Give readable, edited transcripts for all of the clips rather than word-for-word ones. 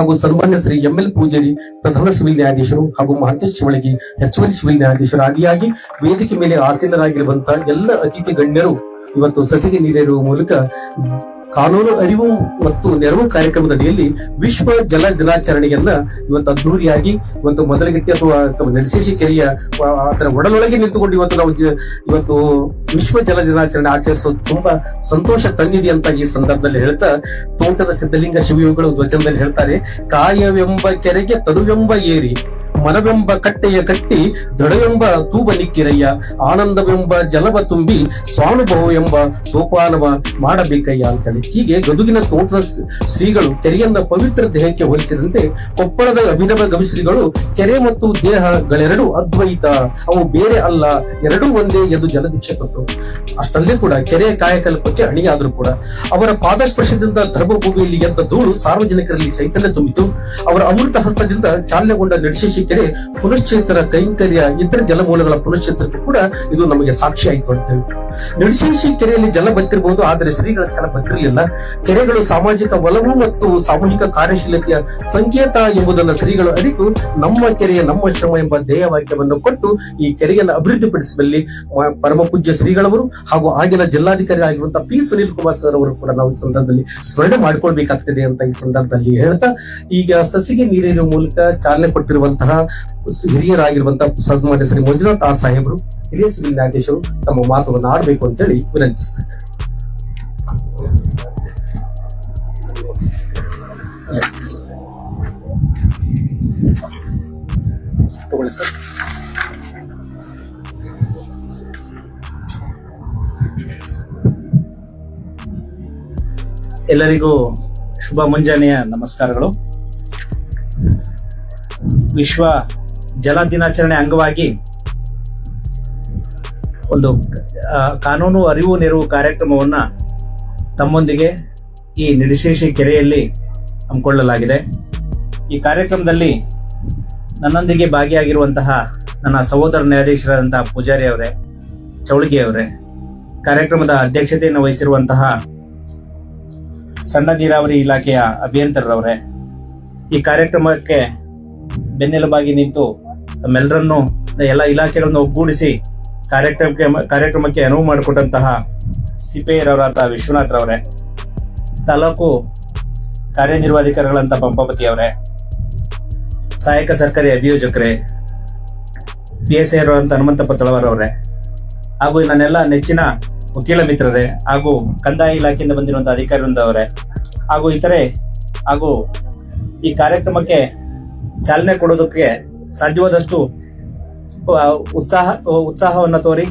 ಹಾಗೂ ಸನ್ಮಾನ್ಯ ಶ್ರೀ ಎಂಎಲ್ ಪೂಜಾರಿ ಪ್ರಧಾನ ಸಿವಿಲ್ ನ್ಯಾಯಾಧೀಶರು ಹಾಗೂ ಮಹಾಂತೇಶ್ ಶಿವಳಗಿ ಹೆಚ್ಚುವರಿ ಸಿವಿಲ್ ನ್ಯಾಯಾಧೀಶರು ಆದಿಯಾಗಿ ವೇದಿಕೆ ಮೇಲೆ ಆಸೀನರಾಗಿರುವಂತಹ ಎಲ್ಲ ಅತಿಥಿ ಗಣ್ಯರು ಇವತ್ತು ಸಸಿಗೆ ನೀರೇರುವ ಮೂಲಕ ಕಾನೂನು ಅರಿವು ಮತ್ತು ನೆರವು ಕಾರ್ಯಕ್ರಮದ ಅಡಿಯಲ್ಲಿ ವಿಶ್ವ ಜಲ ದಿನಾಚರಣೆಯನ್ನ ಇವತ್ತು ಅದ್ದೂರಿಯಾಗಿ ಇವತ್ತು ಮೊದಲಗಟ್ಟಿ ಅಥವಾ ನಡಸೇಶಿ ಕೆರೆಯ ಅದರ ಒಡಲೊಳಗೆ ನಿಂತುಕೊಂಡು ಇವತ್ತು ನಾವು ಇವತ್ತು ವಿಶ್ವ ಜಲ ದಿನಾಚರಣೆ ಆಚರಿಸೋದು ತುಂಬಾ ಸಂತೋಷ ತಂದಿದೆ ಅಂತ ಈ ಸಂದರ್ಭದಲ್ಲಿ ಹೇಳ್ತಾ ತೋಟದ ಸಿದ್ಧಲಿಂಗ ಶಿವಯೋಗಿಗಳು ವಚನದಲ್ಲಿ ಹೇಳ್ತಾರೆ, ಕಾಯವೆಂಬ ಕೆರೆಗೆ ತನುವೆಂಬ ಏರಿ, ಮನವೆಂಬ ಕಟ್ಟೆಯ ಕಟ್ಟಿ ದೃಢವೆಂಬ ತೂಬ ನಿಕ್ಕಿರಯ್ಯ, ಆನಂದವೆಂಬ ಜಲವ ತುಂಬಿ ಸ್ವಾನುಭವ ಎಂಬ ಸೋಪಾನವ ಮಾಡಬೇಕಯ್ಯ ಅಂತೇಳಿ. ಹೀಗೆ ಗದುಗಿನ ತೋಟದ ಶ್ರೀಗಳು ಕೆರೆಯನ್ನ ಪವಿತ್ರ ದೇಹಕ್ಕೆ ಹೋಲಿಸಿದಂತೆ ಕೊಪ್ಪಳದ ಅಭಿನವ ಗವಿಶ್ರೀಗಳು ಕೆರೆ ಮತ್ತು ದೇಹಗಳೆರಡು ಅದ್ವೈತ, ಅವು ಬೇರೆ ಅಲ್ಲ, ಎರಡೂ ಒಂದೇ ಎಂದು ಜಲದೀಕ್ಷೆ ಕೊಟ್ಟರು. ಅಷ್ಟಲ್ಲೇ ಕೂಡ ಕೆರೆಯ ಕಾಯಕಲ್ಪಕ್ಕೆ ಅಣಿಯಾದರೂ ಕೂಡ ಅವರ ಪಾದಸ್ಪರ್ಶದಿಂದ ಧರ್ಮಭೂಮಿಯಲ್ಲಿ ಎದ್ದ ಧೂಳು ಸಾರ್ವಜನಿಕರಲ್ಲಿ ಚೈತನ್ಯ ತುಂಬಿತು. ಅವರ ಅಮೃತ ಹಸ್ತದಿಂದ ಚಾಲನೆಗೊಂಡ ನಡಶೇಶಿ ಕೆರೆ ಪುನಶ್ಚೇತರ ಕೈಂಕರ್ಯ ಇತರ ಜಲಮೂಲಗಳ ಪುನಶ್ಚೇತನಕ್ಕೂ ಕೂಡ ಇದು ನಮಗೆ ಸಾಕ್ಷಿ ಆಯಿತು ಅಂತ ಹೇಳ್ತಾರೆ. ನಡಶೇಶಿ ಕೆರೆಯಲ್ಲಿ ಜಲ ಬತ್ತಿರಬಹುದು, ಆದರೆ ಶ್ರೀಗಳ ಜಲ ಬತ್ತಿರಲಿಲ್ಲ. ಕೆರೆಗಳು ಸಾಮಾಜಿಕ ಒಲವು ಮತ್ತು ಸಾಮೂಹಿಕ ಕಾರ್ಯಶೀಲತೆಯ ಸಂಕೇತ ಎಂಬುದನ್ನು ಶ್ರೀಗಳು ಅರಿತು ನಮ್ಮ ಕೆರೆಯ ನಮ್ಮ ಶ್ರಮ ಎಂಬ ಧ್ಯೇಯ ವಾಕ್ಯವನ್ನು ಕೊಟ್ಟು ಈ ಕೆರೆಯನ್ನು ಅಭಿವೃದ್ಧಿಪಡಿಸುವಲ್ಲಿ ಪರಮ ಪೂಜ್ಯ ಶ್ರೀಗಳವರು ಹಾಗೂ ಆಗಿನ ಜಿಲ್ಲಾಧಿಕಾರಿ ಆಗಿರುವಂತಹ ಪಿ ಸುನೀಲ್ ಕುಮಾರ್ ಸರ್ ಅವರು ಕೂಡ ನಾವು ಈ ಸಂದರ್ಭದಲ್ಲಿ ಸ್ಮರಣೆ ಮಾಡ್ಕೊಳ್ಬೇಕಾಗ್ತದೆ ಅಂತ ಈ ಸಂದರ್ಭದಲ್ಲಿ ಹೇಳ್ತಾ, ಈಗ ಸಸಿಗೆ ನೀರೇರುವ ಮೂಲಕ ಚಾಲನೆ ಕೊಟ್ಟಿರುವಂತಹ ಹಿರಿಯರಾಗಿರುವಂತಹ ಸನ್ಮಾನ್ಯ ಶ್ರೀ ಮಂಜುನಾಥ್ ಆರ್ ಸಾಹೇಬರು ಹಿರಿಯ ಸಿವಿಲ್ ನ್ಯಾಯಾಧೀಶರು ತಮ್ಮ ಮಾತುಗಳನ್ನು ಆಡಬೇಕು ಅಂತ ಹೇಳಿ ವಿನಂತಿಸ್ತಾರೆ. ತಗೊಳ್ಳಿ ಸರ್. ಎಲ್ಲರಿಗೂ ಶುಭ ಮುಂಜಾನೆಯ ನಮಸ್ಕಾರಗಳು. ವಿಶ್ವ ಜಲ ದಿನಾಚರಣೆ ಅಂಗವಾಗಿ ಒಂದು ಕಾನೂನು ಅರಿವು ನೆರವು ಕಾರ್ಯಕ್ರಮವನ್ನ ತಮ್ಮೊಂದಿಗೆ ಈ ನಡಶೇಶಿ ಕೆರೆಯಲ್ಲಿ ಹಮ್ಮಿಕೊಳ್ಳಲಾಗಿದೆ. ಈ ಕಾರ್ಯಕ್ರಮದಲ್ಲಿ ನನ್ನೊಂದಿಗೆ ಭಾಗಿಯಾಗಿರುವಂತಹ ನನ್ನ ಸಹೋದರ ನ್ಯಾಯಾಧೀಶರಾದಂತಹ ಪೂಜಾರಿ ಅವರೇ, ಚೌಳಗಿ ಅವರೇ, ಕಾರ್ಯಕ್ರಮದ ಅಧ್ಯಕ್ಷತೆಯನ್ನು ವಹಿಸಿರುವಂತಹ ಸಣ್ಣ ನೀರಾವರಿ ಇಲಾಖೆಯ ಅಭಿಯಂತರರವರೇ, ಈ ಕಾರ್ಯಕ್ರಮಕ್ಕೆ ಬೆನ್ನೆಲುಬಾಗಿ ನಿಂತು ತಮ್ಮೆಲ್ಲರನ್ನು ಎಲ್ಲ ಇಲಾಖೆಗಳನ್ನು ಒಗ್ಗೂಡಿಸಿ ಕಾರ್ಯಕ್ರಮಕ್ಕೆ ಅನುವು ಮಾಡಿಕೊಟ್ಟಂತಹ ಸಿಪಿಐರವರಾದ ವಿಶ್ವನಾಥ್ ರವರೇ, ತಾಲೂಕು ಕಾರ್ಯನಿರ್ವಾಹಕಾರಿಗಳಂತ ಪಂಪಾಪತಿ ಅವರೇ, ಸಹಾಯಕ ಸರ್ಕಾರಿ ಅಭಿಯೋಜಕರೇ, PSI ಅವರಂತ ಹನುಮಂತಪ್ಪ ತಳವಾರವರೇ, ಹಾಗೂ ನನ್ನೆಲ್ಲ ನೆಚ್ಚಿನ ವಕೀಲ ಮಿತ್ರರೇ, ಹಾಗೂ ಕಂದಾಯ ಇಲಾಖೆಯಿಂದ ಬಂದಿರುವಂತಹ ಅಧಿಕಾರಿಯವರೇ, ಹಾಗೂ ಇತರೆ, ಹಾಗೂ ಈ ಕಾರ್ಯಕ್ರಮಕ್ಕೆ ಚಾಲನೆ ಕೊಡೋದಕ್ಕೆ ಸಾಧ್ಯವಾದಷ್ಟು ಉತ್ಸಾಹವನ್ನ ತೋರಿ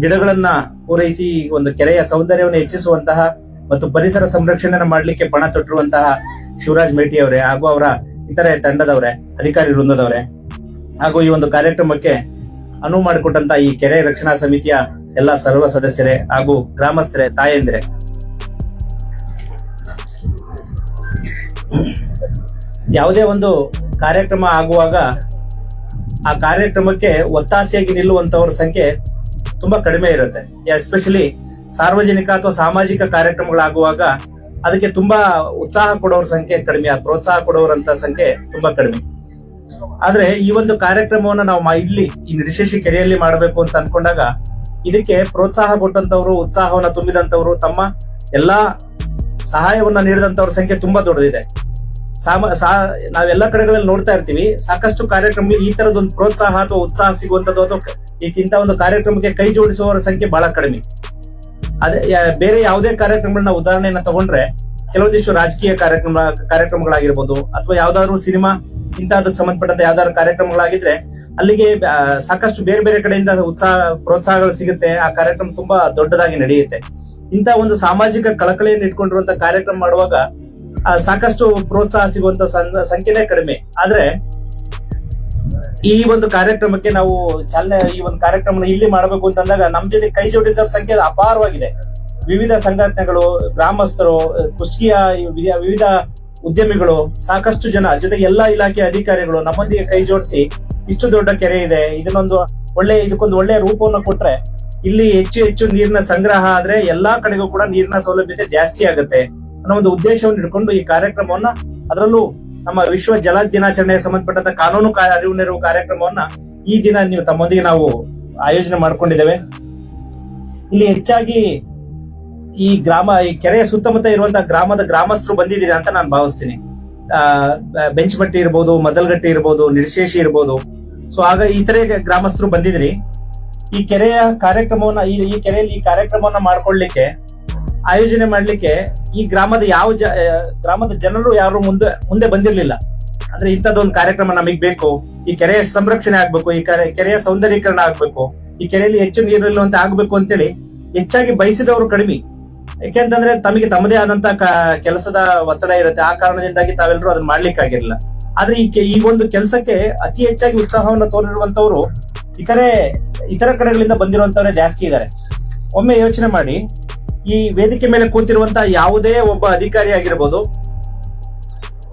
ಗಿಡಗಳನ್ನ ಪೂರೈಸಿ ಒಂದು ಕೆರೆಯ ಸೌಂದರ್ಯವನ್ನು ಹೆಚ್ಚಿಸುವಂತಹ ಮತ್ತು ಪರಿಸರ ಸಂರಕ್ಷಣೆ ಮಾಡಲಿಕ್ಕೆ ಪಣ ತೊಟ್ಟಿರುವಂತಹ ಶಿವರಾಜ್ ಮೇಟಿ ಅವರೇ, ಹಾಗೂ ಅವರ ಇತರೆ ತಂಡದವರೇ, ಅಧಿಕಾರಿ ವೃಂದದವರೇ, ಹಾಗೂ ಈ ಒಂದು ಕಾರ್ಯಕ್ರಮಕ್ಕೆ ಅನುವು ಮಾಡಿಕೊಟ್ಟಂತ ಈ ಕೆರೆ ರಕ್ಷಣಾ ಸಮಿತಿಯ ಎಲ್ಲ ಸರ್ವ ಸದಸ್ಯರೇ ಹಾಗೂ ಗ್ರಾಮಸ್ಥರೇ, ತಾಯಂದಿರೇ, ಯಾವುದೇ ಒಂದು ಕಾರ್ಯಕ್ರಮ ಆಗುವಾಗ ಆ ಕಾರ್ಯಕ್ರಮಕ್ಕೆ ಒತ್ತಾಸೆಯಾಗಿ ನಿಲ್ಲುವಂತವರ ಸಂಖ್ಯೆ ತುಂಬಾ ಕಡಿಮೆ ಇರುತ್ತೆ. ಎಸ್ಪೆಷಲಿ ಸಾರ್ವಜನಿಕ ಅಥವಾ ಸಾಮಾಜಿಕ ಕಾರ್ಯಕ್ರಮಗಳಾಗುವಾಗ ಅದಕ್ಕೆ ತುಂಬಾ ಉತ್ಸಾಹ ಕೊಡೋರ ಸಂಖ್ಯೆ ಕಡಿಮೆ, ಪ್ರೋತ್ಸಾಹ ಕೊಡೋರಂತ ಸಂಖ್ಯೆ ತುಂಬಾ ಕಡಿಮೆ. ಆದ್ರೆ ಈ ಒಂದು ಕಾರ್ಯಕ್ರಮವನ್ನ ನಾವು ಇಲ್ಲಿ ಈ ನಡಶೇಶಿ ಕೆರೆಯಲ್ಲಿ ಮಾಡಬೇಕು ಅಂತ ಅನ್ಕೊಂಡಾಗ ಇದಕ್ಕೆ ಪ್ರೋತ್ಸಾಹ ಕೊಟ್ಟಂತವ್ರು, ಉತ್ಸಾಹವನ್ನ ತುಂಬಿದಂತವ್ರು, ತಮ್ಮ ಎಲ್ಲಾ ಸಹಾಯವನ್ನ ನೀಡಿದಂತವ್ರ ಸಂಖ್ಯೆ ತುಂಬಾ ದೊಡ್ಡದಿದೆ. ನಾವೆಲ್ಲ ಕಡೆಗಳಲ್ಲಿ ನೋಡ್ತಾ ಇರ್ತೀವಿ, ಸಾಕಷ್ಟು ಕಾರ್ಯಕ್ರಮ ಈ ತರದೊಂದು ಪ್ರೋತ್ಸಾಹ ಅಥವಾ ಉತ್ಸಾಹ ಸಿಗುವಂತದ್ದು ಅಥವಾ ಇಂಥ ಒಂದು ಕಾರ್ಯಕ್ರಮಕ್ಕೆ ಕೈ ಜೋಡಿಸುವವರ ಸಂಖ್ಯೆ ಬಹಳ ಕಡಿಮೆ. ಅದೇ ಬೇರೆ ಯಾವುದೇ ಕಾರ್ಯಕ್ರಮಗಳನ್ನ ಉದಾಹರಣೆಯನ್ನ ತಗೊಂಡ್ರೆ ಕೆಲವೊಂದಿಷ್ಟು ರಾಜಕೀಯ ಕಾರ್ಯಕ್ರಮಗಳಾಗಿರ್ಬೋದು ಅಥವಾ ಯಾವ್ದಾದ್ರು ಸಿನಿಮಾ ಇಂತಹದಕ್ಕೆ ಸಂಬಂಧಪಟ್ಟಂತ ಯಾವ್ದಾದ್ರು ಕಾರ್ಯಕ್ರಮಗಳಾಗಿದ್ರೆ ಅಲ್ಲಿಗೆ ಸಾಕಷ್ಟು ಬೇರೆ ಬೇರೆ ಕಡೆಯಿಂದ ಪ್ರೋತ್ಸಾಹಗಳು ಸಿಗುತ್ತೆ. ಆ ಕಾರ್ಯಕ್ರಮ ತುಂಬಾ ದೊಡ್ಡದಾಗಿ ನಡೆಯುತ್ತೆ. ಇಂತ ಒಂದು ಸಾಮಾಜಿಕ ಕಳಕಳಿಯನ್ನು ಇಟ್ಕೊಂಡಿರುವಂತ ಕಾರ್ಯಕ್ರಮ ಮಾಡುವಾಗ ಸಾಕಷ್ಟು ಪ್ರೋತ್ಸಾಹ ಸಿಗುವಂತ ಸಂಖ್ಯೆನೇ ಕಡಿಮೆ. ಆದ್ರೆ ಈ ಒಂದು ಕಾರ್ಯಕ್ರಮಕ್ಕೆ ನಾವು ಚಾಲನೆ, ಈ ಒಂದು ಕಾರ್ಯಕ್ರಮ ಇಲ್ಲಿ ಮಾಡಬೇಕು ಅಂತ ಅಂದಾಗ ನಮ್ ಜೊತೆ ಕೈ ಜೋಡಿಸೋ ಸಂಖ್ಯೆ ಅಪಾರವಾಗಿದೆ. ವಿವಿಧ ಸಂಘಟನೆಗಳು, ಗ್ರಾಮಸ್ಥರು, ಕುಷ್ಟಗಿಯ ವಿವಿಧ ಉದ್ಯಮಿಗಳು, ಸಾಕಷ್ಟು ಜನ, ಜೊತೆಗೆ ಎಲ್ಲಾ ಇಲಾಖೆ ಅಧಿಕಾರಿಗಳು ನಮ್ಮೊಂದಿಗೆ ಕೈ ಜೋಡಿಸಿ ಇಷ್ಟು ದೊಡ್ಡ ಕೆರೆ ಇದೆ, ಇದಕ್ಕೊಂದು ಒಳ್ಳೆಯ ರೂಪವನ್ನು ಕೊಟ್ರೆ ಇಲ್ಲಿ ಹೆಚ್ಚು ಹೆಚ್ಚು ನೀರಿನ ಸಂಗ್ರಹ ಆದ್ರೆ ಎಲ್ಲಾ ಕಡೆಗೂ ಕೂಡ ನೀರಿನ ಸೌಲಭ್ಯತೆ ಜಾಸ್ತಿ ಆಗುತ್ತೆ ಅನ್ನೋ ಒಂದು ಉದ್ದೇಶವನ್ನು ಇಟ್ಕೊಂಡು ಈ ಕಾರ್ಯಕ್ರಮವನ್ನ, ಅದರಲ್ಲೂ ನಮ್ಮ ವಿಶ್ವ ಜಲ ದಿನಾಚರಣೆಗೆ ಸಂಬಂಧಪಟ್ಟಂತ ಕಾನೂನು ಅರಿವು ನೆರವು ಕಾರ್ಯಕ್ರಮವನ್ನ ಈ ದಿನ ನೀವು ತಮ್ಮೊಂದಿಗೆ ನಾವು ಆಯೋಜನೆ ಮಾಡ್ಕೊಂಡಿದ್ದೇವೆ. ಇಲ್ಲಿ ಹೆಚ್ಚಾಗಿ ಈ ಕೆರೆಯ ಸುತ್ತಮುತ್ತ ಇರುವಂತಹ ಗ್ರಾಮಸ್ಥರು ಬಂದಿದ್ದೀರಿ ಅಂತ ನಾನು ಭಾವಿಸ್ತೀನಿ. ಬೆಂಚಮಟ್ಟಿ ಇರ್ಬೋದು, ಮದಲ್ಗಟ್ಟಿ ಇರ್ಬೋದು, ನಿಡಶೇಷಿ ಇರ್ಬೋದು. ಸೊ ಆಗ ಇತರೆ ಗ್ರಾಮಸ್ಥರು ಬಂದಿದ್ರಿ. ಈ ಕೆರೆಯ ಕಾರ್ಯಕ್ರಮವನ್ನ ಈ ಕೆರೆಯಲ್ಲಿ ಈ ಕಾರ್ಯಕ್ರಮವನ್ನ ಮಾಡ್ಕೊಳ್ಲಿಕ್ಕೆ ಆಯೋಜನೆ ಮಾಡ್ಲಿಕ್ಕೆ ಈ ಗ್ರಾಮದ ಜನರು ಯಾರು ಮುಂದೆ ಬಂದಿರ್ಲಿಲ್ಲ. ಅಂದ್ರೆ ಇಂಥದ್ದೊಂದು ಕಾರ್ಯಕ್ರಮ ನಮಗ್ ಬೇಕು, ಈ ಕೆರೆಯ ಸಂರಕ್ಷಣೆ ಆಗ್ಬೇಕು, ಈ ಕೆರೆಯ ಸೌಂದರ್ಯೀಕರಣ ಆಗ್ಬೇಕು, ಈ ಕೆರೆಯಲ್ಲಿ ಹೆಚ್ಚು ನೀರು ನಿಲ್ಲುವಂತೆ ಆಗ್ಬೇಕು ಅಂತೇಳಿ ಹೆಚ್ಚಾಗಿ ಬಯಸಿದವರು ಕಡಿಮೆ. ಯಾಕೆಂತಂದ್ರೆ ತಮಗೆ ತಮ್ಮದೇ ಆದಂತ ಕೆಲಸದ ಒತ್ತಡ ಇರುತ್ತೆ. ಆ ಕಾರಣದಿಂದಾಗಿ ತಾವೆಲ್ಲರೂ ಅದನ್ನ ಮಾಡ್ಲಿಕ್ಕಾಗಿರ್ಲಿಲ್ಲ. ಆದ್ರೆ ಈ ಒಂದು ಕೆಲಸಕ್ಕೆ ಅತಿ ಹೆಚ್ಚಾಗಿ ಉತ್ಸಾಹವನ್ನು ತೋರಿರುವಂತವ್ರು ಇತರ ಕಡೆಗಳಿಂದ ಬಂದಿರುವಂತವರೇ ಜಾಸ್ತಿ ಇದ್ದಾರೆ. ಒಮ್ಮೆ ಯೋಚನೆ ಮಾಡಿ, ಈ ವೇದಿಕೆ ಮೇಲೆ ಕೂತಿರುವಂತಹ ಯಾವುದೇ ಒಬ್ಬ ಅಧಿಕಾರಿ ಆಗಿರ್ಬೋದು,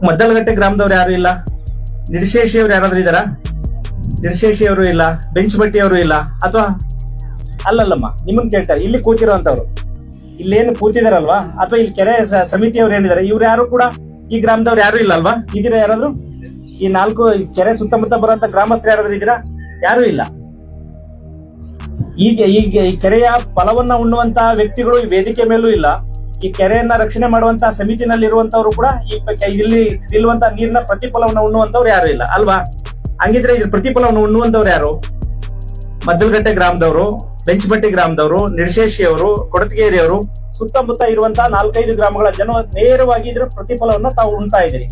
ಮದ್ದಲಗಟ್ಟೆ ಗ್ರಾಮದವ್ರು ಯಾರು ಇಲ್ಲ, ನಿಡಶೇಷಿಯವರು ಯಾರಾದ್ರೂ ಇದಾರ? ನಿಡಶೇಷಿಯವರು ಇಲ್ಲ, ಬೆಂಚಮಟ್ಟಿಯವರು ಇಲ್ಲ, ಅಥವಾ ಅಲ್ಲಲ್ಲಮ್ಮ ನಿಮ್ಮನ್ ಕೇಳ್ತಾರೆ, ಇಲ್ಲಿ ಕೂತಿರುವಂತವ್ರು, ಇಲ್ಲೇನು ಕೂತಿದಾರಲ್ವಾ, ಅಥವಾ ಇಲ್ಲಿ ಕೆರೆ ಸಮಿತಿಯವ್ರು ಏನಿದ್ದಾರೆ, ಇವ್ರು ಯಾರು ಕೂಡ ಈ ಗ್ರಾಮದವ್ರು ಯಾರು ಇಲ್ಲ ಅಲ್ವಾ? ಇದೀರಾ ಯಾರಾದ್ರೂ? ಈ 4 ಕೆರೆ ಸುತ್ತಮುತ್ತ ಬರುವಂತ ಗ್ರಾಮಸ್ಥರು ಯಾರಾದ್ರೂ ಇದೀರಾ? ಯಾರು ಇಲ್ಲ. ಈಗ ಈ ಕೆರೆಯ ಫಲವನ್ನ ಉಣ್ಣುವಂತ ವ್ಯಕ್ತಿಗಳು ಈ ವೇದಿಕೆ ಮೇಲೂ ಇಲ್ಲ. ಈ ಕೆರೆಯನ್ನ ರಕ್ಷಣೆ ಮಾಡುವಂತ ಸಮಿತಿನಲ್ಲಿ ಇರುವಂತವ್ರು ಕೂಡ ಇಲ್ಲಿ ನಿಲ್ಲುವಂತ ನೀರಿನ ಪ್ರತಿಫಲವನ್ನು ಉಣ್ಣುವಂತವ್ರು ಯಾರು ಇಲ್ಲ ಅಲ್ವಾ? ಹಂಗಿದ್ರೆ ಇದ್ರ ಪ್ರತಿಫಲವನ್ನು ಉಣ್ಣುವಂತವ್ರು ಯಾರು? ಮದ್ದಲಗಟ್ಟೆ ಗ್ರಾಮದವರು, ಬೆಂಚಮಟ್ಟಿ ಗ್ರಾಮದವರು, ನಿಡಶೇಷಿಯವರು, ಕೊಡತಗೇರಿಯವರು, ಸುತ್ತಮುತ್ತ ಇರುವಂತಹ 4-5 ಗ್ರಾಮಗಳ ಜನ ನೇರವಾಗಿ ಇದ್ರ ಪ್ರತಿಫಲವನ್ನ ತಾವು ಉಣ್ತಾ ಇದ್ದೀರಿ.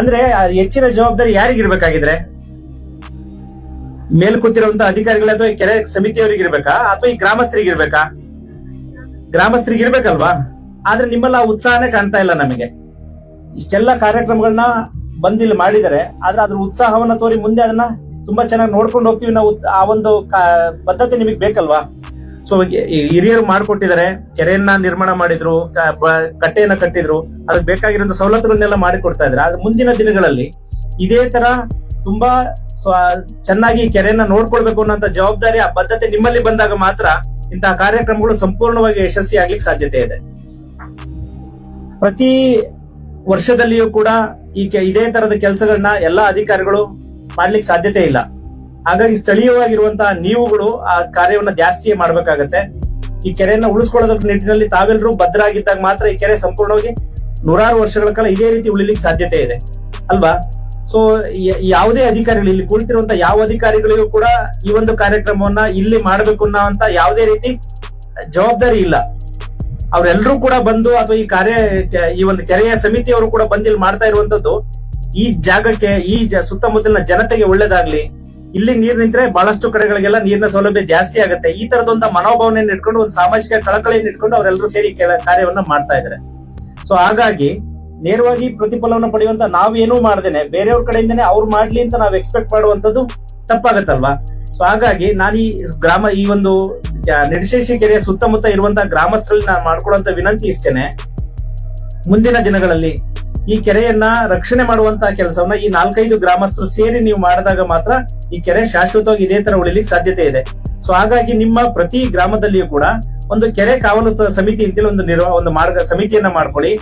ಅಂದ್ರೆ ಹೆಚ್ಚಿನ ಜವಾಬ್ದಾರಿ ಯಾರಿಗಿರ್ಬೇಕಾಗಿದ್ರೆ? ಮೇಲ್ ಕೂತಿರುವಂತಹ ಅಧಿಕಾರಿಗಳ ಅಥವಾ ಕೆರೆ ಸಮಿತಿಯವರಿಗಿರ್ಬೇಕಾ, ಅಥವಾ ಈ ಗ್ರಾಮಸ್ಥರಿಗಿರ್ಬೇಕಾ? ಗ್ರಾಮಸ್ಥರಿಗಿರ್ಬೇಕಲ್ವಾ? ಆದ್ರೆ ನಿಮ್ಮಲ್ಲ ಉತ್ಸಾಹನೇ ಕಾಣ್ತಾ ಇಲ್ಲ ನಮಗೆ. ಇಷ್ಟೆಲ್ಲ ಕಾರ್ಯಕ್ರಮಗಳನ್ನ ಬಂದಿಲ್ಲಿ ಮಾಡಿದರೆ, ಆದ್ರೆ ಅದ್ರ ಉತ್ಸಾಹವನ್ನ ತೋರಿ ಮುಂದೆ ಅದನ್ನ ತುಂಬಾ ಚೆನ್ನಾಗಿ ನೋಡ್ಕೊಂಡು ಹೋಗ್ತೀವಿ ನಾವು. ಆ ಒಂದು ಪದ್ಧತಿ ನಿಮಗೆ ಬೇಕಲ್ವಾ? ಸೊ ಹಿರಿಯರು ಮಾಡ್ಕೊಟ್ಟಿದ್ದಾರೆ, ಕೆರೆಯನ್ನ ನಿರ್ಮಾಣ ಮಾಡಿದ್ರು, ಕಟ್ಟೆಯನ್ನ ಕಟ್ಟಿದ್ರು, ಅದಕ್ಕೆ ಬೇಕಾಗಿರುವಂತ ಸವಲತ್ತುಗಳನ್ನೆಲ್ಲ ಮಾಡಿಕೊಡ್ತಾ ಇದ್ದಾರೆ. ಆದ್ರೆ ಮುಂದಿನ ದಿನಗಳಲ್ಲಿ ಇದೇ ತರ ತುಂಬಾ ಚೆನ್ನಾಗಿ ಕೆರೆಯನ್ನ ನೋಡ್ಕೊಳ್ಬೇಕು ಅನ್ನೋಂತ ಜವಾಬ್ದಾರಿ, ಆ ಬದ್ಧತೆ ನಿಮ್ಮಲ್ಲಿ ಬಂದಾಗ ಮಾತ್ರ ಇಂತಹ ಕಾರ್ಯಕ್ರಮಗಳು ಸಂಪೂರ್ಣವಾಗಿ ಯಶಸ್ವಿ ಆಗ್ಲಿಕ್ಕೆ ಸಾಧ್ಯತೆ ಇದೆ. ಪ್ರತಿ ವರ್ಷದಲ್ಲಿಯೂ ಕೂಡ ಇದೇ ತರದ ಕೆಲಸಗಳನ್ನ ಎಲ್ಲಾ ಅಧಿಕಾರಿಗಳು ಮಾಡ್ಲಿಕ್ಕೆ ಸಾಧ್ಯತೆ ಇಲ್ಲ. ಹಾಗಾಗಿ ಸ್ಥಳೀಯವಾಗಿರುವಂತಹ ನೀವುಗಳು ಆ ಕಾರ್ಯವನ್ನ ಜಾಸ್ತಿ ಮಾಡ್ಬೇಕಾಗತ್ತೆ. ಈ ಕೆರೆಯನ್ನ ಉಳಿಸ್ಕೊಳ್ಳೋದಕ್ಕೆ ನಿಟ್ಟಿನಲ್ಲಿ ತಾವೆಲ್ಲರೂ ಭದ್ರಾಗಿದ್ದಾಗ ಮಾತ್ರ ಈ ಕೆರೆ ಸಂಪೂರ್ಣವಾಗಿ 100 ವರ್ಷಗಳ ಕಾಲ ಇದೇ ರೀತಿ ಉಳಿಲಿಕ್ಕೆ ಸಾಧ್ಯತೆ ಇದೆ ಅಲ್ವಾ? ಸೊ ಯಾವುದೇ ಅಧಿಕಾರಿಗಳು, ಇಲ್ಲಿ ಕುಳಿತಿರುವಂತ ಯಾವ ಅಧಿಕಾರಿಗಳಿಗೂ ಕೂಡ ಈ ಒಂದು ಕಾರ್ಯಕ್ರಮವನ್ನ ಇಲ್ಲಿ ಮಾಡ್ಬೇಕು ಅನ್ನೋಂತ ಯಾವುದೇ ರೀತಿ ಜವಾಬ್ದಾರಿ ಇಲ್ಲ. ಅವರೆಲ್ಲರೂ ಕೂಡ ಬಂದು, ಅಥವಾ ಈ ಒಂದು ಕೆರೆಯ ಸಮಿತಿಯವರು ಕೂಡ ಬಂದು ಇಲ್ಲಿ ಮಾಡ್ತಾ ಇರುವಂತದ್ದು ಈ ಜಾಗಕ್ಕೆ, ಈ ಸುತ್ತಮುತ್ತಲಿನ ಜನತೆಗೆ ಒಳ್ಳೇದಾಗ್ಲಿ. ಇಲ್ಲಿ ನೀರ್ ನಿಂತ್ರೆ ಬಹಳಷ್ಟು ಕಡೆಗಳಿಗೆಲ್ಲ ನೀರಿನ ಸೌಲಭ್ಯ ಜಾಸ್ತಿ ಆಗುತ್ತೆ. ಈ ತರದೊಂದು ಮನೋಭಾವನೆಯನ್ನು ಇಟ್ಕೊಂಡು, ಒಂದು ಸಾಮಾಜಿಕ ಕಳಕಳಿಯನ್ನು ಇಟ್ಕೊಂಡು ಅವರೆಲ್ಲರೂ ಸೇರಿ ಕಾರ್ಯವನ್ನ ಮಾಡ್ತಾ ಇದ್ದಾರೆ. ಸೊ ಹಾಗಾಗಿ ನೇರವಾಗಿ ಪ್ರತಿಫಲವನ್ನು ಪಡೆಯುವಂತ ನಾವೇನೂ ಮಾಡ್ದೇನೆ ಬೇರೆಯವ್ರ ಕಡೆಯಿಂದನೇ ಅವ್ರು ಮಾಡ್ಲಿ ಅಂತ ನಾವ್ ಎಕ್ಸ್ಪೆಕ್ಟ್ ಮಾಡುವಂತದ್ದು ತಪ್ಪಾಗತ್ತಲ್ವಾ? ಸೊ ಹಾಗಾಗಿ ನಾನು ಈ ಒಂದು ನಿಡಶೇಷಿ ಕೆರೆಯ ಸುತ್ತಮುತ್ತ ಇರುವಂತಹ ಗ್ರಾಮಸ್ಥರಲ್ಲಿ ನಾನು ಮಾಡ್ಕೊಳ್ಳುವಂತ ವಿನಂತಿ ಇಷ್ಟೇನೆ, ಮುಂದಿನ ದಿನಗಳಲ್ಲಿ ಈ ಕೆರೆಯನ್ನ ರಕ್ಷಣೆ ಮಾಡುವಂತಹ ಕೆಲಸವನ್ನ ಈ 4-5 ಗ್ರಾಮಸ್ಥರು ಸೇರಿ ನೀವು ಮಾಡಿದಾಗ ಮಾತ್ರ ಈ ಕೆರೆ ಶಾಶ್ವತವಾಗಿ ಇದೇ ತರ ಉಳಿಲಿಕ್ಕೆ ಸಾಧ್ಯತೆ ಇದೆ. ಸೊ ಹಾಗಾಗಿ ನಿಮ್ಮ ಪ್ರತಿ ಗ್ರಾಮದಲ್ಲಿಯೂ ಕೂಡ ಒಂದು ಕೆರೆ ಕಾವಲು ಸಮಿತಿ ಅಂತೇಳಿ ಒಂದು ಸಮಿತಿಯನ್ನ ಮಾಡ್ಕೊಳ್ಳಿ.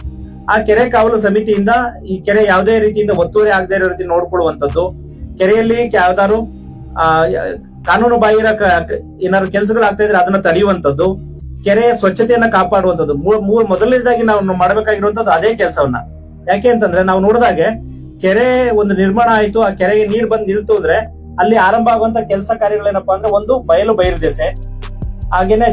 ಆ ಕೆರೆ ಕಾವಲು ಸಮಿತಿಯಿಂದ ಈ ಕೆರೆ ಯಾವುದೇ ರೀತಿಯಿಂದ ಒತ್ತುವರಿ ಆಗದೆ ಇರೋ ರೀತಿ ನೋಡ್ಕೊಳ್ಳುವಂಥದ್ದು, ಕೆರೆಯಲ್ಲಿ ಯಾವ್ದಾದ್ರು ಕಾನೂನು ಬಾಹಿರ ಏನಾದ್ರು ಕೆಲಸಗಳಾಗ್ತಾ ಇದ್ರೆ ಅದನ್ನ ತಡೆಯುವಂಥದ್ದು, ಕೆರೆಯ ಸ್ವಚ್ಛತೆಯನ್ನ ಕಾಪಾಡುವಂಥದ್ದು. ಮೊದಲನೇದಾಗಿ ನಾವು ಮಾಡಬೇಕಾಗಿರುವಂತದ್ದು ಅದೇ ಕೆಲಸವನ್ನ. ಯಾಕೆ ಅಂತಂದ್ರೆ ನಾವು ನೋಡಿದಾಗೆ ಕೆರೆ ಒಂದು ನಿರ್ಮಾಣ ಆಯ್ತು, ಆ ಕೆರೆಗೆ ನೀರ್ ಬಂದು ನಿಲ್ತು ಅಂದ್ರೆ ಅಲ್ಲಿ ಆರಂಭ ಆಗುವಂತ ಕೆಲಸ ಕಾರ್ಯಗಳೇನಪ್ಪಾ ಅಂದ್ರೆ, ಒಂದು ಬಯಲುದೆಸೆ, ಹಾಗೇನೆ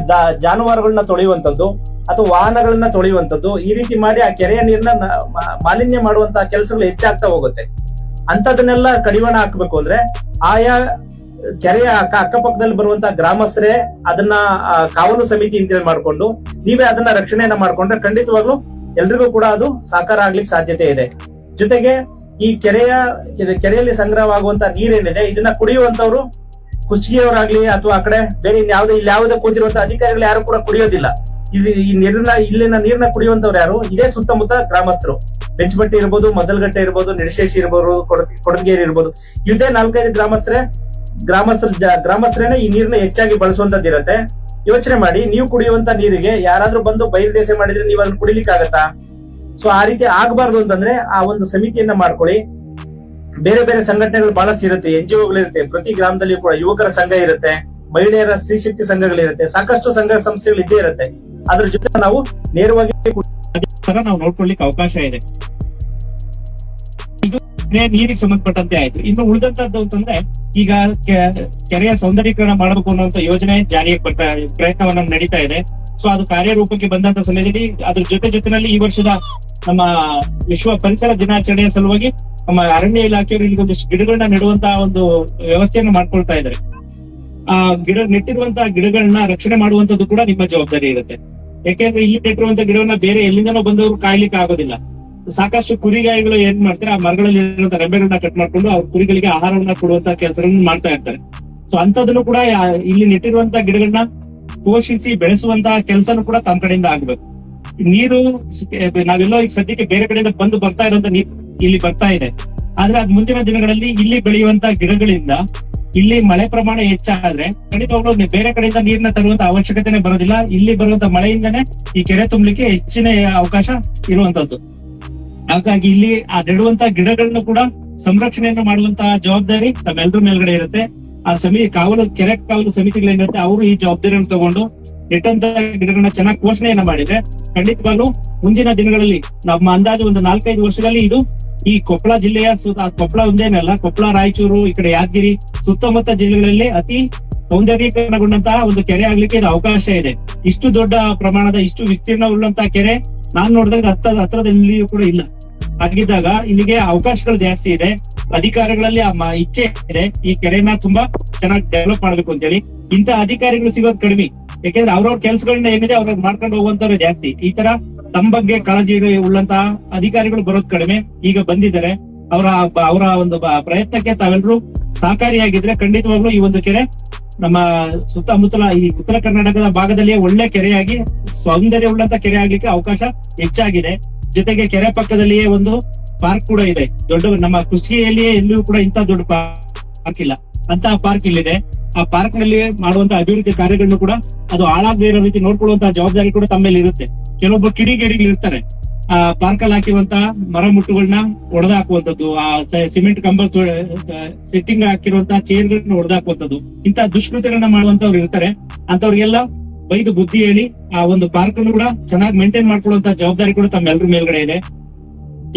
ಜಾನುವಾರುಗಳನ್ನ ತೊಳೆಯುವಂಥದ್ದು ಅಥವಾ ವಾಹನಗಳನ್ನ ತೊಳೆಯುವಂಥದ್ದು. ಈ ರೀತಿ ಮಾಡಿ ಆ ಕೆರೆಯ ನೀರನ್ನ ಮಾಲಿನ್ಯ ಮಾಡುವಂತಹ ಕೆಲಸಗಳು ಹೆಚ್ಚಾಗ್ತಾ ಹೋಗುತ್ತೆ. ಅಂತದನ್ನೆಲ್ಲ ಕಡಿವಾಣ ಹಾಕ್ಬೇಕು ಅಂದ್ರೆ ಆಯಾ ಕೆರೆಯ ಅಕ್ಕಪಕ್ಕದಲ್ಲಿ ಬರುವಂತಹ ಗ್ರಾಮಸ್ಥರೇ ಅದನ್ನ ಕಾವಲು ಸಮಿತಿ ಅಂತೇಳಿ ಮಾಡ್ಕೊಂಡು ನೀವೇ ಅದನ್ನ ರಕ್ಷಣೆಯನ್ನ ಮಾಡ್ಕೊಂಡ್ರೆ ಖಂಡಿತವಾಗ್ಲೂ ಎಲ್ರಿಗೂ ಕೂಡ ಅದು ಸಾಕಾರ ಆಗ್ಲಿಕ್ಕೆ ಸಾಧ್ಯತೆ ಇದೆ. ಜೊತೆಗೆ ಈ ಕೆರೆಯಲ್ಲಿ ಸಂಗ್ರಹವಾಗುವಂತ ನೀರೇನಿದೆ ಇದನ್ನ ಕುಡಿಯುವಂತವ್ರು ಕುಷ್ಟಗಿಯವರಾಗ್ಲಿ ಅಥವಾ ಆ ಕಡೆ ಬೇರೆ ಯಾವುದೇ ಕೂತಿರುವಂತ ಅಧಿಕಾರಿಗಳು ಯಾರು ಕೂಡ ಕುಡಿಯೋದಿಲ್ಲ. ಇಲ್ಲಿನ ನೀರನ್ನ ಕುಡಿಯುವಂತವ್ರು ಯಾರು? ಇದೇ ಸುತ್ತಮುತ್ತ ಗ್ರಾಮಸ್ಥರು. ಬೆಂಚಮಟ್ಟಿ ಇರ್ಬೋದು, ಮದ್ದಲಗಟ್ಟೆ ಇರ್ಬೋದು, ನಿಡಶೇಷಿ ಇರ್ಬೋದು, ಕೊಡತಗೇರಿ ಇರ್ಬೋದು, ಇದೇ 4-5 ಗ್ರಾಮಸ್ಥರೇನೆ ಈ ನೀರನ್ನ ಹೆಚ್ಚಾಗಿ ಸೊ ಆ ರೀತಿ ಆಗಬಾರ್ದು ಅಂತಂದ್ರೆ ಆ ಒಂದು ಸಮಿತಿಯನ್ನ ಮಾಡ್ಕೊಳ್ಳಿ. ಬೇರೆ ಬೇರೆ ಸಂಘಟನೆಗಳು ಬಹಳಷ್ಟು ಇರುತ್ತೆ, NGOಗಳು ಇರುತ್ತೆ, ಪ್ರತಿ ಗ್ರಾಮದಲ್ಲಿ ಕೂಡ ಯುವಕರ ಸಂಘ ಇರುತ್ತೆ, ಮಹಿಳೆಯರ ಸ್ತ್ರೀ ಶಕ್ತಿ ಸಂಘಗಳಿರುತ್ತೆ, ಸಾಕಷ್ಟು ಸಂಘ ಸಂಸ್ಥೆಗಳು ಇದ್ದೇ ಇರುತ್ತೆ. ಅದ್ರ ಜೊತೆ ನಾವು ನೇರವಾಗಿ ನಾವು ನೋಡ್ಕೊಳ್ಳಿಕ್ಕೆ ಅವಕಾಶ ಇದೆ. ಇದು ನೀರಿಗೆ ಸಂಬಂಧಪಟ್ಟಂತೆ ಆಯ್ತು. ಇನ್ನು ಉಳಿದಂತದ್ದು ಅಂತಂದ್ರೆ ಈಗ ಕೆರೆಯ ಸೌಂದರ್ಯೀಕರಣ ಮಾಡಬೇಕು ಅನ್ನುವಂತ ಯೋಜನೆ ಜಾರಿಗೆ ಪ್ರಯತ್ನವನ್ನ ನಡೀತಾ ಇದೆ. ಸೊ ಅದು ಕಾರ್ಯರೂಪಕ್ಕೆ ಬಂದಂತ ಸಮಯದಲ್ಲಿ ಅದ್ರ ಜೊತೆನಲ್ಲಿ ಈ ವರ್ಷದ ನಮ್ಮ ವಿಶ್ವ ಪರಿಸರ ದಿನಾಚರಣೆಯ ಸಲುವಾಗಿ ನಮ್ಮ ಅರಣ್ಯ ಇಲಾಖೆಯವರು ಇಲ್ಲಿ ಒಂದಿಷ್ಟು ಗಿಡಗಳನ್ನ ನೆಡುವಂತಹ ಒಂದು ವ್ಯವಸ್ಥೆಯನ್ನು ಮಾಡ್ಕೊಳ್ತಾ ಇದ್ದಾರೆ. ಆ ನೆಟ್ಟಿರುವಂತಹ ಗಿಡಗಳನ್ನ ರಕ್ಷಣೆ ಮಾಡುವಂತದ್ದು ಕೂಡ ನಿಮ್ಮ ಜವಾಬ್ದಾರಿ ಇರುತ್ತೆ. ಯಾಕೆಂದ್ರೆ ಇಲ್ಲಿ ನೆಟ್ಟಿರುವಂತ ಗಿಡವನ್ನ ಬೇರೆ ಎಲ್ಲಿಂದನೋ ಬಂದವರು ಕಾಯ್ಲಿಕ್ಕೆ ಆಗೋದಿಲ್ಲ. ಸಾಕಷ್ಟು ಕುರಿಗಾಯಿಗಳು ಏನ್ ಮಾಡ್ತಾರೆ, ಆ ಮರಗಳಲ್ಲಿ ಇರುವಂತಹ ರೆಂಬೆಗಳನ್ನ ಕಟ್ ಮಾಡ್ಕೊಂಡು ಅವ್ರ ಕುರಿಗಳಿಗೆ ಆಹಾರವನ್ನ ಕೊಡುವಂತ ಕೆಲಸಗಳನ್ನ ಮಾಡ್ತಾ ಇರ್ತಾರೆ. ಸೊ ಅಂತದನ್ನು ಕೂಡ ಇಲ್ಲಿ ನೆಟ್ಟಿರುವಂತಹ ಗಿಡಗಳನ್ನ ಪೋಷಿಸಿ ಬೆಳೆಸುವಂತಹ ಕೆಲಸನೂ ಕೂಡ ತಮ್ಮ ಕಡೆಯಿಂದ ಆಗ್ಬೇಕು. ನೀರು ನಾವೆಲ್ಲೋ ಈಗ ಸದ್ಯಕ್ಕೆ ಬೇರೆ ಕಡೆಯಿಂದ ಬರ್ತಾ ಇರುವಂತ ನೀರು ಇಲ್ಲಿ ಬರ್ತಾ ಇದೆ. ಆದ್ರೆ ಅದ್ ಮುಂದಿನ ದಿನಗಳಲ್ಲಿ ಇಲ್ಲಿ ಬೆಳೆಯುವಂತ ಗಿಡಗಳಿಂದ ಇಲ್ಲಿ ಮಳೆ ಪ್ರಮಾಣ ಹೆಚ್ಚಾದ್ರೆ ಖಂಡಿತವಾಗ್ಲೂ ಬೇರೆ ಕಡೆಯಿಂದ ನೀರನ್ನ ತರುವಂತ ಅವಶ್ಯಕತೆನೆ ಬರೋದಿಲ್ಲ. ಇಲ್ಲಿ ಬರುವಂತ ಮಳೆಯಿಂದನೇ ಈ ಕೆರೆ ತುಂಬಲಿಕ್ಕೆ ಹೆಚ್ಚಿನ ಅವಕಾಶ ಇರುವಂತದ್ದು. ಹಾಗಾಗಿ ಇಲ್ಲಿ ಆ ನೆಡುವಂತ ಗಿಡಗಳನ್ನ ಕೂಡ ಸಂರಕ್ಷಣೆಯನ್ನು ಮಾಡುವಂತಹ ಜವಾಬ್ದಾರಿ ತಮ್ಮೆಲ್ಲರ ಮೇಲ್ಗಡೆ ಇರುತ್ತೆ. ಆ ಕೆರೆ ಕಾವಲು ಸಮಿತಿಗಳೇನಿರುತ್ತೆ ಅವರು ಈ ಜವಾಬ್ದಾರಿಯನ್ನು ತಗೊಂಡು ನೆಟ್ಟಂತ ಗಿಡಗಳನ್ನ ಚೆನ್ನಾಗಿ ಪೋಷಣೆಯನ್ನ ಮಾಡಿದ್ರೆ ಖಂಡಿತವಾಗ್ಲೂ ಮುಂದಿನ ದಿನಗಳಲ್ಲಿ ನಮ್ಮ ಅಂದಾಜು ಒಂದು 4-5 ವರ್ಷದಲ್ಲಿ ಇದು ಈ ಕೊಪ್ಪಳ ಜಿಲ್ಲೆಯ ಕೊಪ್ಪಳ ಒಂದೇನಲ್ಲ, ಕೊಪ್ಪಳ, ರಾಯಚೂರು, ಈ ಕಡೆ ಯಾದಗಿರಿ ಸುತ್ತಮುತ್ತ ಜಿಲ್ಲೆಗಳಲ್ಲಿ ಅತಿ ಸೌಂದರ್ಯೀಕರಣಗೊಂಡಂತಹ ಒಂದು ಕೆರೆ ಆಗ್ಲಿಕ್ಕೆ ಇದು ಅವಕಾಶ ಇದೆ. ಇಷ್ಟು ದೊಡ್ಡ ಪ್ರಮಾಣದ ಇಷ್ಟು ವಿಸ್ತೀರ್ಣ ಉಳ್ಳಂತಹ ಕೆರೆ ನಾನ್ ನೋಡಿದಾಗ ಹತ್ರದಲ್ಲಿಯೂ ಕೂಡ ಇಲ್ಲ. ಹಾಗಿದ್ದಾಗ ಇಲ್ಲಿಗೆ ಅವಕಾಶಗಳು ಜಾಸ್ತಿ ಇದೆ. ಅಧಿಕಾರಿಗಳಲ್ಲಿ ಇಚ್ಛೆ ಇದೆ ಈ ಕೆರೆನ ತುಂಬಾ ಚೆನ್ನಾಗಿ ಡೆವಲಪ್ ಮಾಡ್ಬೇಕು ಅಂತ ಹೇಳಿ. ಇಂತ ಅಧಿಕಾರಿಗಳು ಸಿಗೋದು ಕಡಿಮೆ. ಯಾಕೆಂದ್ರೆ ಅವ್ರವ್ರ ಕೆಲ್ಸಗಳನ್ನ ಏನಿದೆ ಅವ್ರವ್ರು ಮಾಡ್ಕೊಂಡು ಹೋಗುವಂತವ್ರು ಜಾಸ್ತಿ. ಈ ತರ ತಮ್ಮ ಬಗ್ಗೆ ಕಾಳಜಿ ಉಳ್ಳಂತಹ ಅಧಿಕಾರಿಗಳು ಬರೋದು ಕಡಿಮೆ. ಈಗ ಬಂದಿದ್ದಾರೆ. ಅವರ ಒಂದು ಪ್ರಯತ್ನಕ್ಕೆ ತಾವೆಲ್ಲರೂ ಸಹಕಾರಿಯಾಗಿದ್ರೆ ಖಂಡಿತವಾಗ್ಲೂ ಈ ಒಂದು ಕೆರೆ ನಮ್ಮ ಸುತ್ತಮುತ್ತಲ ಈ ಉತ್ತರ ಕರ್ನಾಟಕದ ಭಾಗದಲ್ಲಿಯೇ ಒಳ್ಳೆ ಕೆರೆಯಾಗಿ ಸೌಂದರ್ಯ ಉಳ್ಳಂತ ಕೆರೆ ಆಗ್ಲಿಕ್ಕೆ ಅವಕಾಶ ಹೆಚ್ಚಾಗಿದೆ. ಜೊತೆಗೆ ಕೆರೆ ಪಕ್ಕದಲ್ಲಿಯೇ ಒಂದು ಪಾರ್ಕ್ ಕೂಡ ಇದೆ. ದೊಡ್ಡ ನಮ್ಮ ಕುಷ್ಟಗಿಯಲ್ಲಿಯೇ ಎಲ್ಲಿಯೂ ಕೂಡ ಇಂತ ದೊಡ್ಡ ಪಾರ್ಕ್ ಇಲ್ಲ. ಅಂತ ಪಾರ್ಕ್ ಇಲ್ಲಿದೆ. ಆ ಪಾರ್ಕ್ ನಲ್ಲಿ ಮಾಡುವಂತ ಅಭಿವೃದ್ಧಿ ಕಾರ್ಯಗಳನ್ನು ಕೂಡ ಅದು ಹಾಳಾಗದೇ ಇರೋ ರೀತಿ ನೋಡ್ಕೊಳ್ಳುವಂತಹ ಜವಾಬ್ದಾರಿ ಕೂಡ ತಮ್ಮೇಲೆ ಇರುತ್ತೆ. ಕೆಲವೊಬ್ಬ ಕಿಡಿಗೇಡಿಗಳು ಇರ್ತಾರೆ. ಆ ಪಾರ್ಕ್ ಅಲ್ಲಿ ಹಾಕಿರುವಂತಹ ಮರ ಮುಟ್ಟುಗಳನ್ನ ಒಡೆದಾಕುವಂತದ್ದು, ಆ ಸಿಮೆಂಟ್ ಕಂಬ ಸೆಟ್ಟಿಂಗ್ ಹಾಕಿರುವಂತಹ ಚೇರ್ ಗಳನ್ನ ಒಡೆದಾಕುವಂತದ್ದು, ಇಂತಹ ದುಷ್ಕೃತ್ಯಗಳನ್ನ ಮಾಡುವಂತವ್ರು ಇರ್ತಾರೆ. ಅಂತವ್ರಿಗೆಲ್ಲ ಬೈದು ಬುದ್ಧಿ ಹೇಳಿ ಆ ಒಂದು ಪಾರ್ಕ್ ಅನ್ನು ಕೂಡ ಚೆನ್ನಾಗಿ ಮೇಂಟೈನ್ ಮಾಡ್ಕೊಳ್ಳುವಂತ ಜವಾಬ್ದಾರಿ ಕೂಡ ತಮ್ಮೆಲ್ಲರ ಮೇಲ್ಗಡೆ ಇದೆ.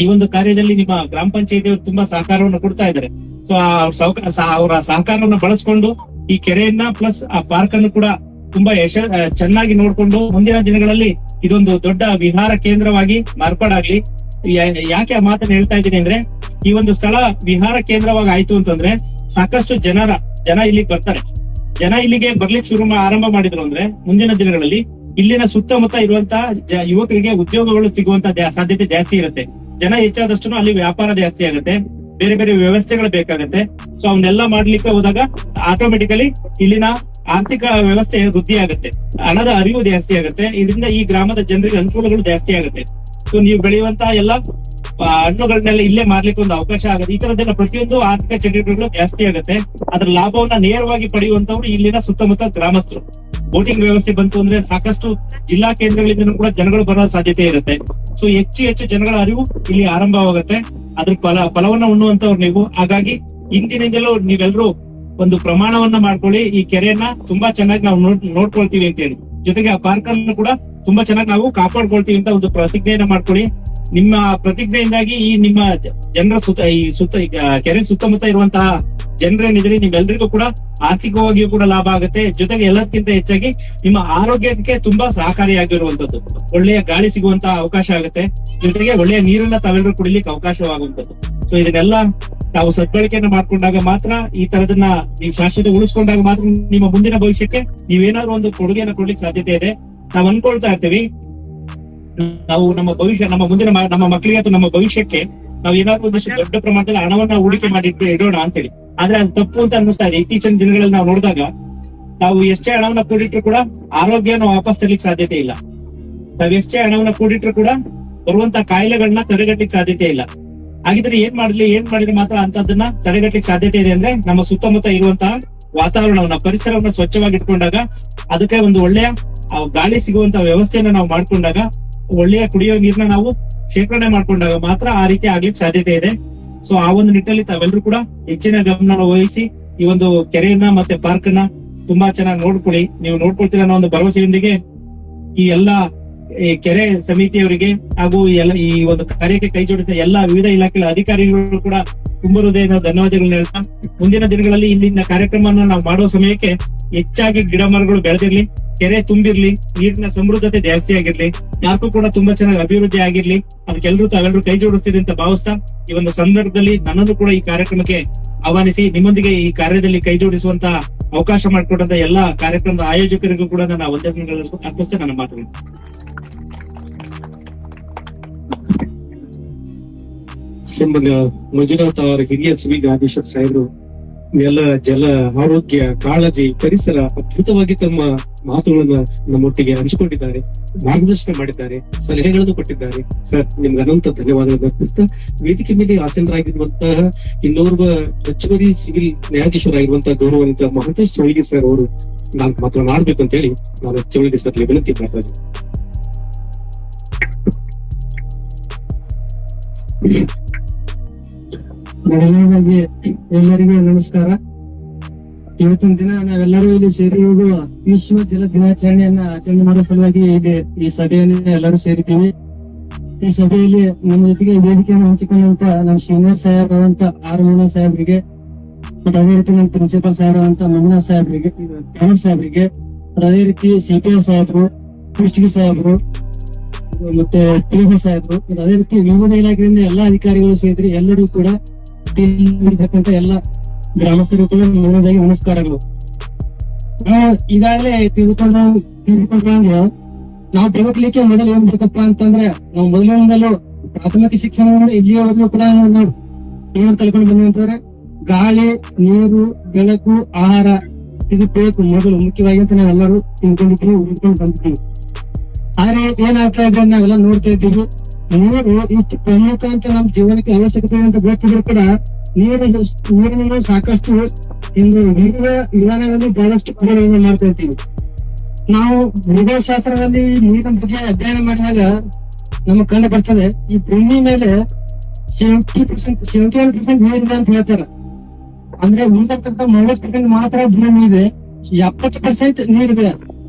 ಈ ಒಂದು ಕಾರ್ಯದಲ್ಲಿ ನಿಮ್ಮ ಗ್ರಾಮ ಪಂಚಾಯತಿಯವರು ತುಂಬಾ ಸಹಕಾರವನ್ನು ಕೊಡ್ತಾ ಇದ್ದಾರೆ. ಸೊ ಅವರ ಸಹಕಾರವನ್ನು ಬಳಸ್ಕೊಂಡು ಈ ಕೆರೆಯನ್ನ ಪ್ಲಸ್ ಆ ಪಾರ್ಕ್ ಅನ್ನು ಕೂಡ ತುಂಬಾ ಚೆನ್ನಾಗಿ ನೋಡ್ಕೊಂಡು ಮುಂದಿನ ದಿನಗಳಲ್ಲಿ ಇದೊಂದು ದೊಡ್ಡ ವಿಹಾರ ಕೇಂದ್ರವಾಗಿ ಮಾರ್ಪಾಡಾಗ್ಲಿ. ಯಾಕೆ ಆ ಮಾತನ್ನ ಹೇಳ್ತಾ ಇದ್ದೀನಿ ಅಂದ್ರೆ, ಈ ಒಂದು ಸ್ಥಳ ವಿಹಾರ ಕೇಂದ್ರವಾಗಿ ಆಯ್ತು ಅಂತಂದ್ರೆ ಸಾಕಷ್ಟು ಜನ ಇಲ್ಲಿಗೆ ಬರ್ತಾರೆ. ಜನ ಇಲ್ಲಿಗೆ ಬರ್ಲಿಕ್ಕೆ ಆರಂಭ ಮಾಡಿದ್ರು ಅಂದ್ರೆ ಮುಂದಿನ ದಿನಗಳಲ್ಲಿ ಇಲ್ಲಿನ ಸುತ್ತಮುತ್ತ ಇರುವಂತಹ ಯುವಕರಿಗೆ ಉದ್ಯೋಗಗಳು ಸಿಗುವಂತ ಸಾಧ್ಯತೆ ಜಾಸ್ತಿ ಇರುತ್ತೆ. ಜನ ಹೆಚ್ಚಾದಷ್ಟು ಅಲ್ಲಿ ವ್ಯಾಪಾರ ಜಾಸ್ತಿ ಆಗುತ್ತೆ, ಬೇರೆ ಬೇರೆ ವ್ಯವಸ್ಥೆಗಳು ಬೇಕಾಗುತ್ತೆ. ಸೊ ಅವನ್ನೆಲ್ಲ ಮಾಡ್ಲಿಕ್ಕೆ ಹೋದಾಗ ಆಟೋಮೆಟಿಕಲಿ ಇಲ್ಲಿನ ಆರ್ಥಿಕ ವ್ಯವಸ್ಥೆ ವೃದ್ಧಿ ಆಗುತ್ತೆ, ಹಣದ ಅರಿವು ಜಾಸ್ತಿ ಆಗುತ್ತೆ. ಇದರಿಂದ ಈ ಗ್ರಾಮದ ಜನರಿಗೆ ಅನುಕೂಲಗಳು ಜಾಸ್ತಿ ಆಗುತ್ತೆ. ಸೊ ನೀವು ಬೆಳೆಯುವಂತಹ ಎಲ್ಲ ಹಣ್ಣುಗಳನ್ನೆಲ್ಲ ಇಲ್ಲೇ ಮಾರ್ಲಿಕ್ಕೆ ಒಂದು ಅವಕಾಶ ಆಗುತ್ತೆ. ಈ ತರದೆಲ್ಲ ಪ್ರತಿಯೊಂದು ಆರ್ಥಿಕ ಚಟುವಟಿಕೆಗಳು ಜಾಸ್ತಿ ಆಗುತ್ತೆ. ಅದರ ಲಾಭವನ್ನ ನೇರವಾಗಿ ಪಡೆಯುವಂತವ್ರು ಇಲ್ಲಿನ ಸುತ್ತಮುತ್ತ ಗ್ರಾಮಸ್ಥರು. ಬೋಟಿಂಗ್ ವ್ಯವಸ್ಥೆ ಬಂತು ಅಂದ್ರೆ ಸಾಕಷ್ಟು ಜಿಲ್ಲಾ ಕೇಂದ್ರಗಳಿಂದ ಕೂಡ ಜನಗಳು ಬರೋ ಸಾಧ್ಯತೆ ಇರುತ್ತೆ. ಸೊ ಹೆಚ್ಚು ಜನಗಳ ಅರಿವು ಇಲ್ಲಿ ಆರಂಭವಾಗುತ್ತೆ. ಅದ್ರ ಫಲವನ್ನ ಉಣ್ಣುವಂತವ್ರು ನೀವು. ಹಾಗಾಗಿ ಇಂದಿನಿಂದಲೂ ನೀವೆಲ್ಲರೂ ಒಂದು ಪ್ರಮಾಣವನ್ನ ಮಾಡ್ಕೊಳ್ಳಿ, ಈ ಕೆರೆಯನ್ನ ತುಂಬಾ ಚೆನ್ನಾಗಿ ನಾವು ನೋಡ್ಕೊಳ್ತೀವಿ ಅಂತ ಹೇಳಿ. ಜೊತೆಗೆ ಆ ಪಾರ್ಕ್ ಅನ್ನು ಕೂಡ ತುಂಬಾ ಚೆನ್ನಾಗಿ ನಾವು ಕಾಪಾಡ್ಕೊಳ್ತೀವಿ ಅಂತ ಒಂದು ಪ್ರತಿಜ್ಞೆಯನ್ನ ಮಾಡ್ಕೊಳ್ಳಿ. ನಿಮ್ಮ ಪ್ರತಿಜ್ಞೆಯಿಂದಾಗಿ ಈ ನಿಮ್ಮ ಜನರ ಕೆರೆ ಸುತ್ತಮುತ್ತ ಇರುವಂತಹ ಜನರೇನಿದ್ರೆ ನಿಮ್ಮೆಲ್ಲರಿಗೂ ಕೂಡ ಆರ್ಥಿಕವಾಗಿಯೂ ಕೂಡ ಲಾಭ ಆಗುತ್ತೆ. ಜೊತೆಗೆ ಎಲ್ಲಕ್ಕಿಂತ ಹೆಚ್ಚಾಗಿ ನಿಮ್ಮ ಆರೋಗ್ಯಕ್ಕೆ ತುಂಬಾ ಸಹಕಾರಿಯಾಗಿರುವಂತದ್ದು, ಒಳ್ಳೆಯ ಗಾಳಿ ಸಿಗುವಂತಹ ಅವಕಾಶ ಆಗುತ್ತೆ. ಜೊತೆಗೆ ಒಳ್ಳೆಯ ನೀರನ್ನ ತಾವೆಲ್ಲರೂ ಕುಡಿಲಿಕ್ಕೆ ಅವಕಾಶವಾಗುವಂತದ್ದು. ಸೊ ಇದನ್ನೆಲ್ಲ ತಾವು ಸದ್ಬಳಕೆಯನ್ನ ಮಾಡ್ಕೊಂಡಾಗ ಮಾತ್ರ, ಈ ತರದನ್ನ ನೀವು ಶಾಶ್ವತ ಉಳಿಸ್ಕೊಂಡಾಗ ಮಾತ್ರ ನಿಮ್ಮ ಮುಂದಿನ ಭವಿಷ್ಯಕ್ಕೆ ನೀವೇನಾದ್ರು ಒಂದು ಕೊಡುಗೆಯನ್ನು ಕೊಡ್ಲಿಕ್ಕೆ ಸಾಧ್ಯತೆ ಇದೆ. ನಾವ್ ಅನ್ಕೊಳ್ತಾ ಇರ್ತೀವಿ ನಾವು ನಮ್ಮ ಭವಿಷ್ಯ, ನಮ್ಮ ಮುಂದಿನ ನಮ್ಮ ಮಕ್ಕಳಿಗೆ ಅಥವಾ ನಮ್ಮ ಭವಿಷ್ಯಕ್ಕೆ ನಾವು ಏನಾದ್ರು ಒಂದಷ್ಟು ದೊಡ್ಡ ಪ್ರಮಾಣದಲ್ಲಿ ಹಣವನ್ನ ಹೂಡಿಕೆ ಮಾಡಿ ಇಡೋಣ ಅಂತೇಳಿ. ಆದ್ರೆ ಅದು ತಪ್ಪು ಅಂತ ಅನ್ನಿಸ್ತಾ ಇದೆ. ಇತ್ತೀಚಿನ ದಿನಗಳಲ್ಲಿ ನಾವು ನೋಡಿದಾಗ ನಾವು ಎಷ್ಟೇ ಹಣವನ್ನ ಕೂಡಿಟ್ರು ಕೂಡ ಆರೋಗ್ಯನ ವಾಪಸ್ ತರಲಿಕ್ಕೆ ಸಾಧ್ಯತೆ ಇಲ್ಲ. ನಾವ್ ಎಷ್ಟೇ ಹಣವನ್ನ ಕೂಡಿಟ್ರು ಕೂಡ ಬರುವಂತ ಕಾಯಿಲೆಗಳನ್ನ ತಡೆಗಟ್ಟಲಿಕ್ಕೆ ಸಾಧ್ಯತೆ ಇಲ್ಲ. ಹಾಗಿದ್ರೆ ಏನ್ ಮಾಡಿದ್ರೆ ಮಾತ್ರ ಅಂತದನ್ನ ತಡೆಗಟ್ಟಲಿಕ್ಕೆ ಸಾಧ್ಯತೆ ಇದೆ ಅಂದ್ರೆ, ನಮ್ಮ ಸುತ್ತಮುತ್ತ ಇರುವಂತಹ ವಾತಾವರಣವನ್ನ, ಪರಿಸರವನ್ನ ಸ್ವಚ್ಛವಾಗಿ ಇಟ್ಕೊಂಡಾಗ, ಅದಕ್ಕೆ ಒಂದು ಒಳ್ಳೆಯ ಗಾಳಿ ಸಿಗುವಂತ ವ್ಯವಸ್ಥೆಯನ್ನ ನಾವು ಮಾಡ್ಕೊಂಡಾಗ, ಒಳ್ಳೆಯ ಕುಡಿಯೋ ನೀರನ್ನ ನಾವು ಶೇಖರಣೆ ಮಾಡ್ಕೊಂಡಾಗ ಮಾತ್ರ ಆ ರೀತಿ ಆಗ್ಲಿಕ್ಕೆ ಸಾಧ್ಯತೆ ಇದೆ. ಸೊ ಆ ಒಂದು ನಿಟ್ಟಲ್ಲಿ ತಾವೆಲ್ಲರೂ ಕೂಡ ಹೆಚ್ಚಿನ ಗಮನ ವಹಿಸಿ ಈ ಒಂದು ಕೆರೆಯನ್ನ ಮತ್ತೆ ಪಾರ್ಕ್ ನ ತುಂಬಾ ಚೆನ್ನಾಗಿ ನೋಡ್ಕೊಳ್ಳಿ. ನೀವು ನೋಡ್ಕೊಳ್ತೀರ ಅನ್ನೋ ಒಂದು ಭರವಸೆಯೊಂದಿಗೆ ಈ ಎಲ್ಲಾ ಈ ಕೆರೆ ಸಮಿತಿಯವರಿಗೆ ಹಾಗೂ ಈ ಒಂದು ಕಾರ್ಯಕ್ಕೆ ಕೈ ಜೋಡಿಸಿದ ಎಲ್ಲಾ ವಿವಿಧ ಇಲಾಖೆಗಳ ಅಧಿಕಾರಿಗಳು ಕೂಡ ತುಂಬ ಹೃದಯದ ಧನ್ಯವಾದಗಳನ್ನ ಹೇಳ್ತಾ, ಮುಂದಿನ ದಿನಗಳಲ್ಲಿ ಇಲ್ಲಿನ ಕಾರ್ಯಕ್ರಮವನ್ನು ನಾವು ಮಾಡುವ ಸಮಯಕ್ಕೆ ಹೆಚ್ಚಾಗಿ ಗಿಡ ಮರಗಳು ಬೆಳೆದಿರ್ಲಿ, ಕೆರೆ ತುಂಬಿರ್ಲಿ, ನೀರಿನ ಸಮೃದ್ಧತೆ ಜಾಸ್ತಿ ಆಗಿರ್ಲಿ, ಯಾಕೂ ಕೂಡ ತುಂಬಾ ಚೆನ್ನಾಗಿ ಅಭಿವೃದ್ಧಿ ಆಗಿರ್ಲಿ, ಅದಕ್ಕೆಲ್ಲರೂ ತಾವೆಲ್ಲರೂ ಕೈ ಜೋಡಿಸ್ತೀರಿ ಅಂತ ಭಾವಿಸ್ತಾ ಈ ಒಂದು ಸಂದರ್ಭದಲ್ಲಿ ನನ್ನನ್ನು ಕೂಡ ಈ ಕಾರ್ಯಕ್ರಮಕ್ಕೆ ಆಹ್ವಾನಿಸಿ ನಿಮ್ಮೊಂದಿಗೆ ಈ ಕಾರ್ಯದಲ್ಲಿ ಕೈ ಜೋಡಿಸುವಂತ ಅವಕಾಶ ಮಾಡಿಕೊಟ್ಟಂತ ಎಲ್ಲಾ ಕಾರ್ಯಕ್ರಮದ ಆಯೋಜಕರಿಗೂ ಕೂಡ ನನ್ನ ವಂದನೆಗಳನ್ನು ಅರ್ಪಿಸ್ತಾ ನನ್ನ ಮಾತುಗಳು. ಸನ್ಮಾನ್ಯ ಮಂಜುನಾಥ್ ಅವರ ಹಿರಿಯ ಸಿವಿಲ್ ನ್ಯಾಯಾಧೀಶರು ಸಾಹೇಬರು ಎಲ್ಲ ಜಲ ಆರೋಗ್ಯ ಕಾಳಜಿ ಪರಿಸರ ಅದ್ಭುತವಾಗಿ ತಮ್ಮ ಮಾತುಗಳನ್ನ ನಮ್ಮೊಟ್ಟಿಗೆ ಹಂಚಿಕೊಂಡಿದ್ದಾರೆ, ಮಾರ್ಗದರ್ಶನ ಮಾಡಿದ್ದಾರೆ, ಸಲಹೆಗಳನ್ನು ಕೊಟ್ಟಿದ್ದಾರೆ. ಸರ್, ನಿಮ್ಗೆ ಅನಂತ ಧನ್ಯವಾದಗಳನ್ನು ಅರ್ಪಿಸ್ತಾ ವೇದಿಕೆ ಮೇಲೆ ಆಸೀನರಾಗಿರುವಂತಹ ಇನ್ನೋರ್ವ ಹೆಚ್ಚುವರಿ ಸಿವಿಲ್ ನ್ಯಾಯಾಧೀಶರಾಗಿರುವಂತಹ ಗೌರವಾನ್ವಿತ ಮಹಂತೇಶ್ ಚೌಳಿಗೆ ಸರ್ ಅವರು 4 ಮಾತುಗಳನ್ನು ಆಡ್ಬೇಕು ಅಂತ ಹೇಳಿ ನಾನು ಚೌಳಿಗೆ ಸರ್ಗೆ ವಿನಂತಿ ಮಾಡ್ತಾ ಇದ್ದೀನಿ. ಮೊದಲನೇದಾಗಿ ಎಲ್ಲರಿಗೂ ನಮಸ್ಕಾರ. ಇವತ್ತಿನ ದಿನ ನಾವೆಲ್ಲರೂ ಇಲ್ಲಿ ಸೇರಿರುವುದು ವಿಶ್ವ ಜಲ ದಿನಾಚರಣೆಯನ್ನ ಆಚರಣೆ ಮಾಡೋ ಸಲುವಾಗಿ ಈ ಸಭೆಯಲ್ಲಿ ಎಲ್ಲರೂ ಸೇರಿದ್ದೀವಿ. ಈ ಸಭೆಯಲ್ಲಿ ನಮ್ಮ ಜೊತೆಗೆ ವೇದಿಕೆಯನ್ನು ಹಂಚಿಕೊಂಡಂತ ನಮ್ಮ ಸೀನಿಯರ್ ಸಾಹೇಬ್ ಆದಂತ ಆರ್ ಮೋಹನ್ ಸಾಹೇಬ್ರಿಗೆ, ಮತ್ತೆ ಅದೇ ರೀತಿ ನಮ್ಮ ಪ್ರಿನ್ಸಿಪಲ್ ಸಾಹೇಬ್ ಆದಂತ ಮಂಜುನಾಥ್ ಸಾಹೇಬ್ರಿಗೆ, ಪ್ರಮೋದ್ ಸಾಹೇಬ್ರಿಗೆ, ಅದೇ ರೀತಿ ಸಿಪಿಐ ಸಾಹೇಬ್ರು, ಕುಷ್ಟಗಿ ಸಾಹೇಬ್ರು, ಮತ್ತೆ ಪಿಎಫ್ ಸಾಹೇಬ್ರು, ಅದೇ ರೀತಿ ವಿವಿಧ ಇಲಾಖೆಯಿಂದ ಎಲ್ಲಾ ಅಧಿಕಾರಿಗಳು ಸೇರಿದ್ರಿ. ಎಲ್ಲರೂ ಕೂಡ ಇರ್ತಕ್ಕಂಥ ಎಲ್ಲ ಗ್ರಾಮಸ್ಥರು ಕೂಡ ಮೊದಲನೇದಾಗಿ ನಮಸ್ಕಾರಗಳು. ಈಗಾಗಲೇ ತಿಳ್ಕೊಂಡ್ರೆ ನಾವು ಬದುಕಲಿಕ್ಕೆ ಮೊದಲು ಏನ್ ಬೇಕಪ್ಪ ಅಂತಂದ್ರೆ, ನಾವು ಮೊದಲಿನಿಂದಲೂ ಪ್ರಾಥಮಿಕ ಶಿಕ್ಷಣದಿಂದ ಇಲ್ಲಿಯವರೆಗೂ ಕೂಡ ನಾವು ಏನ್ ಕಲ್ಕೊಂಡು ಬಂದಂತಂದ್ರೆ ಗಾಳಿ, ನೀರು, ಬೆಳಕು, ಆಹಾರ ಇದು ಬೇಕು ಮೊದಲು ಮುಖ್ಯವಾಗಿ ಅಂತ ನಾವೆಲ್ಲರೂ ತಿಳ್ಕೊಂಡಿದ್ದೀವಿ, ಉಳ್ಕೊಂಡು ಬಂದಿದ್ದೀವಿ. ಆದ್ರೆ ಏನಾಗ್ತಾ ಇದೆ ನಾವೆಲ್ಲ ನೋಡ್ತಾ ಇದ್ದೀವಿ, ನೀರು ಇಷ್ಟು ಪ್ರಮುಖ ಅಂತ ನಮ್ಮ ಜೀವನಕ್ಕೆ ಅವಶ್ಯಕತೆ ಅಂತ ಗೊತ್ತಿದ್ರು ಕೂಡ ನೀರಿನ ಸಾಕಷ್ಟು ಇಂದು ವಿವಿಧ ವಿಧಾನಗಳಲ್ಲಿ ಬಹಳಷ್ಟು ಪದಗಳನ್ನು ಮಾಡ್ತಾ ಇರ್ತೀವಿ. ನಾವು ಭೂಗೋಳಶಾಸ್ತ್ರದಲ್ಲಿ ನೀರಿನ ಬಗ್ಗೆ ಅಧ್ಯಯನ ಮಾಡಿದಾಗ ನಮಗ್ ಕಂಡು ಬರ್ತದೆ, ಈ ಭೂಮಿ ಮೇಲೆ 71% ನೀರಿದೆ ಅಂತ ಹೇಳ್ತಾರೆ. ಅಂದ್ರೆ ಉಳಿದಕ್ಕಂತ 30% ಮಾತ್ರ ಭೂಮಿ ಇದೆ, 70% ನೀರಿದೆ.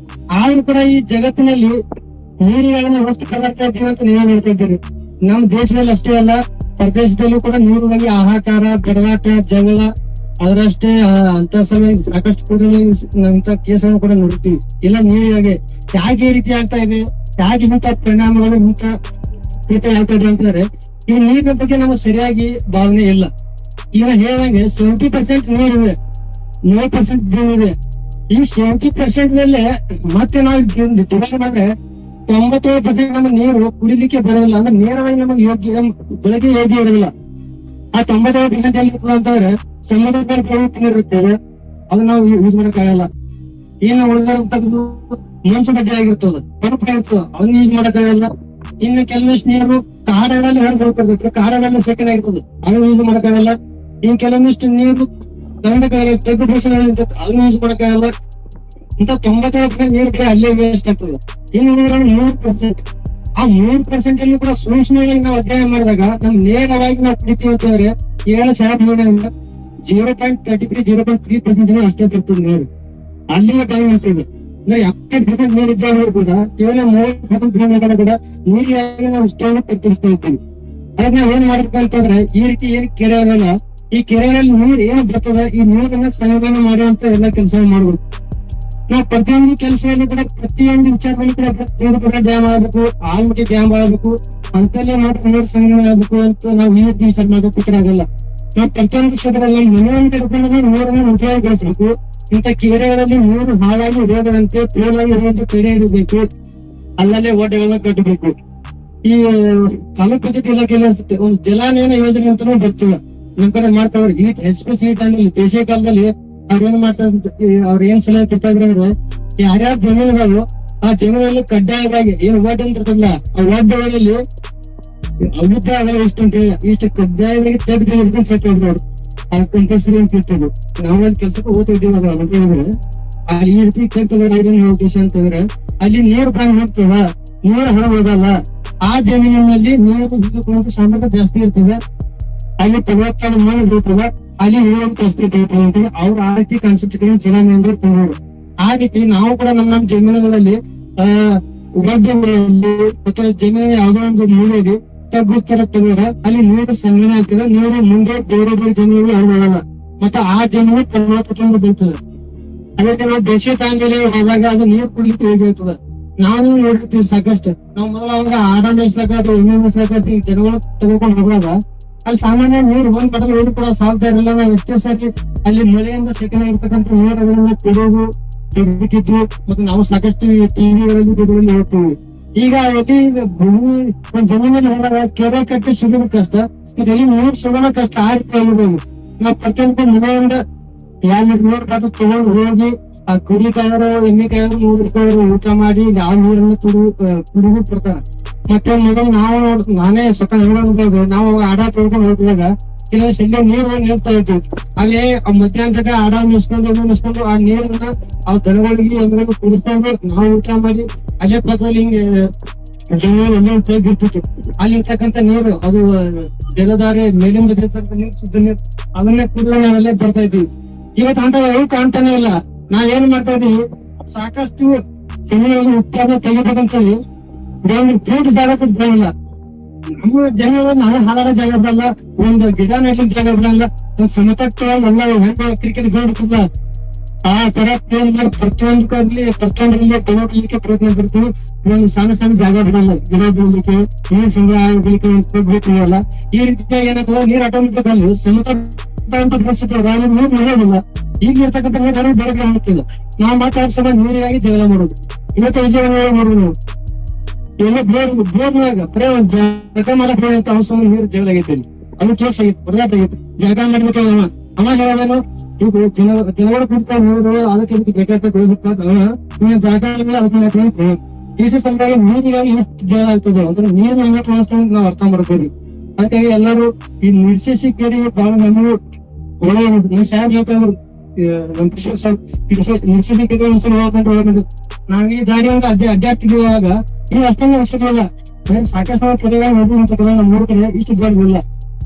ಆದ್ರೂ ಕೂಡ ಈ ಜಗತ್ತಿನಲ್ಲಿ ನೀರುಗಳನ್ನ ಎಷ್ಟು ಕಳರ್ತಾ ಇದ್ದೀವಿ ಅಂತ ನೀವೇ ನೋಡ್ತಾ ಇದ್ದೀರಿ. ನಮ್ಮ ದೇಶದಲ್ಲಿ ಅಷ್ಟೇ ಅಲ್ಲ, ಪ್ರದೇಶದಲ್ಲೂ ಕೂಡ ನೀರಿನಲ್ಲಿ ಹಾಹಾಕಾರ, ಗಡವಾಟ, ಜಗಳ, ಅದರಷ್ಟೇ ಅಂತ ಸಮಯ ಸಾಕಷ್ಟು ಕೂಡ ಅಂತ ಕೇಸನ್ನು ಕೂಡ ನೋಡ್ತೀವಿ. ಇಲ್ಲ ನೀರಿಗಾಗಿ ಯಾಕೆ ಈ ರೀತಿ ಆಗ್ತಾ ಇದೆ, ಯಾಕೆ ಇಂಥ ಪರಿಣಾಮಗಳು ಇಂಥ ಆಗ್ತಾ ಇದೆ ಅಂತಂದ್ರೆ ಈ ನೀರಿನ ಬಗ್ಗೆ ನಮಗೆ ಸರಿಯಾಗಿ ಭಾವನೆ ಇಲ್ಲ. ಈಗ ಹೇಳಿದಂಗೆ 70% ನೀರಿದೆ, 30% ಭೂಮಿ ಇದೆ. ಈ 70% ಮೇಲೆ ಮತ್ತೆ ನಾವು ಡಿವೈಡ್ ಮಾಡಿದ್ರೆ 97% ನಮ್ಮ ನೀರು ಕುಡಿಲಿಕ್ಕೆ ಬರೋದಿಲ್ಲ. ಅಂದ್ರೆ ನೇರವಾಗಿ ನಮಗೆ ಬೆಳಗ್ಗೆ ಯೋಗ್ಯ ಇರೋದಿಲ್ಲ. ಆ 97% ಎಲ್ಲಿ ಇರ್ತದೆ ಅಂತಂದ್ರೆ ಸಮುದ್ರದ ನೀರು ಇರ್ತದೆ, ಅದನ್ನ ನಾವು ಯೂಸ್ ಮಾಡಕ್ಕಾಗಲ್ಲ. ಇನ್ನು ಉಳಿದಿರ್ತಕ್ಕಂಥದ್ದು ಮನ್ಸು ಬಗ್ಗೆ ಆಗಿರ್ತದೆ, ಬರಪ ಇರ್ತದೆ, ಅದನ್ನ ಯೂಸ್ ಮಾಡಕ್ಕಾಗಲ್ಲ. ಇನ್ನು ಕೆಲವಷ್ಟು ನೀರು ಕಾಡುಗಳಲ್ಲಿ ಹೊರಗೆ ಹೋಗ್ತಿರ್ತದೆ, ಕಾಡುಗಳಲ್ಲಿ ಶೇಖರಣೆ ಆಗಿರ್ತದೆ, ಅದನ್ನ ಯೂಸ್ ಮಾಡಕ್ಕಾಗಲ್ಲ. ಇನ್ನು ಕೆಲವೊಂದಿಷ್ಟು ನೀರು ತೆಗೆದು ಬೇಸಿಗೆ ಅದನ್ನ ಯೂಸ್ ಮಾಡಕ್ಕಾಗಲ್ಲ. ಇಂತ 97% ನೀರು ಕೂಡ ಅಲ್ಲೇ ವೇಸ್ಟ್ ಆಗ್ತದೆ. ಇನ್ನು 3%, ಆ 3% ಅಲ್ಲಿ ಕೂಡ ಸೂಕ್ಷ್ಮವಾಗಿ ನಾವು ಅಧ್ಯಯನ ಮಾಡಿದಾಗ ನಮ್ ನೇರವಾಗಿ ನಾವು ಕುಡಿತೀವಿ ಅಂತಂದ್ರೆ 7,000 0.33-0.3% ಅಷ್ಟೇ ಬರ್ತದೆ ನೀರು. ಅಲ್ಲಿಯೇ ಟೈಮ್ ಇರ್ತದೆ. ಅಂದ್ರೆ 70% ನೀರು ಇದ್ದಾಗ ಕೂಡ ಕೇವಲ 30% ಕೂಡ ನೀರಿಗಾಗಿ ನಾವು ಇಷ್ಟವನ್ನು ಪ್ರತಿನಿಧಿಸ್ತಾ ಇರ್ತೀವಿ. ಅದ್ ನಾವ್ ಏನ್ ಮಾಡ್ಬೇಕಂತಂದ್ರೆ ಈ ರೀತಿ ಏನ್ ಕೆರೆ ಆಗಲ್ಲ, ಈ ಕೆರೆಗಳಲ್ಲಿ ನೀರು ಏನ್ ಬರ್ತದ ಈ ನೀರನ್ನ ಸಂಗ್ರಹಣೆ ಮಾಡುವಂತ ಎಲ್ಲಾ ಕೆಲಸ ಮಾಡ್ಬೇಕು. ನಾವು ಪ್ರತಿಯೊಂದು ಕೆಲಸದಲ್ಲಿ ಕೂಡ ಪ್ರತಿಯೊಂದು ವಿಚಾರದಲ್ಲಿ ಕೂಡ ಡ್ಯಾಮ್ ಆಗ್ಬೇಕು, ಆಲ್ಮಟ್ಟಿ ಡ್ಯಾಮ್ ಆಗ್ಬೇಕು, ಅಂತೆಲ್ಲ ಮಾತ್ರ ನೀರು ಸಂಗ್ರಹಣೆ ಆಗ್ಬೇಕು ಅಂತ ನಾವು ಈ ರೀತಿ ವಿಚಾರ ಮಾಡ್ಬೇಕು ಆಗಲ್ಲ. ನಾವು ಪ್ರತಿಯೊಂದು ಕ್ಷೇತ್ರದಲ್ಲಿ ನೀರನ್ನು ಉಪಯೋಗಿಸಬೇಕು. ಇಂಥ ಕೆರೆಗಳಲ್ಲಿ ನೀರು ಹಾಳಾಗಿ ಇರೋದಂತೆ ಪೋಲಾಗಿ ಇರುವಂತ ಕೆರೆ ಇರಬೇಕು, ಅಲ್ಲಲ್ಲೇ ಓಟೆಗಳನ್ನ ಕಟ್ಟಬೇಕು. ಈ ತಾಲೂಕು ಪಂಚಾಯತ್ ಇಲಾಖೆಯಲ್ಲಿ ಅನ್ಸುತ್ತೆ ಒಂದು ಜಲಾನಯನ ಯೋಜನೆ ಅಂತಾನೂ ಬರ್ತೀವಿ ನಮ್ ಕಡೆ ಮಾಡ್ತಾವ್ರಿ. ಎಸ್ಪೆಷಲಿ ಟೈಮಲ್ಲಿ ಬೇಸಿಗೆ ಕಾಲದಲ್ಲಿ ಅವ್ರೇನ್ ಮಾಡ್ತಾರೆ, ಅವ್ರ ಏನ್ ಸಲಹೆ ಕೊಡ್ತಾ ಇದ್ರೆ ಅಂದ್ರೆ ಯಾರ್ಯಾರ ಜಮೀನುಗಳು ಆ ಜಮೀನಲ್ಲಿ ಕಡ್ಡಾಯವಾಗಿ ಏನ್ ವಾರ್ಡ್ ಅಂತ ಇರ್ತದಲ್ಲ ಆ ವಾರ್ಡ್ಗಳಲ್ಲಿ ಉದ್ದ ಆಗಲ್ಲ ಎಷ್ಟು ಅಂತ ಇಷ್ಟು ಕಡ್ಡಾಯವಾಗಿ ತೆಗೆದು ಕಂಪಲ್ಸರಿ ಅಂತ ಇರ್ತದೆ. ನಾವು ಅಲ್ಲಿ ಕೆಲ್ಸಕ್ಕೆ ಹೋಗ್ತಿದ್ದೀವಿ ಅಂದ್ರೆ ಈ ರೀತಿ ಉದ್ದೇಶ ಅಂತಂದ್ರೆ ಅಲ್ಲಿ ನೀರು ಬಂದ್ ಹೋಗ್ತದ, ನೀರು ಹೊರ ಹೋಗಲ್ಲ. ಆ ಜಮೀನಿನಲ್ಲಿ ನೀರು ಹಿಡಿದುಕೊಳ್ಳುವ ಸಾಮರ್ಥ್ಯ ಜಾಸ್ತಿ ಇರ್ತದೆ, ಅಲ್ಲಿ ಫಲವತ್ತಾದ ಮಣ್ಣು ಇರ್ತದೆ, ಅಲ್ಲಿ ನೀರು ಜಾಸ್ತಿ ಇರ್ತದೆ ಅಂತ ಅವ್ರು ಆ ರೀತಿ ಕಾನ್ಸೆಪ್ಟ್ ಜಲಾನಯನದವ್ರು ತಂದವರು. ಆ ರೀತಿ ನಾವು ಕೂಡ ನಮ್ಮ ಜಮೀನುಗಳಲ್ಲಿ ಗದ್ದೆಗಳಲ್ಲಿ ಅಥವಾ ಜಮೀನು ಯಾವುದೋ ಒಂದು ಮೂಲೆಯಲ್ಲಿ ತಗ್ಗು ತರ ತೆಗೆದ್ರೆ ಅಲ್ಲಿ ನೀರು ಸಂಗ್ರಹಣೆ ಆಗ್ತದೆ. ನೀರು ಮುಂದೆ ಬೇರೆ ಬೇರೆ ಜಮೀನಿಗೆ ಹರಡಲ್ಲ, ಮತ್ತೆ ಆ ಜಮೀನು ಫಲವತ್ತತೆಯಿಂದ ಬೀಳ್ತದೆ. ಅದೇ ನಾವು ಬೇಸಿಗೆ ಕಾಲದಲ್ಲಿ ಹೋದಾಗ ಅದು ನೀರು ಕುಡ್ಲಿಕ್ಕೆ ಹೋಗಿರ್ತದೆ. ನಾವು ನೋಡಿರ್ತೀವಿ ಸಾಕಷ್ಟು. ನಾವು ಮೊದಲ ಅವಾಗ ಆಡ ಮೇಯ್ಸಾಕ ಅಥವಾ ಎಮ್ಮೆ ಮೇಯ್ಸಾಕ ಜನಗಳು ತೆಗೆದುಕೊಂಡು ಹೋಗುವಾಗ ಅಲ್ಲಿ ಸಾಮಾನ್ಯ ನೀರು ಒಂದ್ ಕಡೆ ಹೋಗಿ ಕೂಡ ಸಾಲ್ತಾ ಇರಲಿಲ್ಲ. ನಾವು ಎಷ್ಟೋ ಸಾರಿ ಅಲ್ಲಿ ಮಳೆಯಿಂದ ಸೆಕೆಂಡ್ ಆಗಿರ್ತಕ್ಕಂಥ ನೀರನ್ನ ಕುಡಿಯೋದು ಬಿಟ್ಟಿದ್ರು. ಮತ್ತೆ ನಾವು ಸಾಕಷ್ಟು ಟಿವಿಗಳಲ್ಲಿ ಗಿಡಗಳಲ್ಲಿ ಹೋಗ್ತೀವಿ. ಈಗ ಅಲ್ಲಿ ಭೂಮಿ ಒಂದ್ ಜಮೀನಲ್ಲಿ ಹೋದಾಗ ಕೆರೆ ಕಟ್ಟಿ ಸಿಗೋದು ಕಷ್ಟ, ಮತ್ತೆ ಎಲ್ಲಿ ನೀರು ಸಿಗೋಣ ಕಷ್ಟ. ಆ ರೀತಿ ಆಗಿದೆ. ನಾವು ಪ್ರತಿಯೊಂದು ಮನೆಯಿಂದ 2 ನೀರು ಬಾಟಲ್ ತಗೊಂಡು ಹೋಗಿ ಆ ಕುರಿ ಕಾಯರು ಎಮ್ಮೆ ಕಾಯರು 3 ರೂಪಾಯಿ ಊಟ ಮಾಡಿ ಆ ನೀರನ್ನು ಕುಡಿದು ಬರ್ತಾರೆ. ಮತ್ತೆ ಮೊದಲು ನಾನೇ ಸ್ವತಃ ನೋಡಬಹುದು, ನಾವು ಆಡ ತೊಳ್ಕೊಂಡು ಹೋಗುವಾಗ ಕೆಲವು ಶಲ್ಯ ನೀರು ನಿಲ್ತಾ ಇದ್ವಿ. ಅಲ್ಲಿ ಮಧ್ಯಾಹ್ನದಾಗ ಆಡ ನಿಸ್ಕೊಂಡು ಆ ನೀರನ್ನ ಆ ದನಗಳಿಗೆ ಎಮ್ಮೆಗಳಿಗೆ ಕುಡಿಸ್ಕೊಂಡು ನಾವು ಊಟ ಮಾಡಿ ಅಲ್ಲೇ ಪಕ್ಕದಲ್ಲಿ ಹಿಂಗೆ ಜಮೀನು ಎಲ್ಲ ತೆಗೆದಿರ್ತಿತ್ತು. ಅಲ್ಲಿ ಇರ್ತಕ್ಕಂಥ ನೀರು ಅದು ಜಲಧಾರೆ ಮೇಲಿಂದ ಬೀಳ್ತಕ್ಕಂಥ ನೀರು, ಶುದ್ಧ ನೀರು, ಅದನ್ನೇ ಕುಡಿದು ನಾವೆಲ್ಲೇ ಬರ್ತಾ ಇದ್ವಿ. ಇವತ್ತು ಅಂತ ಕಾಣ್ತಾನೆ ಇಲ್ಲ. ನಾವೇನ್ ಮಾಡ್ತಾ ಇದೀವಿ, ಸಾಕಷ್ಟು ಜಮೀನಲ್ಲಿ ಉತ್ಪಾದನೆ ತೆಗಿಬೇಕಂತೇಳಿ ಫ್ರೂಟ್ ಜಾಗ ಬಿಡಲ್ಲ. ನಮ್ಮ ಜಮೀನು ನಾಳೆ ಹಾಲಾಡ ಜಾಗ ಬಿಡಲ್ಲ, ಒಂದು ಗಿಡ ನೆಡ್ಲಿಕ್ಕೆ ಜಾಗ ಬಿಡಲ್ಲ, ಒಂದ್ ಸಮತಟ್ಟು ಎಲ್ಲ ಹೆಂಗ ಕ್ರಿಕೆಟ್ ಗೋಡ್ತಿಲ್ಲ ಆ ತರ ಪ್ರತಿಯೊಂದರಲ್ಲಿ ಬೆಳೆಯಲಿಕ್ಕೆ ಪ್ರಯತ್ನ ಪಡ್ತೀವಿ. ಒಂದು ಸಣ್ಣ ಜಾಗ ಬಿಡಲ್ಲ, ಗಿಡ ಬೆಳಲಿಕ್ಕೆ, ನೀರ್ ಸಂಗ್ರಹ ಆಗಲಿಕ್ಕೆ. ಈ ರೀತಿ ಏನಾಗ್ತದೆ, ನೀರ್ ಆಟೋಮೆಟಿಕ್ ಅಲ್ಲಿ ಸಮತಟ್ಟ ಪರಿಸ್ಥಿತಿ ನೀರು ನಡೆಯೋದಿಲ್ಲ. ಈಗ ಇರ್ತಕ್ಕಂಥ ನೀರು ಬೆಳಗ್ಗೆ ಹಾಕ್ತಿಲ್ಲ. ನಾವು ಮಾತಾಡ್ಸೋಣ ನೀರಿಗಾಗಿ ಜಗಳ ಮಾಡೋದು. ಇವತ್ತು ವಿಜಯ ಮಾಡೋದು ಎಲ್ಲ ಬೋರ್ನಾಗ ಬರೇ ಒಂದ್ ಜಗ ಮಾಡಕ್ ಅಂತ ಅವಸರ ನೀರು ಜಗಳ ಆಗೈತೆ. ಅದು ಕೇಸ್ ಆಗೈತೆ, ಬರದಾಟ ಆಗೈತೆ. ಜಗ ಮಾಡ್ಬೇಕು ಅವ ಹೇಳೋದೇನು, ಈಗ ಜನಗಳ ಕುಂತ ನೀರು ಅದಕ್ಕೆ ಇದಕ್ಕೆ ಬೇಕಾಗ್ತದೆ ಜಾಗ ಅದಕ್ಕೆ ಈ ಸಂದರ್ಭ ನೀರಿಗಾಗಿ ಎಷ್ಟು ಜಗಳ ಆಗ್ತದೆ ಅಂದ್ರೆ ನೀರು ನಾವು ಅರ್ಥ ಮಾಡ್ತೀವಿ. ಅದಕ್ಕಾಗಿ ಎಲ್ಲರೂ ಈ ನಿರ್ಶೇಷಿ ಕೆರೆ ಬಹಳ ನಮ್ಮ ಒಳ್ಳೆಯ ಸಾಹೇಬ್ ಹೇಳ್ತಾದ್ರು, ನಿರ್ಶೇಷಿ ಕೆರೆ ಒಂದ್ಸಲ ನಾವ್ ಈ ದಾರಿಯಿಂದ ಅಡ್ಡಾಡ್ತಿದ್ದಾಗ ಇದು ಅಷ್ಟೊಂದು ಅವಶ್ಯಕಲ್ಲ. ಸಾಕಷ್ಟು ಕೆರೆಗಳು ನೋಡಿದ್ರೆ ನಮ್ಮ 3 ಕಡೆ ಇಷ್ಟು ದೊಡ್ಡದಿಲ್ಲ,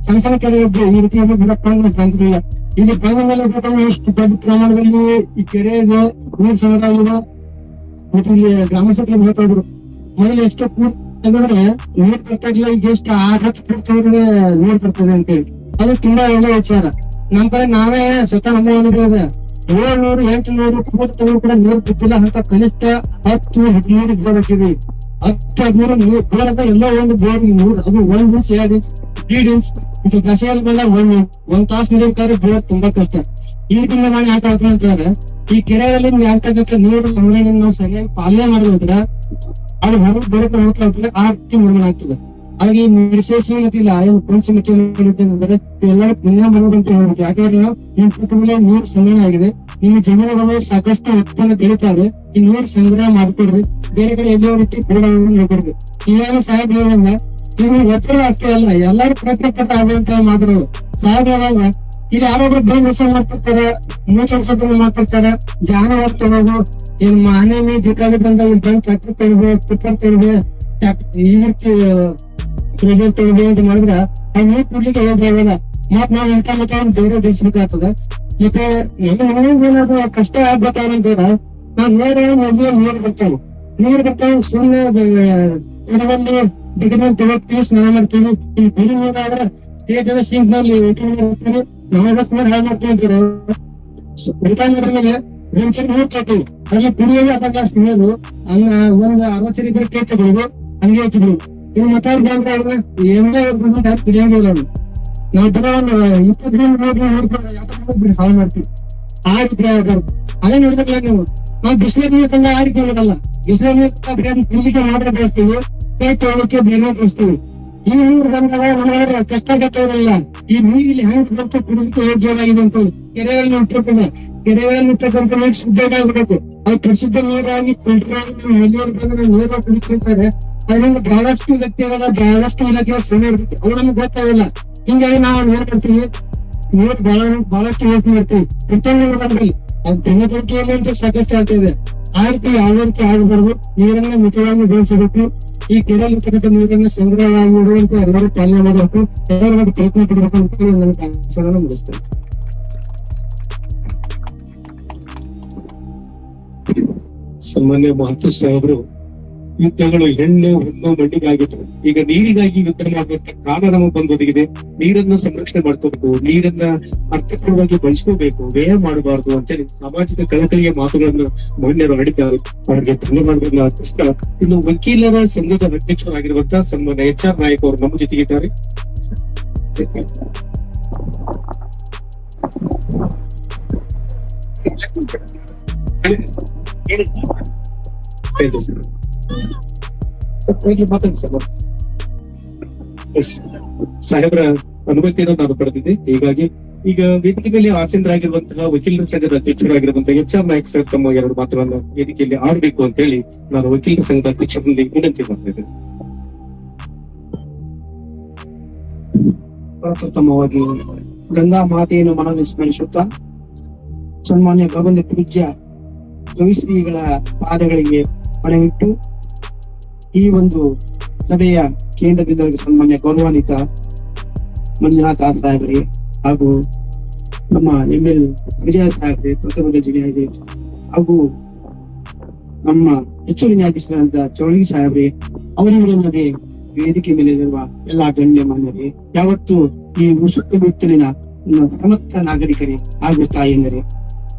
ಸಣ್ಣ ಕೆರೆ ಇದ್ದು ಈ ರೀತಿಯಾಗಿ ಗಿಡಕ್ಕೆ ತಂದಿರಲಿಲ್ಲ. ಇಲ್ಲಿ ಬಂದ ಮೇಲೆ ಎಷ್ಟು ದೊಡ್ಡ ಪ್ರಮಾಣದಲ್ಲಿ ಈ ಕೆರೆ ಇದೆ, ನೀರು ಸಂಗ್ರಹ ಇದೆ. ಮತ್ತೆ ಇಲ್ಲಿ ಗ್ರಾಮಸ್ಥರಿಗೆ ಹೇಳ್ತಾಯಿದ್ರು, ಮೊದಲು ಎಷ್ಟು ಫೂಟ್ ತೆಗೆದ್ರೆ ನೀರ್ ಬರ್ತಾಗಿಲ್ಲ, ಈಗ ಎಷ್ಟು 6-10 ಫೂಟ್ ತೆಗೆದ್ರೆ ನೀರ್ ಬರ್ತದೆ ಅಂತೇಳಿ. ಅದು ತುಂಬಾ ಒಳ್ಳೆ ವಿಚಾರ. ನಮ್ ಕಡೆ ನಾವೇ ಸ್ವತಃ ನಮ್ಮ ಅನುಭವ 700-800 ಫೂಟ್ ತೆಗೆದು ಕೂಡ ನೀರು ಬಿದ್ದಿಲ್ಲ ಅಂತ. ಕನಿಷ್ಠ 10-15 ಬೋರ್ ಹಾಕಿದ್ವಿ. 10-15 ನೀರು ಬೋರ್ದ ಎಲ್ಲ ಒಂದು ಬೋರ್ ನೀರು, ಅದು 1 ಇಂಚ್ 2 ಇಂಚ್ 3 ಇಂಚ್ ಇದು ದಸೆಯಲ್ಲಿ ಬಂದ 1 ತಾಸು ನೀರಿರ್ತಾರೆ. ಬೋರ್ ತುಂಬಾ ಕಷ್ಟ. ಈ ತಿಂಗಳ ಮಾಡಿ ಯಾಕೆ ಆಗ್ತದೆ ಅಂತಂದ್ರೆ, ಈ ಕೆರೆಗಳಲ್ಲಿ ಆಗ್ತಕ್ಕಂಥ ನೀರು ಸಂಗ್ರಹಣೆ ನಾವು ಸರಿಯಾಗಿ ಪಾಲನೆ ಮಾಡಿದ್ರೆ ಅದು ಹೊರಗೆ ಬರೋಕೆ ಹೋಗ್ತಾ ಆ ರೀತಿ ನಿರ್ಮಾಣ ಆಗ್ತದೆ. ಹಾಗೆ ಈ ನಿರ್ಶೇಷಿ ಮತ್ತೆ ಇಲ್ಲ ಪಂಚಮಿ ಅಂದ್ರೆ ಎಲ್ಲರೂ ಪುಣ್ಯ ಮಾಡೋದಂತ ಹೇಳ್ಬೇಕು. ಯಾಕಂದ್ರೆ ನಿಮ್ ಕುಟುಂಬದಲ್ಲಿ ನೀರು ಸಂಗ್ರಹಣೆ ಆಗಿದೆ, ನಿಮ್ಮ ಜಮೀನುಗಳು ಸಾಕಷ್ಟು ಉತ್ಪನ್ನ ಬೆಳೀತಾವೆ. ಈ ನೀರು ಸಂಗ್ರಹ ಮಾಡ್ಕೊಡ್ರಿ, ಬೇರೆ ಕಡೆ ಎಲ್ಲೋ ರೀತಿ ನೋಡ್ಕೊಡ್ರಿ. ಇವಾಗ ಸಾಹೇಬ್ ಹೇಳಿದ್ರೆ ಇವ್ರು ಒತ್ತಡ ಅಷ್ಟೇ ಅಲ್ಲ, ಎಲ್ಲರೂ ಪ್ರಯತ್ನ ಪಟ್ಟ ಆಗುವಂತ ಮಾತ್ರ ಸಾಹೇಬ್ ಹೇಳಲ್ಲ. ಇಲ್ಲಿ ಯಾರೊಬ್ರು ಬೇರೆ ಕೆಲಸ ಮಾಡ್ತಿರ್ತಾರೆ, ಮೂವತ್ತು ಮಾಡ್ತಿರ್ತಾರೆ, ಜಾನುವಾರು ತಗೋದು, ಏನ್ ಮನೆ ಮೇ ಜಿಕಾಲಿ ಬಂದಾಗ ಟ್ರ್ಯಾಕ್ಟರ್ ತೆಗೆದು ಟಿಪ್ಪರ್ ತೆಗೆದು ಈ ರೀತಿ ಪ್ರೆಷರ್ ತೆಗೆದು ಅಂತ ಮಾಡಿದ್ರೆ ಅವ್ರು ನೀರು ಕುಡ್ಲಿಕ್ಕೆ ಹೋಗಲ್ಲ. ಮತ್ ನಾವ್ ಎಂತ ಮತ್ತೆ ಬೇರೆ ಬೆಳೆಸ್ಬೇಕಾಗ್ತದೆ. ಮತ್ತೆ ನಮ್ಗೆ ಏನಾದ್ರು ಕಷ್ಟ ಆಗ್ಬೇಕಾದ್ರೆ ನಾವ್ ನೀರು ಬರ್ತಾವೆ. ಸುಮ್ಮನೆ ಗಿಡದಲ್ಲಿ ಡಿಗ್ರಿನಲ್ಲಿ ತಗೋತೀವಿ, ಸ್ನಾನ ಮಾಡ್ತೀವಿ. ಇಲ್ಲಿ ಬಿರಿ ನೀರಾದ್ರೆ ಸ್ಟೇಜ್ ಸಿಂಕ್ ನಲ್ಲಿ ಇಟ್ಕೊಂಡಿರ್ತೀವಿ, ನಾವು ಹಾಳು ಮಾಡ್ಕೊಂತೀವಿ. ಊಟ ಮಾಡಿದ್ಮೇಲೆ ರೆನ್ಸಿಂಗ್ ನೀರು ತರ್ತೀವಿ, ಅಲ್ಲಿ ಕುಡಿಯೋದು ಅರ್ಧ ಗ್ಲಾಸ್ ನೀರು ಒಂದು 60 ಸರಿ ಕೇಳ್ತಬಿಡುದು, ಹಂಗೆ ಇಟ್ಟಿದ್ರು. ಇವ್ ಮಾತಾಡ್ ಬಂದ್ರೆ ಏನೇ ಕುಡಿಯೋದಿಲ್ಲ. ನಾವು ಬರೋ 20 ದಿನ ಹಾಳು ಮಾಡ್ತೀವಿ. ಆ ರೀತಿ ಅದೇ ನೋಡಿದ್ರೆ ನೀವು ನಾವು ಬಿಸಿಲು ನೀರು ತಂದ ಆ ರೀತಿ ನೋಡಲ್ಲ. ಬಿಸಿಲು ನೀರು ಕುಡಿಲಿಕ್ಕೆ ಮಾತ್ರ ಬಳಸ್ತೀವಿ, ಕೈ ತೊಗೊಳಕ್ಕೆ ಬೇರೆ ಬಳಸ್ತೀವಿ. ಈ ನೀರು ಬಂದಾಗ ನಮಗೆ ಕಷ್ಟ ಇರಲ್ಲ. ಈ ನೀರು ಇಲ್ಲಿ ಹೆಂಗ್ ಬಂತು ಕುಡಿಲಿಕ್ಕೆ ಯೋಗ್ಯವಾಗಿದೆ ಅಂತ ಕೆರೆಗಳಲ್ಲಿ ಇಟ್ಟಿರ್ತದೆ. ಕೆರೆಗಳಲ್ಲಿ ಇರ್ತಕ್ಕಂಥ ನೀರು ಶುದ್ಧವಾಗಬೇಕು. ಅದು ಪರಿಶುದ್ಧ ನೀರಾಗಿ ಫಿಲ್ಟರ್ ಆಗಿ ನಾವು ಎಲ್ಲಿವರೆಗೆ ಬಂದ್ರೆ ನೀರು ಕುಡಿತಿರ್ತಾರೆ. ಅದರಿಂದ ಬಹಳಷ್ಟು ವ್ಯಕ್ತಿಗಳ ಬಹಳಷ್ಟು ಇಲಾಖೆಯ ಶ್ರಮ ಇರ್ತೈತಿ, ಅವು ನಮ್ಗೆ ಗೊತ್ತಾಗಲ್ಲ. ಹಿಂಗಾಗಿ ನಾವು ಏನ್ ಮಾಡ್ತೀವಿ, ನೀರು ಬಹಳಷ್ಟು ಯೋಚನೆ ಮಾಡ್ತೀವಿ. ಪ್ರತಿಯೊಂದು ಅದು ಜನಸಂಖ್ಯೆಯಲ್ಲಿ ಅಂತ ಸಾಕಷ್ಟು ಆಗ್ತಾ ಇದೆ. ಆ ರೀತಿ ಯಾವ ರೀತಿ ಆಗಬಾರ್ದು, ನೀರನ್ನ ಮಿತವಾಗಿ ಬೆಳೆಸಬೇಕು. ಈ ಕೆರೆಯಲ್ಲಿರ್ತಕ್ಕಂಥ ನೀರನ್ನು ಸಂಗ್ರಹವಾಗಿ ಇಡುವಂತೆ ಎಲ್ಲರೂ ಪಾಲನೆ ಮಾಡಬೇಕು, ಎಲ್ಲರೂ ಒಂದು ಪ್ರಯತ್ನ ಪಡಬೇಕು ಅಂತ ಹೇಳಿ ನನ್ನ ಕೆಲಸವನ್ನು ಮುಗಿಸ್ತೇನೆ. ಸನ್ಮಾನ್ಯ ಮಹಂತೇಶ್ ಸಾಹೇಬರು, ಯುದ್ಧಗಳು ಹೆಣ್ಣು ಹೆಣ್ಣು ಮಣ್ಣಿಗಾಗಿತ್ತು, ಈಗ ನೀರಿಗಾಗಿ ಯುದ್ಧ ಮಾಡುವಂತ ಕಾಲ ನಮಗೆ ಬಂದೊದಗಿದೆ. ನೀರನ್ನ ಸಂರಕ್ಷಣೆ ಮಾಡ್ಕೋಬೇಕು, ನೀರನ್ನ ಅರ್ಥಪೂರ್ಣವಾಗಿ ಬಳಸ್ಕೋಬೇಕು, ವ್ಯಯ ಮಾಡಬಾರದು ಅಂತೇಳಿ ಸಾಮಾಜಿಕ ಕಳಕಳಿಯ ಮಾತುಗಳನ್ನು ಮಾನ್ಯರು ಆಡಿದ್ದಾರೆ. ಅವರಿಗೆ ಧನ್ಯವಾದಗಳನ್ನ ಅರ್ಪಿಸ್ತಾ, ಇನ್ನು ವಕೀಲರ ಸಂಘದ ಅಧ್ಯಕ್ಷರಾಗಿರುವಂತಹ ಸನ್ಮಾನ್ಯ HR ನಾಯಕ್ ಅವರು ನಮ್ಮ ಜೊತೆಗಿದ್ದಾರೆ. ಸಾಹೇಬರ ಅನುಮತಿಯನ್ನು ನಾನು ಪಡೆದಿದ್ದೆ. ಹೀಗಾಗಿ ಈಗ ವೇದಿಕೆ ಮೇಲೆ ಆಸೀನರಾಗಿರುವಂತಹ ವಕೀಲರ ಸಂಘದ ಅಧ್ಯಕ್ಷರಾಗಿರುವಂತಹ HR ನಾಯಕ್ ಸರ್ ತಮ್ಮ 2 ಮಾತುಗಳನ್ನು ವೇದಿಕೆಯಲ್ಲಿ ಆಡಬೇಕು ಅಂತ ಹೇಳಿ ನಾನು ವಕೀಲರ ಸಂಘದ ಅಧ್ಯಕ್ಷರಲ್ಲಿ ವಿನಂತಿ ಮಾಡ್ತಾ ಇದ್ದೇನೆ. ಪ್ರಪ್ರಥಮವಾಗಿ ಗಂಗಾ ಮಾತೆಯನ್ನು ಮನವಿ ಸ್ಮರಿಸುತ್ತಾ ಸನ್ಮಾನ್ಯ ಭಗವಂತ ಪೂಜ್ಯ ಕವಿಶ್ರೀಗಳ ಪಾದಗಳಿಗೆ ಪಣವಿಟ್ಟು ಈ ಒಂದು ಸಭೆಯ ಕೇಂದ್ರದಿಂದ ಸನ್ಮಾನ್ಯ ಗೌರವಾನ್ವಿತ ಮಂಜುನಾಥ ಸಾಹೇಬರಿಗೆ ಹಾಗೂ ನಮ್ಮ ML ವಿಜಯ ಸಾಹೇಬ್ರೆ, ಪ್ರಥಮ ಜಿಲ್ಲೆ ಹಾಗೂ ನಮ್ಮ ಹೆಚ್ಚುವರಿ ನ್ಯಾಯಾಧೀಶರಾದ ಚೌಳಿಗೆ ಸಾಹೇಬ್ರೆ, ಅವರಿಲ್ಲದೆ ವೇದಿಕೆ ಮೇಲಿರುವ ಎಲ್ಲಾ ಗಣ್ಯ ಮಾನ್ಯರೇ, ಯಾವತ್ತು ಈ ಸುತ್ತಮುತ್ತಲಿನ ಸಮರ್ಥ ನಾಗರಿಕರೇ ಹಾಗೂ ತಾಯಂದರೆ,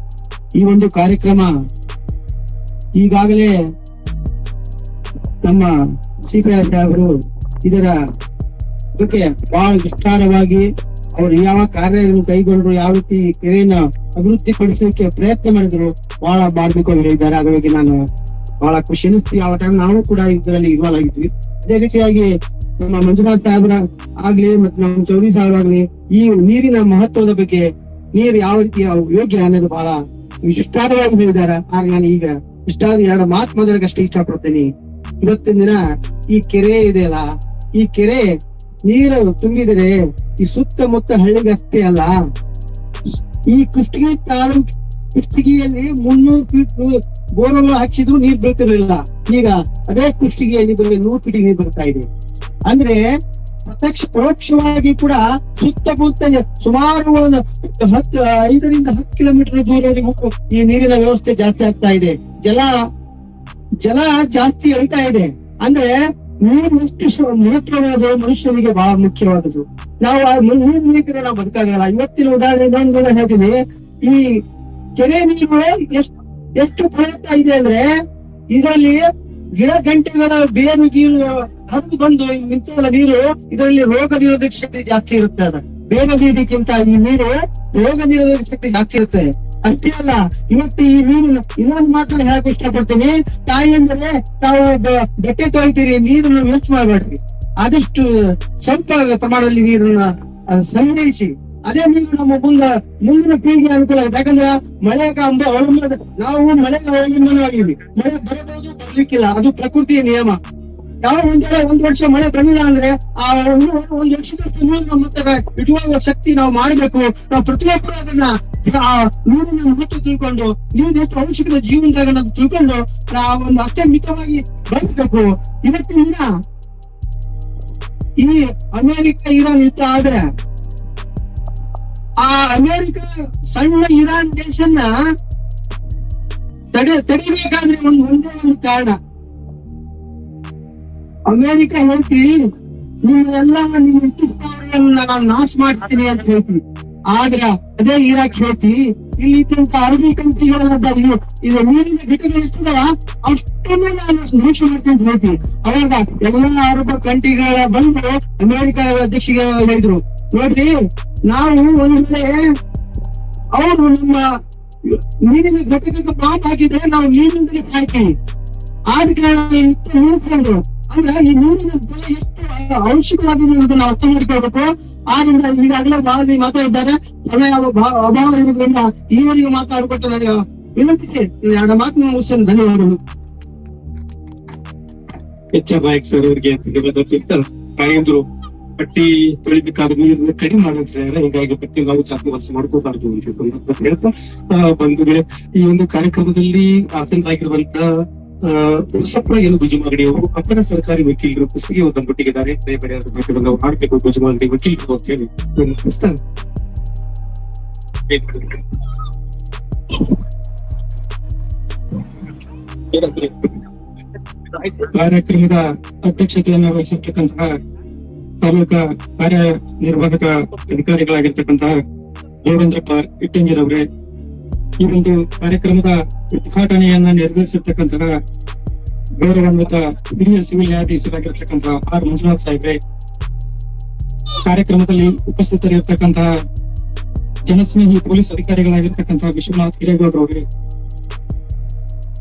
ಈ ಒಂದು ಕಾರ್ಯಕ್ರಮ ಈಗಾಗಲೇ ನಮ್ಮ CPI ಸಾಹೇಬರು ಇದರ ಬಗ್ಗೆ ಬಹಳ ವಿಸ್ತಾರವಾಗಿ ಅವರು ಯಾವ ಕಾರ್ಯಗಳನ್ನು ಕೈಗೊಂಡ್ರು, ಯಾವ ರೀತಿ ಕೆರೆಯನ್ನ ಅಭಿವೃದ್ಧಿ ಪಡಿಸಲಿಕ್ಕೆ ಪ್ರಯತ್ನ ಮಾಡಿದ್ರು, ಬಹಳ ಮಾಡ್ಬೇಕು ಅಂತ ಹೇಳಿದ್ದಾರೆ. ಹಾಗಾಗಿ ನಾನು ಬಹಳ ಖುಷಿ ಅನಿಸ್ತೀವಿ. ಆ ಟೈಮ್ ನಾವು ಕೂಡ ಇದರಲ್ಲಿ ಇನ್ವಾಲ್ವ್ ಆಗಿದ್ವಿ. ಅದೇ ರೀತಿಯಾಗಿ ನಮ್ಮ ಮಂಜುನಾಥ್ ಸಾಹೇಬ್ರ ಆಗ್ಲಿ ಮತ್ತೆ ನಮ್ಮ ಚೌರಿ ಸಾಹೇಬ್ರ ಆಗ್ಲಿ ಈ ನೀರಿನ ಮಹತ್ವದ ಬಗ್ಗೆ, ನೀರು ಯಾವ ರೀತಿ ಯೋಗ್ಯ ಅನ್ನೋದು ಬಹಳ ವಿಸ್ತಾರವಾಗಿ ಹೇಳಿದ್ದಾರೆ. ಆಗ ನಾನು ಈಗ ಇಷ್ಟಾದ 2 ಮಾತು ಮಾತಾಡಕ್ಕೆ ಇಷ್ಟಪಡ್ತೇನೆ. ಇವತ್ತಿನ ದಿನ ಈ ಕೆರೆ ಇದೆಯಲ್ಲ, ಈ ಕೆರೆ ನೀರು ತುಂಬಿದರೆ ಈ ಸುತ್ತಮುತ್ತ ಹಳ್ಳಿಗೆ ಅಷ್ಟೇ ಅಲ್ಲ, ಈ ಕುಷ್ಟಗಿ ತಾಲೂಕ್ ಕುಷ್ಟಗಿಯಲ್ಲಿ 300 ಫೀಟ್ ಬೋರ್ವೆಲ್ ಹಾಕಿದ್ರು ನೀರ್ ಬೀಳ್ತಿರ್ಲಿಲ್ಲ. ಈಗ ಅದೇ ಕುಷ್ಟಗಿಯಲ್ಲಿ ಬರೀ 100 ಫೀಟ್ ನೀರು ಬರ್ತಾ ಇದೆ. ಅಂದ್ರೆ ಪರೋಕ್ಷವಾಗಿ ಕೂಡ ಸುತ್ತಮುತ್ತ ಸುಮಾರು 5 ರಿಂದ 10 ಕಿಲೋಮೀಟರ್ ದೂರವರೆಗೂ ಈ ನೀರಿನ ವ್ಯವಸ್ಥೆ ಜಾಸ್ತಿ ಆಗ್ತಾ ಇದೆ. ಜಲ ಜಾಸ್ತಿ ಹರಿತಾ ಇದೆ. ಅಂದ್ರೆ ನೀರು ಎಷ್ಟು ಮಹತ್ವವಾದ ಮನುಷ್ಯನಿಗೆ ಬಹಳ ಮುಖ್ಯವಾದದ್ದು. ನಾವು ನೀರು ನಾವು ಬದುಕಾಗಲ್ಲ. ಇವತ್ತಿನ ಉದಾಹರಣೆ ನಾನು ಹೇಳ್ತೀನಿ, ಈ ಕೆರೆ ನೀರು ಎಷ್ಟು ಪ್ರಯತ್ನ ಇದೆ ಅಂದ್ರೆ ಇದರಲ್ಲಿ ಗಿಡ ಗಂಟೆಗಳ ಬೇರು ಗೀರು ಹರಿದು ಬಂದು ನಿಂತಲ್ಲ ನೀರು, ಇದರಲ್ಲಿ ರೋಗ ನಿರೋಧಕ ಶಕ್ತಿ ಜಾಸ್ತಿ ಇರುತ್ತೆ. ಅದ ಬೇರೆ ನೀರಿಗಿಂತ ಈ ನೀರು ರೋಗ ನಿರೋಧಕ ಶಕ್ತಿ ಜಾಸ್ತಿ ಇರುತ್ತೆ. ಅಷ್ಟೇ ಅಲ್ಲ, ಇವತ್ತು ಈ ನೀರಿನ ಇನ್ನೊಂದು ಮಾತನ್ನ ಹೇಳಕ್ ಇಷ್ಟಪಡ್ತೀನಿ. ತಾಯಿ ಅಂದ್ರೆ ತಾವು ಬಟ್ಟೆ ತೊಳಿತೀರಿ, ನೀರನ್ನು ವೇಸ್ಟ್ ಮಾಡಬೇಡ್ರಿ. ಆದಷ್ಟು ಸ್ವಲ್ಪ ಪ್ರಮಾಣದಲ್ಲಿ ನೀರನ್ನ ಸಂಗ್ರಹಿಸಿ, ಅದೇ ನೀರು ನಮ್ಮ ಮುಂದಿನ ಪೀಳಿಗೆ ಅನುಕೂಲ ಆಗುತ್ತೆ. ಯಾಕಂದ್ರೆ ಮಳೆಗೆ ಅವಲಂಬನೆ, ನಾವು ಮಳೆಗೆ ಅವಲಂಬನವಾಗಿದ್ವಿ. ಮಳೆ ಬರಬಹುದು, ಬರ್ಲಿಕ್ಕಿಲ್ಲ, ಅದು ಪ್ರಕೃತಿಯ ನಿಯಮ. ಯಾವ ಒಂದ್ ವರ್ಷ ಮಳೆ ಬರಲಿಲ್ಲ ಅಂದ್ರೆ ಆ ಒಂದ್ ವರ್ಷದಷ್ಟು ನೀರು ಮತ್ತೆ ಇಡುವ ಶಕ್ತಿ ನಾವು ಮಾಡಬೇಕು. ನಾವು ಪ್ರತಿಯೊಬ್ಬರು ಅದನ್ನ ನೀರಿನ ಮಹತ್ವ ತಿಳ್ಕೊಂಡು, ನೀರಿನ ಎಷ್ಟು ಅವಶ್ಯಕತೆ ಜೀವನದಾಗ ನಾವು ತಿಳ್ಕೊಂಡು ಒಂದು ಅಷ್ಟೇ ಮಿತವಾಗಿ ಬಳಸಬೇಕು. ಇವತ್ತಿನ ದಿನ ಈ ಅಮೆರಿಕ ಇರಾನ್ ಯುದ್ಧ ಆದ್ರೆ ಆ ಅಮೆರಿಕ ಸಣ್ಣ ಇರಾನ್ ದೇಶನ್ನ ತಡಿಬೇಕಾದ್ರೆ ಒಂದೇ ಒಂದು ಕಾರಣ, ಅಮೆರಿಕ ಹೇಳ್ತೀವಿ ನಿಮ್ಮೆಲ್ಲ ನಿಮ್ಮ ಹುಟ್ಟುಗಳನ್ನ ನಾನು ನಾಶ ಮಾಡ್ತೀನಿ ಅಂತ ಹೇಳ್ತೀವಿ. ಆದ್ರೆ ಅದೇ ಇರಾಕ್ ಹೇಳ್ತೀವಿ ಇಲ್ಲಿ ಅರಬಿ ಕಂಟ್ರಿಗಳನ್ನ ಇದು ನೀರಿನ ಘಟನೆ ಇರ್ತದಲ್ಲ ಅಷ್ಟನ್ನು ನಾನು ನಾಶ ಮಾಡ್ತೀನಿ ಅಂತ ಹೇಳ್ತೀವಿ. ಅವಾಗ ಎಲ್ಲ ಅರಬ್ ಕಂಟ್ರಿಗಳ ಬಂದು ಅಮೆರಿಕ ಅಧ್ಯಕ್ಷಿಗೆ ಹೇಳಿದ್ರು, ನೋಡ್ರಿ ನಾವು ಒಂದ್ ವೇಳೆ ಅವರು ನಮ್ಮ ನೀರಿನ ಘಟಕಕ್ಕೆ ಬಾಂಬ್ ಹಾಕಿದ್ರೆ ನಾವು ನೀರಿನಿಂದಲೇ ಸಾಯ್ತೀವಿ. ಆದ ಕಾರಣ ನಿಲ್ಸ್ಕೊಂಡ್ರು. ಅಂದ್ರೆ ಈ ನೀರಿನ ಬೆಲೆ ಎಷ್ಟು ಅವಶ್ಯಕವಾಗಿದೆ ಅನ್ನೋದನ್ನ ಅರ್ಥ ಮಾಡಿಕೊಳ್ಬೇಕು. ಆದ್ರಿಂದ ಈಗಾಗಲೇ ಬಹಳ ಮಾತಾಡಿದ್ದಾರೆ. ಸಮಯ ಅಭಾವ ಇರೋದ್ರಿಂದ ಈವರೆಗೂ ಮಾತಾಡ್ಕೊಟ್ಟು ನನಗೆ ವಿನಂತಿಸಿ 2 ಮಾತು ಮುಗಿಸಿ ಧನ್ಯವಾದಗಳು. HR ನಾಯಕ್ ಸರ್ ಅವರಿಗೆ ತಾಯಂದ್ರು ಪಟ್ಟಿ ತೊಳಿಬೇಕಾದ ನೀರನ್ನು ಕಡಿಮೆ ಮಾಡಿದ್ರೆ ಹೀಗಾಗಿ ಪಟ್ಟಿ ನಾವು ಜಾಸ್ತಿ ವರ್ಷ ಮಾಡ್ಕೋಬಾರ್ದು ಅಂತ ಹೇಳ್ತಾ ಬಂಧುಗಳೇ, ಈ ಒಂದು ಕಾರ್ಯಕ್ರಮದಲ್ಲಿ ಆಸೀನರಾಗಿರುವಂತಹ ಸಪ್ರ ಗುಜುಮಾಗಡಿ ಅವರು ಅಪರ ಸರ್ಕಾರಿ ವಕೀಲರು ಪುಸ್ತಕ ಒಟ್ಟಿಗಿದ್ದಾರೆ. ದಯಮಾಡಿ ಅದ್ರ ಬಗ್ಗೆ ನಾವು ಆಡ್ಬೇಕು ಗುಜುಮಾಗಡಿ ವಕೀಲರು ಅಂತ ಹೇಳಿ ಕಾರ್ಯಕ್ರಮದ ಅಧ್ಯಕ್ಷತೆಯನ್ನು ವಹಿಸಿರ್ತಕ್ಕಂತಹ ತಾಲೂಕಾ ಕಾರ್ಯನಿರ್ವಾಹಕ ಅಧಿಕಾರಿಗಳಾಗಿರ್ತಕ್ಕಂತಹ ದೇವೇಂದ್ರಪ್ಪ ಇಟ್ಟಂಗಿರವ್ರೆ, ಈ ಒಂದು ಕಾರ್ಯಕ್ರಮದ ಉದ್ಘಾಟನೆಯನ್ನ ನೆರವೇರಿಸಿರ್ತಕ್ಕಂತಹ ಗೌರವಾನ್ವಿತ ಹಿರಿಯ ಸಿವಿಲ್ ನ್ಯಾಯಾಧೀಶರಾಗಿರ್ತಕ್ಕಂತಹ ಆರ್ ಮಂಜುನಾಥ್ ಸಾಹೇಬ್ರೆ, ಕಾರ್ಯಕ್ರಮದಲ್ಲಿ ಉಪಸ್ಥಿತರಿರ್ತಕ್ಕಂತಹ ಜನಸ್ನೇಹಿ ಪೊಲೀಸ್ ಅಧಿಕಾರಿಗಳಾಗಿರ್ತಕ್ಕಂತಹ ವಿಶ್ವನಾಥ್ ಹಿರೇಗೌಡರವ್ರೆ,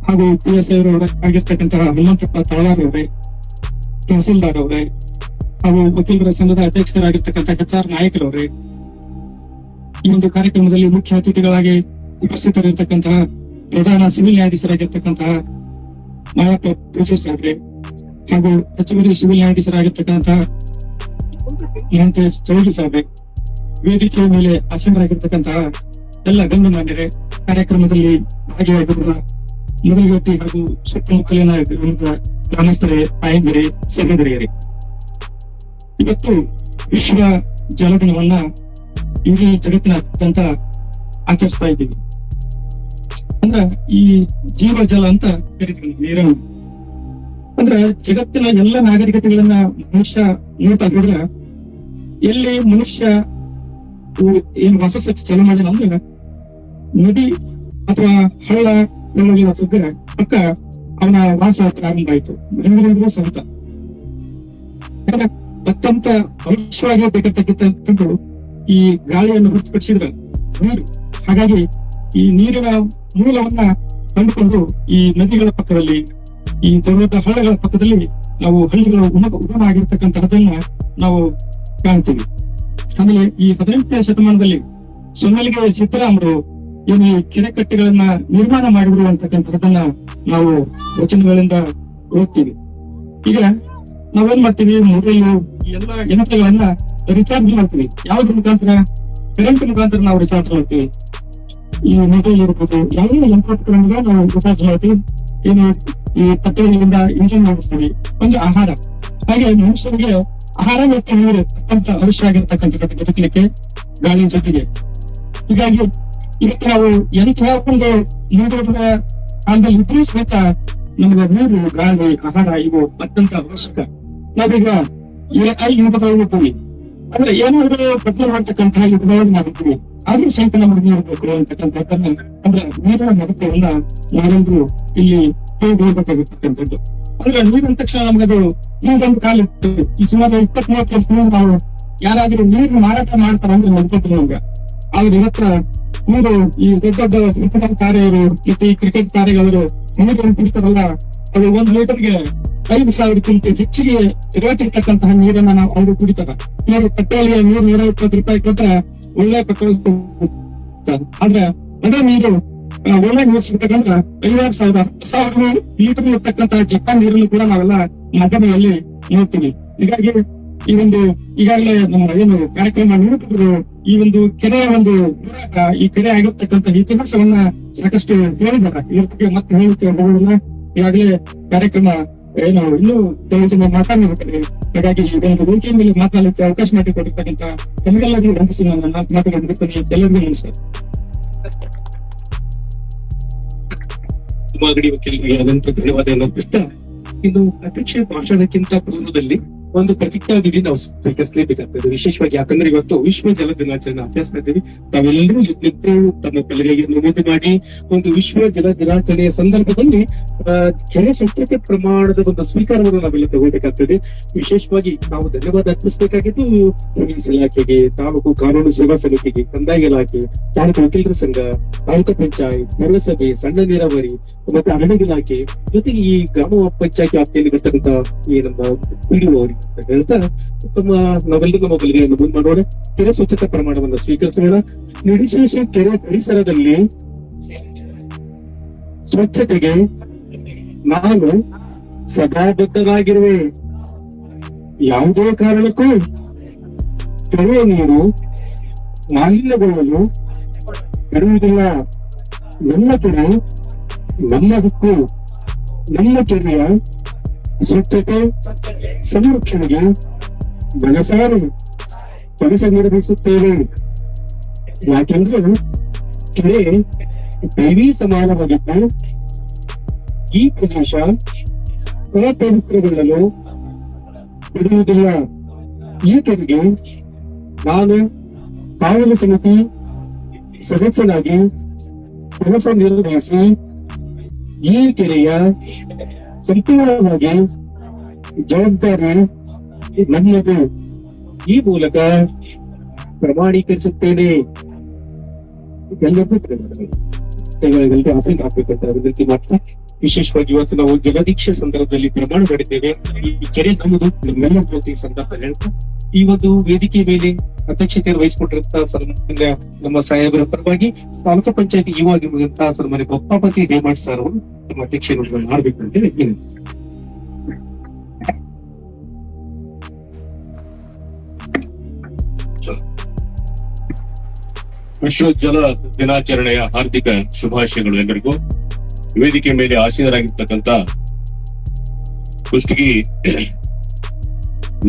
ಹಾಗೂ PSI ಆಗಿರ್ತಕ್ಕಂತಹ ಹನುಮಂತಪ್ಪ ತಾಳಾರ್ ಅವರೇ, ತಹಸೀಲ್ದಾರ್ ಅವರೇ, ಹಾಗೂ ವಕೀಲರ ಸಂಘದ ಅಧ್ಯಕ್ಷರಾಗಿರ್ತಕ್ಕಂತಹ HR ನಾಯಕರವರೇ, ಈ ಒಂದು ಕಾರ್ಯಕ್ರಮದಲ್ಲಿ ಮುಖ್ಯ ಅತಿಥಿಗಳಾಗಿ ಉಪಸ್ಥಿತರಿರ್ತಕ್ಕಂತಹ ಪ್ರಧಾನ ಸಿವಿಲ್ ನ್ಯಾಯಾಧೀಶರಾಗಿರ್ತಕ್ಕಂತಹ ಮಾಯಪ್ಪ ಪೂಜೆ ಸಾಹೇಬ್ರೆ, ಹಾಗೂ ಹೆಚ್ಚುವರಿ ಸಿವಿಲ್ ನ್ಯಾಯಾಧೀಶರಾಗಿರ್ತಕ್ಕಂತಹ ಮಹಂತೇಶ್ ಚೌಧರಿ ಸಾಹೇಬ್ರೆ, ವೇದಿಕೆಯ ಮೇಲೆ ಆಸೀನರಾಗಿರ್ತಕ್ಕಂತಹ ಎಲ್ಲ ಗಣ್ಯಮಾನ್ಯರೇ, ಕಾರ್ಯಕ್ರಮದಲ್ಲಿ ಭಾಗಿಯಾಗಿರುವ ಮೊದಲ ವ್ಯಕ್ತಿ ಹಾಗೂ ಸುತ್ತಮುತ್ತಲಿನ ಗ್ರಾಮಸ್ಥರೇ, ತಾಯಂದಿರೇ, ಸಹೋದರಿಯರೇ, ಇವತ್ತು ವಿಶ್ವ ಜಲ ದಿನವನ್ನ ಇಡೀ ಜಗತ್ತಿನಾದ್ಯಂತ ಆಚರಿಸ್ತಾ ಇದ್ದೀವಿ. ಅಂದ್ರ ಈ ಜೀವ ಜಲ ಅಂತ ಕರಿತೀವಿ ನೀರನ್ನು. ಅಂದ್ರ ಜಗತ್ತಿನ ಎಲ್ಲ ನಾಗರಿಕತೆಗಳನ್ನ ಮನುಷ್ಯ ನೋಡ್ತಾ ಹೋದ್ರೆ ಎಲ್ಲಿ ಮನುಷ್ಯ ಏನು ವಾಸ ಚಾಲು ಮಾಡಿದ ಅಂದ್ರೆ ನದಿ ಅಥವಾ ಹಳ್ಳ ಕೊಳ್ಳಗಳ ಪಕ್ಕ ಅವನ ವಾಸ ಪ್ರಾರಂಭ ಆಯ್ತು. ಬೆಂಗಳೂರು ಸಹಿತ ಅತ್ಯಂತ ಅವಶ್ಯವಾಗಿ ಬೇಕಾಗಿರ್ತಕ್ಕಂಥದ್ದು ಈ ಗಾಳಿಯನ್ನು ಹೊರತುಪಡಿಸಿದ್ರೆ ನೀರು. ಹಾಗಾಗಿ ಈ ನೀರಿನ ಮೂಲವನ್ನ ಕಂಡುಕೊಂಡು ಈ ನದಿಗಳ ಪಕ್ಕದಲ್ಲಿ, ಈ ದೊಡ್ಡ ಹಳ್ಳಗಳ ಪಕ್ಕದಲ್ಲಿ ನಾವು ಹಳ್ಳಿಗಳು ಉಗಮ ಆಗಿರ್ತಕ್ಕಂತಹದನ್ನ ನಾವು ಕಾಣ್ತೀವಿ. ಆಮೇಲೆ ಈ 18ನೇ ಶತಮಾನದಲ್ಲಿ ಸೊನ್ನಲಿಗೆ ಸಿದ್ದರಾಮರು ಏನು ಕೆರೆ ಕಟ್ಟೆಗಳನ್ನ ನಿರ್ಮಾಣ ಮಾಡಿದ್ರು ಅಂತಕ್ಕಂಥದ್ದನ್ನ ನಾವು ವಚನಗಳಿಂದ ಓದ್ತೀವಿ. ಈಗ ನಾವೇನ್ ಮಾಡ್ತೀವಿ, ಮೊಬೈಲು ಎಲ್ಲ ಯಂತ್ರಗಳನ್ನ ರಿಚಾರ್ಜ್ ಮಾಡ್ತೀವಿ. ಯಾವ್ದ್ರ ಮುಖಾಂತರ? ಕರೆಂಟ್ ಮುಖಾಂತರ ನಾವು ರಿಚಾರ್ಜ್ ಮಾಡ್ತೀವಿ. ಈ ಮೊಬೈಲ್ ಇರ್ಬೋದು, ಯಾವುದೇ ಯಂತ್ರೋಪಕರಣಗಳ ನಾವು ರಿಚಾರ್ಜ್ ಮಾಡ್ತೀವಿ. ಏನು ಈ ಪೆಟ್ರೋಲ್ನಿಂದ ಇಂಜಿನ್ ಓಡಿಸ್ತೀವಿ. ಒಂದು ಆಹಾರ, ಹಾಗೆ ಮನುಷ್ಯರಿಗೆ ಆಹಾರ ಮತ್ತು ನೀರು ಅತ್ಯಂತ ಅವಶ್ಯ ಆಗಿರ್ತಕ್ಕಂಥದ್ದು ಬದುಕಲಿಕ್ಕೆ ಗಾಳಿ ಜೊತೆಗೆ. ಹೀಗಾಗಿ ಇವತ್ತು ನಾವು ಎಂತಹ ಒಂದು ಮುಂದೂಡಿದ ಕಾಲದಲ್ಲಿ ಇದ್ರೂ ಸಹಿತ ನಮಗೆ ನೀರು, ಗಾಳಿ, ಆಹಾರ ಇವು ಅತ್ಯಂತ ಅವಶ್ಯಕ. ನಾವೀಗ AI ಯುಗದೊಳಗೆ ಹೋಗ್ತೀವಿ, ಅಂದ್ರೆ ಏನಾದ್ರೂ ಬದಲು ಮಾಡ್ತಕ್ಕಂತಹ ಯುಗದೊಳಗೆ ನಾವಿರ್ತೀವಿ. ಆದ್ರೂ ಸಹಿತ ನಮಗೆ ನೀರು ಬೇಕು ಅಂತಕ್ಕಂಥದ್ದನ್ನ, ಅಂದ್ರೆ ನೀರಿನ ಮಹತ್ವವನ್ನ ನಾವೆಲ್ಲರೂ ಇಲ್ಲಿ ಹೋಗ್ಬೇಕಾಗಿರ್ತಕ್ಕಂಥದ್ದು. ಅಂದ್ರೆ ನೀರಿನ ತಕ್ಷಣ ನಮಗದು ನೀರೊಂದು ಕಾಲ ಇತ್ತು. ಈ ಸುಮಾರು 20-30 ವರ್ಷದಿಂದ ನಾವು ಯಾರಾದ್ರೂ ನೀರು ಮಾರಾಟ ಮಾಡ್ತಾರ ಅಂದ್ರೆ ನೋಡ್ತಿದ್ರು ನಮ್ಗೆ. ಆದ್ರೆ ಇವತ್ತ ನೀರು ಈ ದೊಡ್ಡ ದೊಡ್ಡ ಫುಟ್ಬಾಲ್ ತಾರೆಯರು ಮತ್ತೆ ಈ ಕ್ರಿಕೆಟ್ ತಾರೆಗಳು ನೀರನ್ನು ಕುಡಿತಾರಲ್ಲ, ಅದು 1 ಲೀಟರ್ಗೆ 5,000ಕ್ಕಿಂತ ಹೆಚ್ಚಿಗೆ ರೇಟ್ ಇರ್ತಕ್ಕಂತಹ ನೀರನ್ನ ನಾವು ಅವರು ಕುಡಿತಾರ. ಇವರು ಪೆಟ್ರೋಲ್ಗೆ ನೀರು 120 ರೂಪಾಯಿ ಕೊಟ್ರೆ ಒಳ್ಳೆ ಪೆಟ್ರೋಲ್. ಆದ್ರೆ ಅದೇ ನೀರು ಒಳ್ಳೆ ನೀರು ಸಿಗ್ತಕ್ಕಂದ್ರೆ 5,000 ಲೀಟರ್ ಇರ್ತಕ್ಕಂತಹ ಜಪಾನ್ ನೀರನ್ನು ಕೂಡ ನಾವೆಲ್ಲ ಮಾಧ್ಯಮದಲ್ಲಿ ನೋಡ್ತೀವಿ. ಹೀಗಾಗಿ ಈ ಒಂದು ಈಗಾಗಲೇ ನಮ್ಮ ಏನು ಕಾರ್ಯಕ್ರಮ ನೀಡುತ್ತಿದ್ರು ಈ ಒಂದು ಕೆರೆಯ ಒಂದು ಈ ಕೆರೆ ಆಗಿರ್ತಕ್ಕಂಥ ಇತಿಹಾಸವನ್ನ ಸಾಕಷ್ಟು ಹೇಳಿದ್ದಾರೆ. ಇದ್ರ ಬಗ್ಗೆ ಮತ್ತೆ ಹೇಳಿಕೆ ಹೋಗೋದಿಲ್ಲ. ಈಗಾಗಲೇ ಕಾರ್ಯಕ್ರಮ ಏನು ಇನ್ನೂ ಕೆಲವು ಜನ ಮಾತಾಡಿರ್ತಾರೆ. ಹಾಗಾಗಿ ಈ ಒಂದು ವೇದಿಕೆ ಮೇಲೆ ಮಾತನಾಡಲಿಕ್ಕೆ ಅವಕಾಶ ಮಾಡಿಕೊಟ್ಟಿರ್ತಕ್ಕಂಥ ತಮಗೆಲ್ಲರಿಗೂ ವಂದಿಸಿ ನನ್ನ ಮಾತನಾಡಿರ್ತೇನೆ. ಎಲ್ಲರಿಗೂ ನಮಸ್ಕಾರ. ಮಾಗಡಿ ವಕೀಲರಿಗೆ ಅನಂತ ಧನ್ಯವಾದವನ್ನು ಅರ್ಪಿಸ್ತಾ, ಇನ್ನು ಅಧ್ಯಕ್ಷ ಭಾಷಣಕ್ಕಿಂತ ಪೂರ್ವದಲ್ಲಿ ಒಂದು ಪ್ರತಿಜ್ಞಾ ವಿಧಿ ನಾವು ಸ್ವೀಕರಿಸಲೇಬೇಕಾಗ್ತದೆ. ವಿಶೇಷವಾಗಿ ಯಾಕಂದ್ರೆ ಇವತ್ತು ವಿಶ್ವ ಜಲ ದಿನಾಚರಣೆ ಆಚರಿಸ್ತಾ ಇದ್ದೀವಿ. ತಾವೆಲ್ಲರೂ ಜೊತೆ ತಮ್ಮ ಪಲಗೆಯನ್ನು ಮುಂದೆ ಮಾಡಿ ಒಂದು ವಿಶ್ವ ಜಲ ದಿನಾಚರಣೆಯ ಸಂದರ್ಭದಲ್ಲಿ ಕೆರೆ ಸ್ವಚ್ಛತೆ ಪ್ರಮಾಣದ ಒಂದು ಸ್ವೀಕಾರವನ್ನು ನಾವೆಲ್ಲ ತಗೋಬೇಕಾಗ್ತದೆ. ವಿಶೇಷವಾಗಿ ನಾವು ಧನ್ಯವಾದ ಅರ್ಪಿಸಬೇಕಾಗಿದ್ದು ಪೊಲೀಸ್ ಇಲಾಖೆಗೆ, ತಾಲೂಕು ಕಾನೂನು ಸೇವಾ ಸಮಿತಿಗೆ, ಕಂದಾಯ ಇಲಾಖೆ, ತಾಲೂಕು ವಕೀಲರ ಸಂಘ, ತಾಲೂಕು ಪಂಚಾಯತ್, ಪೌರಸಭೆ, ಸಣ್ಣ ನೀರಾವರಿ ಮತ್ತೆ ಅರಣ್ಯ ಇಲಾಖೆ, ಜೊತೆಗೆ ಈ ಗ್ರಾಮ ಪಂಚಾಯತ್ ವ್ಯಾಪ್ತಿಯಲ್ಲಿ ಬರ್ತಕ್ಕಂಥ ಈ ನಮ್ಮ PDO ಅವರಿಗೆ ಹೇಳ್ತಾ ನಾವೆಲ್ಲರೂ ನಮ್ಮ ಬಲಿಗೆಯನ್ನು ಮುಂದೆ ಮಾಡೋಣ. ಕೆರೆ ಸ್ವಚ್ಛತಾ ಪ್ರಮಾಣವನ್ನು ಸ್ವೀಕರಿಸೋಣ. ನಿರ್ವಿಶೇಷ ಕೆರೆ ಪರಿಸರದಲ್ಲಿ ಸ್ವಚ್ಛತೆಗೆ ನಾನು ಸದಾ ಬದ್ಧವಾಗಿರುವೆ. ಯಾವುದೇ ಕಾರಣಕ್ಕೂ ಕೆರೆ ನೀರು ಮಾಲಿನ್ಯಗೊಳ್ಳಲು ಬಿಡುವುದಿಲ್ಲ. ನನ್ನ ಕೆರೆ ನನ್ನ ಹಕ್ಕು. ನಮ್ಮ ಕೆರೆಯ ಸ್ವಚ್ಛತೆ ಸಂರಕ್ಷಣೆಗೆ ಮನಸಾರೆ ಕೆಲಸ ನಿರ್ವಹಿಸುತ್ತೇವೆ. ಯಾಕೆಂದ್ರೆ ಕೆರೆ ದೇವಿ ಸಮಾನವಾಗಿದ್ದು ಈ ಪ್ರದೇಶ ಅಪವಿತ್ರಗೊಳ್ಳಲು ಬಿಡುವುದಿಲ್ಲ. ಈ ಕೆರೆಗೆ ನಾನು ಕಾವಲು ಸಮಿತಿ ಸದಸ್ಯನಾಗಿ ಕೆಲಸ ನಿರ್ವಹಿಸಿ ಈ ಕೆರೆಯ ಸಂಪೂರ್ಣವಾಗಿ ಜವಾಬ್ದಾರಿ ನನ್ನದು. ಈ ಮೂಲಕ ಪ್ರಮಾಣೀಕರಿಸುತ್ತೇನೆ. ಎಲ್ಲರಿಗೂ ಕೈಗಳಿಗೆಲ್ಲರೂ ಆಸೆ ಹಾಕ್ಬೇಕಂತ ವಿನಂತಿ ಮಾಡ್ತಾ, ವಿಶೇಷವಾಗಿ ಇವತ್ತು ನಾವು ಜಲದೀಕ್ಷೆ ಸಂದರ್ಭದಲ್ಲಿ ಪ್ರಮಾಣ ಮಾಡಿದ್ದೇವೆ. ಈ ಕೆರೆ ನಮ್ಮದು, ನಮ್ಮೆಲ್ಲರ ಈ ಸಂದರ್ಭ ಹೇಳ್ತಾ ಈ ಒಂದು ವೇದಿಕೆ ಮೇಲೆ ಅಧ್ಯಕ್ಷತೆಯನ್ನು ವಹಿಸಿಕೊಂಡಿರುವಂತಹ ಸನ್ಮಾನ್ಯ ನಮ್ಮ ಸಾಹೇಬರ ಪರವಾಗಿ ತಾಲೂಕು ಪಂಚಾಯತ್ ಯುವ ಆಗಿರುವಂತಹ ಸನ್ಮಾನ್ಯ ಬೊಪ್ಪಾಪತಿ ಹೇಮಾಡ್ ಸರ್ ಅವರು ನಮ್ಮ ಅಧ್ಯಕ್ಷತೆಯನ್ನು ಮಾಡಬೇಕಂತ ವಿನಂತಿಸ್ತಾರೆ. ವಿಶ್ವ ಜಲ ದಿನಾಚರಣೆಯ ಹಾರ್ದಿಕ ಶುಭಾಶಯಗಳು ಎಲ್ಲರಿಗೂ. ವೇದಿಕೆ ಮೇಲೆ ಆಸೀನರಾಗಿರ್ತಕ್ಕಂಥ ಕುಷ್ಟಗಿ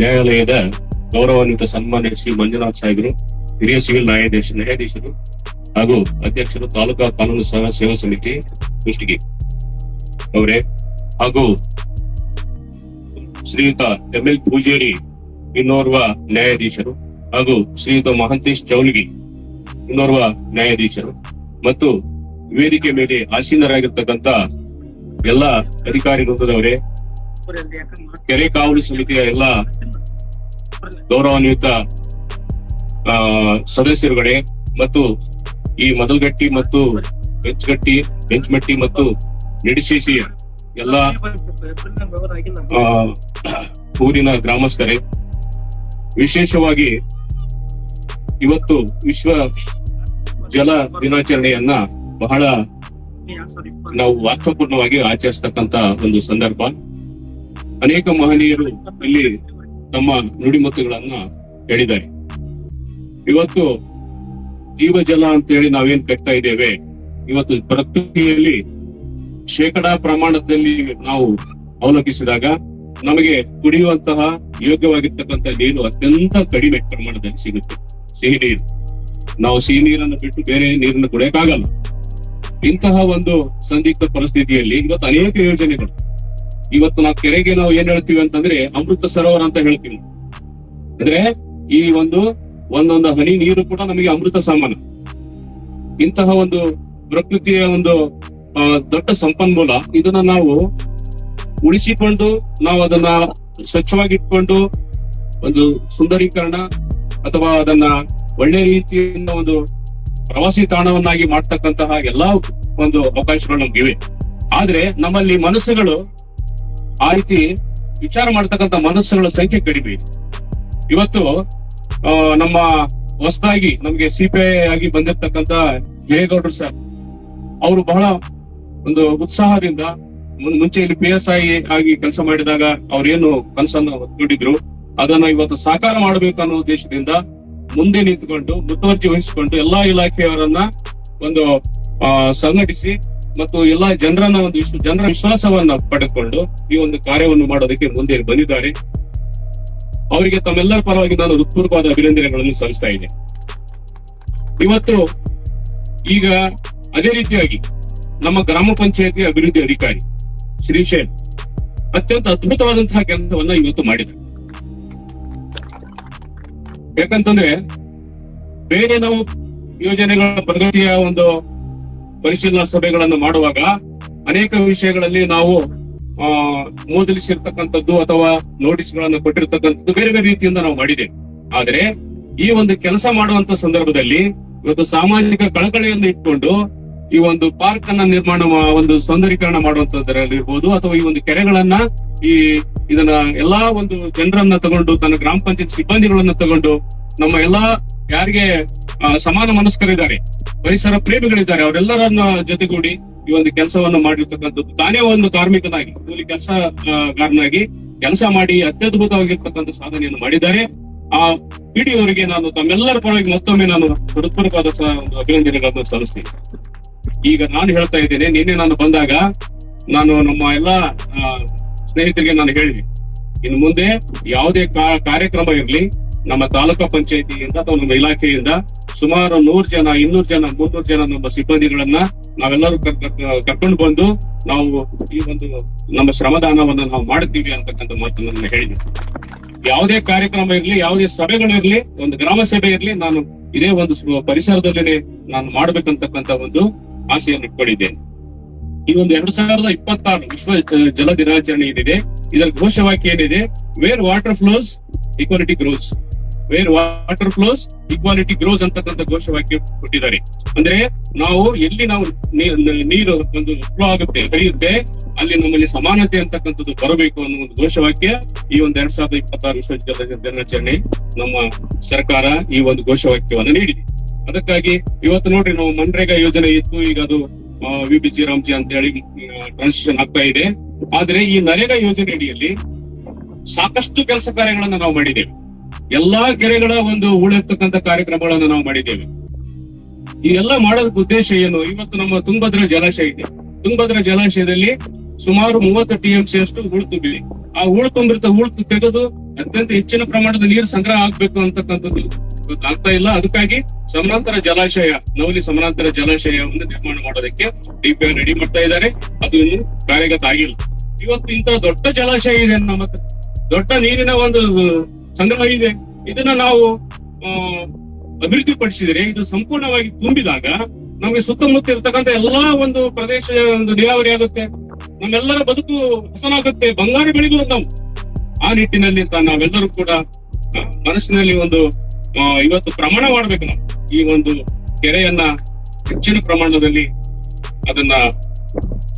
ನ್ಯಾಯಾಲಯದ ಗೌರವಾನ್ವಿತ ಸನ್ಮಾನ್ಯ ಶ್ರೀ ಮಂಜುನಾಥ್ ಸಾಹೇಬರು, ಹಿರಿಯ ಸಿವಿಲ್ ನ್ಯಾಯಾಧೀಶರು ಹಾಗೂ ಅಧ್ಯಕ್ಷರು ತಾಲೂಕಾ ಕಾನೂನು ಸೇವಾ ಸಮಿತಿ ಕುಷ್ಟಗಿ ಅವರೇ, ಹಾಗೂ ಶ್ರೀಯುತ ಎಂ.ಎಲ್. ಪೂಜೇರಿ ಇನ್ನೋರ್ವ ನ್ಯಾಯಾಧೀಶರು, ಹಾಗೂ ಶ್ರೀಯುತ ಮಹಂತೇಶ್ ಚೌಲ್ಗಿ ಇನ್ನೋರ್ವ ನ್ಯಾಯಾಧೀಶರು, ಮತ್ತು ವೇದಿಕೆ ಮೇಲೆ ಆಸೀನರಾಗಿರ್ತಕ್ಕಂಥ ಎಲ್ಲ ಅಧಿಕಾರಿ ವೃಂದದವರೇ, ಕೆರೆ ಕಾವಲು ಸಮಿತಿಯ ಎಲ್ಲ ಗೌರವಾನ್ವಿತ ಸದಸ್ಯರುಗಳೇ, ಮತ್ತು ಈ ಮದಲ್ಗಟ್ಟಿ ಮತ್ತು ಬೆಂಚ್ಮಟ್ಟಿ ಮತ್ತು ನಿಡಿಶೇಷಿ ಎಲ್ಲ ಊರಿನ ಗ್ರಾಮಸ್ಥರೇ, ವಿಶೇಷವಾಗಿ ಇವತ್ತು ವಿಶ್ವ ಜಲ ದಿನಾಚರಣೆಯನ್ನ ಬಹಳ ನಾವು ಅರ್ಥಪೂರ್ಣವಾಗಿ ಆಚರಿಸತಕ್ಕಂತ ಒಂದು ಸಂದರ್ಭ. ಅನೇಕ ಮಹನೀಯರು ಇಲ್ಲಿ ತಮ್ಮ ನುಡಿಮುತ್ತುಗಳನ್ನ ಹೇಳಿದ್ದಾರೆ. ಇವತ್ತು ಜೀವಜಲ ಅಂತೇಳಿ ನಾವೇನ್ ಕಟ್ತಾ ಇದ್ದೇವೆ, ಇವತ್ತು ಪ್ರಕೃತಿಯಲ್ಲಿ ಶೇಕಡಾ ಪ್ರಮಾಣದಲ್ಲಿ ನಾವು ಅವಲಂಬಿಸಿದಾಗ ನಮಗೆ ಕುಡಿಯುವಂತಹ ಯೋಗ್ಯವಾಗಿರ್ತಕ್ಕಂಥ ನೀರು ಅತ್ಯಂತ ಕಡಿಮೆ ಪ್ರಮಾಣದಲ್ಲಿ ಸಿಗುತ್ತೆ. ಸಿಹಿ ನೀರು, ನಾವು ಸಿಹಿ ನೀರನ್ನು ಬಿಟ್ಟು ಬೇರೆ ನೀರನ್ನು ಕುಡಿಯಕ್ಕಾಗಲ್ಲ. ಇಂತಹ ಒಂದು ಸಂದಿಗ್ಧ ಪರಿಸ್ಥಿತಿಯಲ್ಲಿ ಇವತ್ತು ಅನೇಕ ಯೋಜನೆಗಳು, ಇವತ್ತು ನಾವು ಕೆರೆಗೆ ನಾವು ಏನ್ ಹೇಳ್ತೀವಿ ಅಂತಂದ್ರೆ ಅಮೃತ ಸರೋವರ ಅಂತ ಹೇಳ್ತೀವಿ. ಅಂದ್ರೆ ಈ ಒಂದೊಂದು ಹನಿ ನೀರು ಕೂಡ ನಮಗೆ ಅಮೃತ ಸಮಾನ. ಇಂತಹ ಒಂದು ಪ್ರಕೃತಿಯ ಒಂದು ದೊಡ್ಡ ಸಂಪನ್ಮೂಲ, ಇದನ್ನ ನಾವು ಉಳಿಸಿಕೊಂಡು ನಾವು ಅದನ್ನ ಸ್ವಚ್ಛವಾಗಿಟ್ಕೊಂಡು ಒಂದು ಸುಂದರೀಕರಣ ಅಥವಾ ಅದನ್ನ ಒಳ್ಳೆ ರೀತಿಯಿಂದ ಒಂದು ಪ್ರವಾಸಿ ತಾಣವನ್ನಾಗಿ ಮಾಡ್ತಕ್ಕಂತಹ ಎಲ್ಲಾ ಒಂದು ಅವಕಾಶಗಳು ನಮ್ಗಿವೆ. ಆದ್ರೆ ನಮ್ಮಲ್ಲಿ ಮನಸ್ಸುಗಳು ಆ ರೀತಿ ವಿಚಾರ ಮಾಡ್ತಕ್ಕಂಥ ಮನಸ್ಸುಗಳ ಸಂಖ್ಯೆ ಕಡಿಮೆ ಇದೆ. ಇವತ್ತು ನಮ್ಮ ಹೊಸದಾಗಿ ನಮ್ಗೆ ಸಿಪಿಐ ಆಗಿ ಬಂದಿರ್ತಕ್ಕಂಥ ಜಯಗೌಡರು ಸರ್, ಅವರು ಬಹಳ ಒಂದು ಉತ್ಸಾಹದಿಂದ ಮುಂಚೆ ಇಲ್ಲಿ PSI ಆಗಿ ಕೆಲಸ ಮಾಡಿದಾಗ ಅವ್ರೇನು ಕನಸನ್ನು ಹೊತ್ಕೊಂಡಿದ್ರು ಅದನ್ನ ಇವತ್ತು ಸಾಕಾರ ಮಾಡಬೇಕು ಅನ್ನೋ ಉದ್ದೇಶದಿಂದ ಮುಂದೆ ನಿಂತುಕೊಂಡು ಮುತುವರ್ಜಿ ವಹಿಸಿಕೊಂಡು ಎಲ್ಲಾ ಇಲಾಖೆಯವರನ್ನ ಒಂದು ಸಂಘಟಿಸಿ ಮತ್ತು ಎಲ್ಲಾ ಜನರನ್ನ ಜನರ ವಿಶ್ವಾಸವನ್ನ ಪಡೆದುಕೊಂಡು ಈ ಒಂದು ಕಾರ್ಯವನ್ನು ಮಾಡೋದಕ್ಕೆ ಮುಂದೆ ಬಂದಿದ್ದಾರೆ. ಅವರಿಗೆ ತಮ್ಮೆಲ್ಲರ ಪರವಾಗಿ ನಾನು ಹೃತ್ಪೂರ್ವಕವಾದ ಅಭಿನಂದನೆಗಳನ್ನು ಸಲ್ಲಿಸ್ತಾ ಇದ್ದೇನೆ. ಇವತ್ತು ಈಗ ಅದೇ ರೀತಿಯಾಗಿ ನಮ್ಮ ಗ್ರಾಮ ಪಂಚಾಯತಿ ಅಭಿವೃದ್ಧಿ ಅಧಿಕಾರಿ ಶ್ರೀಶೈಲ್ ಅತ್ಯಂತ ಅದ್ಭುತವಾದಂತಹ ಕೆಲಸವನ್ನ ಇವತ್ತು ಮಾಡಿದ್ದಾರೆ. ಯಾಕಂತಂದ್ರೆ ಬೇರೆ ನಾವು ಯೋಜನೆಗಳ ಪ್ರಗತಿಯ ಒಂದು ಪರಿಶೀಲನಾ ಸಭೆಗಳನ್ನು ಮಾಡುವಾಗ ಅನೇಕ ವಿಷಯಗಳಲ್ಲಿ ನಾವು ಮೂದಲಿಸಿರ್ತಕ್ಕಂಥದ್ದು ಅಥವಾ ನೋಟಿಸ್ ಗಳನ್ನು ಕೊಟ್ಟಿರ್ತಕ್ಕಂಥದ್ದು ಬೇರೆ ಬೇರೆ ರೀತಿಯಿಂದ ನಾವು ಮಾಡಿದ್ದೇವೆ. ಆದ್ರೆ ಈ ಒಂದು ಕೆಲಸ ಮಾಡುವಂತ ಸಂದರ್ಭದಲ್ಲಿ ಇವತ್ತು ಸಾಮಾಜಿಕ ಕಳಕಳಿಯನ್ನು ಇಟ್ಕೊಂಡು ಈ ಒಂದು ಪಾರ್ಕ್ ಅನ್ನ ನಿರ್ಮಾಣ ಒಂದು ಸೌಂದರೀಕರಣ ಮಾಡುವಂತದ್ರಲ್ಲಿರ್ಬೋದು ಅಥವಾ ಈ ಒಂದು ಕೆರೆಗಳನ್ನ ಇದನ್ನ ಎಲ್ಲಾ ಒಂದು ಜನರನ್ನ ತಗೊಂಡು ತನ್ನ ಗ್ರಾಮ ಪಂಚಾಯತ್ ಸಿಬ್ಬಂದಿಗಳನ್ನ ತಗೊಂಡು ನಮ್ಮ ಎಲ್ಲಾ ಯಾರಿಗೆ ಸಮಾನ ಮನಸ್ಕರಿದ್ದಾರೆ, ಪರಿಸರ ಪ್ರೇಮಿಗಳಿದ್ದಾರೆ, ಅವರೆಲ್ಲರನ್ನ ಜೊತೆಗೂಡಿ ಈ ಒಂದು ಕೆಲಸವನ್ನು ಮಾಡಿರ್ತಕ್ಕಂಥದ್ದು. ತಾನೇ ಒಂದು ಕಾರ್ಮಿಕನಾಗಿ ಕೂಲಿ ಕೆಲಸಗಾರನಾಗಿ ಕೆಲಸ ಮಾಡಿ ಅತ್ಯದ್ಭುತವಾಗಿರ್ತಕ್ಕಂಥ ಸಾಧನೆಯನ್ನು ಮಾಡಿದ್ದಾರೆ. ಆ PDO ಅವರಿಗೆ ನಾನು ತಮ್ಮೆಲ್ಲರ ಪರವಾಗಿ ಮತ್ತೊಮ್ಮೆ ನಾನು ಹೃತ್ಪೂರ್ವಕವಾದ ಒಂದು ಅಭಿನಂದನೆಗಳನ್ನು ಸಲ್ಲಿಸ್ತೀನಿ. ಈಗ ನಾನು ಹೇಳ್ತಾ ಇದ್ದೇನೆ, ನಿನ್ನೆ ನಾನು ಬಂದಾಗ ನಾನು ನಮ್ಮ ಎಲ್ಲಾ ಸ್ನೇಹಿತರಿಗೆ ನಾನು ಹೇಳಿದೆ, ಇನ್ನು ಮುಂದೆ ಯಾವುದೇ ಕಾರ್ಯಕ್ರಮ ಇರಲಿ, ನಮ್ಮ ತಾಲೂಕಾ ಪಂಚಾಯತಿಯಿಂದ ಅಥವಾ ನಮ್ಮ ಇಲಾಖೆಯಿಂದ ಸುಮಾರು 100 ಜನ, 200 ಜನ, 300 ಜನ ನಮ್ಮ ಸಿಬ್ಬಂದಿಗಳನ್ನ ನಾವೆಲ್ಲರೂ ಕರ್ಕೊಂಡು ಬಂದು ನಾವು ಈ ಒಂದು ನಮ್ಮ ಶ್ರಮದಾನವನ್ನ ನಾವು ಮಾಡ್ತೀವಿ ಅಂತಕ್ಕಂಥ ಮಾತನ್ನು ನಾನು ಹೇಳಿದೆ. ಯಾವುದೇ ಕಾರ್ಯಕ್ರಮ ಇರ್ಲಿ, ಯಾವುದೇ ಸಭೆಗಳಿರ್ಲಿ, ಒಂದು ಗ್ರಾಮ ಸಭೆ ಇರ್ಲಿ, ನಾನು ಇದೇ ಒಂದು ಪರಿಸರದಲ್ಲಿ ನಾನು ಮಾಡ್ಬೇಕಂತಕ್ಕಂಥ ಒಂದು ಆಸೆಯನ್ನು ಇಟ್ಕೊಂಡಿದ್ದೇನೆ. ಈ ಒಂದು 2026 ವಿಶ್ವ ಜಲ ದಿನಾಚರಣೆ ಏನಿದೆ, ಇದರ ಘೋಷವಾಕ್ಯ ಏನಿದೆ, where water flows equality grows, where water flows equality grows ಅಂತಕ್ಕಂಥ ಘೋಷವಾಕ್ಯ ಕೊಟ್ಟಿದ್ದಾರೆ. ಅಂದ್ರೆ ನಾವು ಎಲ್ಲಿ ನಾವು ನೀರು ಒಂದು ಫ್ಲೋ ಆಗುತ್ತೆ, ಹರಿಯುತ್ತೆ, ಅಲ್ಲಿ ನಮ್ಮಲ್ಲಿ ಸಮಾನತೆ ಅಂತಕ್ಕಂಥದ್ದು ಬರಬೇಕು ಅನ್ನೋ ಒಂದು ಘೋಷವಾಕ್ಯ ಈ ಒಂದು 2026 ವಿಶ್ವ ಜಲ ದಿನಾಚರಣೆ ನಮ್ಮ ಸರ್ಕಾರ ಈ ಒಂದು ಘೋಷವಾಕ್ಯವನ್ನು ನೀಡಿದೆ. ಅದಕ್ಕಾಗಿ ಇವತ್ತು ನೋಡ್ರಿ, ನಾವು ಮನ್ರೇಗಾ ಯೋಜನೆ ಇತ್ತು, ಈಗ ಅದು ವಿಬಿಜಿ ರಾಮ್ಜಿ ಅಂತ ಹೇಳಿ ಟ್ರಾನ್ಸಿಷನ್ ಆಗ್ತಾ ಇದೆ. ಆದ್ರೆ ಈ ನರೇಗಾ ಯೋಜನೆ ಅಡಿಯಲ್ಲಿ ಸಾಕಷ್ಟು ಕೆಲಸ ಕಾರ್ಯಗಳನ್ನ ನಾವು ಮಾಡಿದ್ದೇವೆ. ಎಲ್ಲಾ ಕೆರೆಗಳ ಒಂದು ಉಳಿರ್ತಕ್ಕಂಥ ಕಾರ್ಯಕ್ರಮಗಳನ್ನ ನಾವು ಮಾಡಿದ್ದೇವೆ. ಈ ಎಲ್ಲ ಮಾಡೋದಕ್ಕೆ ಉದ್ದೇಶ ಏನು? ಇವತ್ತು ನಮ್ಮ ತುಂಗಭದ್ರಾ ಜಲಾಶಯ ಇದೆ. ತುಂಗಭದ್ರಾ ಜಲಾಶಯದಲ್ಲಿ ಸುಮಾರು 30 TMC ಅಷ್ಟು ಹೂಳು ತುಂಬಿದೆ. ಆ ಹೂಳು ತೆಗೆದು ಅತ್ಯಂತ ಹೆಚ್ಚಿನ ಪ್ರಮಾಣದ ನೀರು ಸಂಗ್ರಹ ಆಗ್ಬೇಕು ಅಂತಕ್ಕಂಥದ್ದು ಆಗ್ತಾ ಇಲ್ಲ. ಅದಕ್ಕಾಗಿ ಸಮಾನಾಂತರ ಜಲಾಶಯ, ನವಲಿ ಸಮಾನಾಂತರ ಜಲಾಶಯವನ್ನು ನಿರ್ಮಾಣ ಮಾಡೋದಕ್ಕೆ DPR ರೆಡಿ ಮಾಡ್ತಾ ಇದ್ದಾರೆ. ಅದು ಇನ್ನು ಕಾರ್ಯಗತ ಆಗಿಲ್ಲ. ಇವತ್ತು ಇಂತಹ ದೊಡ್ಡ ಜಲಾಶಯ ಇದೆ, ನಮ್ಮ ಹತ್ರ ದೊಡ್ಡ ನೀರಿನ ಒಂದು ಸಂಗ್ರಹ ಇದೆ. ಇದನ್ನ ನಾವು ಅಭಿವೃದ್ಧಿ ಪಡಿಸಿದರೆ, ಇದು ಸಂಪೂರ್ಣವಾಗಿ ತುಂಬಿದಾಗ ನಮಗೆ ಸುತ್ತಮುತ್ತ ಇರ್ತಕ್ಕಂಥ ಎಲ್ಲಾ ಒಂದು ಪ್ರದೇಶ ಒಂದು ನೀರಾವರಿ ಆಗುತ್ತೆ, ನಮ್ಮೆಲ್ಲರ ಬದುಕು ಹಸನಾಗುತ್ತೆ, ಬಂಗಾರ ಬೆಳೆಯುವುದು ನಾವು. ಆ ನಿಟ್ಟಿನಲ್ಲಿ ನಾವೆಲ್ಲರೂ ಕೂಡ ಮನಸ್ಸಿನಲ್ಲಿ ಒಂದು ಇವತ್ತು ಪ್ರಮಾಣ ಮಾಡ್ಬೇಕು. ನಾವು ಈ ಒಂದು ಕೆರೆಯನ್ನ ಹೆಚ್ಚಿನ ಪ್ರಮಾಣದಲ್ಲಿ ಅದನ್ನ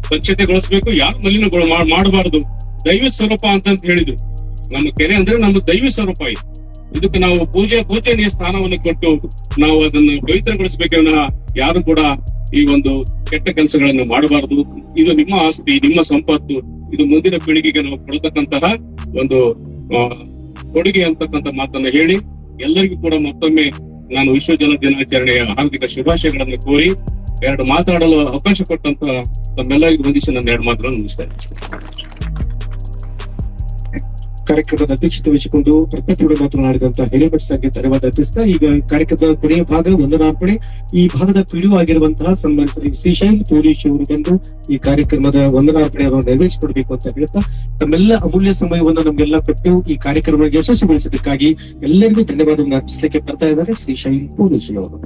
ಸ್ವಚ್ಛತೆಗೊಳಿಸಬೇಕು. ಯಾರು ಮಲಿನಗಳು ಮಾಡಬಾರದು. ದೈವ ಸ್ವರೂಪ ಅಂತ ಹೇಳಿದ್ರು. ನಮ್ಮ ಕೆರೆ ಅಂದ್ರೆ ನಮ್ಮ ದೈವ ಸ್ವರೂಪ ಇದು. ಇದಕ್ಕೆ ನಾವು ಪೂಜನೀಯ ಸ್ಥಾನವನ್ನು ಕೊಟ್ಟು ನಾವು ಅದನ್ನು ಪವಿತ್ರಗೊಳಿಸಬೇಕೆ ವಿನಃ ಯಾರು ಕೂಡ ಈ ಒಂದು ಕೆಟ್ಟ ಕೆಲಸಗಳನ್ನು ಮಾಡಬಾರದು. ಇದು ನಿಮ್ಮ ಆಸ್ತಿ, ನಿಮ್ಮ ಸಂಪತ್ತು. ಇದು ಮುಂದಿನ ಪೀಳಿಗೆಗೆ ನಾವು ಕೊಡತಕ್ಕಂತಹ ಒಂದು ಕೊಡುಗೆ ಅಂತಕ್ಕಂಥ ಮಾತನ್ನ ಹೇಳಿ ಎಲ್ಲರಿಗೂ ಕೂಡ ಮತ್ತೊಮ್ಮೆ ನಾನು ವಿಶ್ವ ಜಲ ದಿನಾಚರಣೆಯ ಹಾರ್ದಿಕ ಶುಭಾಶಯಗಳನ್ನು ಕೋರಿ ಎರಡು ಮಾತಾಡಲು ಅವಕಾಶ ಕೊಟ್ಟಂತ ತಮ್ಮೆಲ್ಲರಿಗೂ ವಂದಿಸಿ ನನ್ನ ಎರಡು ಮಾತುಗಳನ್ನು ಮುಗಿಸ್ತೇನೆ. ಕಾರ್ಯಕ್ರಮದ ಅಧ್ಯಕ್ಷತೆ ವಹಿಸಿಕೊಂಡು ಪ್ರತ್ಯೇಕ ಮಾತನಾಡಿದಂತಹ ಹಿರೇಮಠ ಸರ್ಗೆ ಧನ್ಯವಾದ ಅರ್ಪಿಸ್ತಾ, ಈಗ ಕಾರ್ಯಕ್ರಮದ ಕೊನೆಯ ಭಾಗ ವಂದನಾರ್ಪಣೆ. ಈ ಭಾಗದ ಪಿಡಿಒ ಆಗಿರುವಂತಹ ಸನ್ಮಾನ ಶ್ರೀ ಶೈಲ್ ಪೊಲೀಶ್ ಅವರು ಬಂದು ಈ ಕಾರ್ಯಕ್ರಮದ ವಂದನಾರ್ಪಣೆಯನ್ನು ನೆರವೇರಿಸಿಕೊಡ್ಬೇಕು ಅಂತ ಹೇಳ್ತಾ, ತಮ್ಮೆಲ್ಲ ಅಮೂಲ್ಯ ಸಮಯವನ್ನು ನಮ್ಗೆಲ್ಲ ಕೊಟ್ಟು ಈ ಕಾರ್ಯಕ್ರಮ ಯಶಸ್ವಿಗೊಳಿಸಿದ್ದಕ್ಕಾಗಿ ಎಲ್ಲರಿಗೂ ಧನ್ಯವಾದವನ್ನು ಅರ್ಪಿಸಲಿಕ್ಕೆ ಬರ್ತಾ ಇದ್ದಾರೆ ಶ್ರೀ ಶೈಲ್ ಪೊಲೀಶ್ ಅವರು.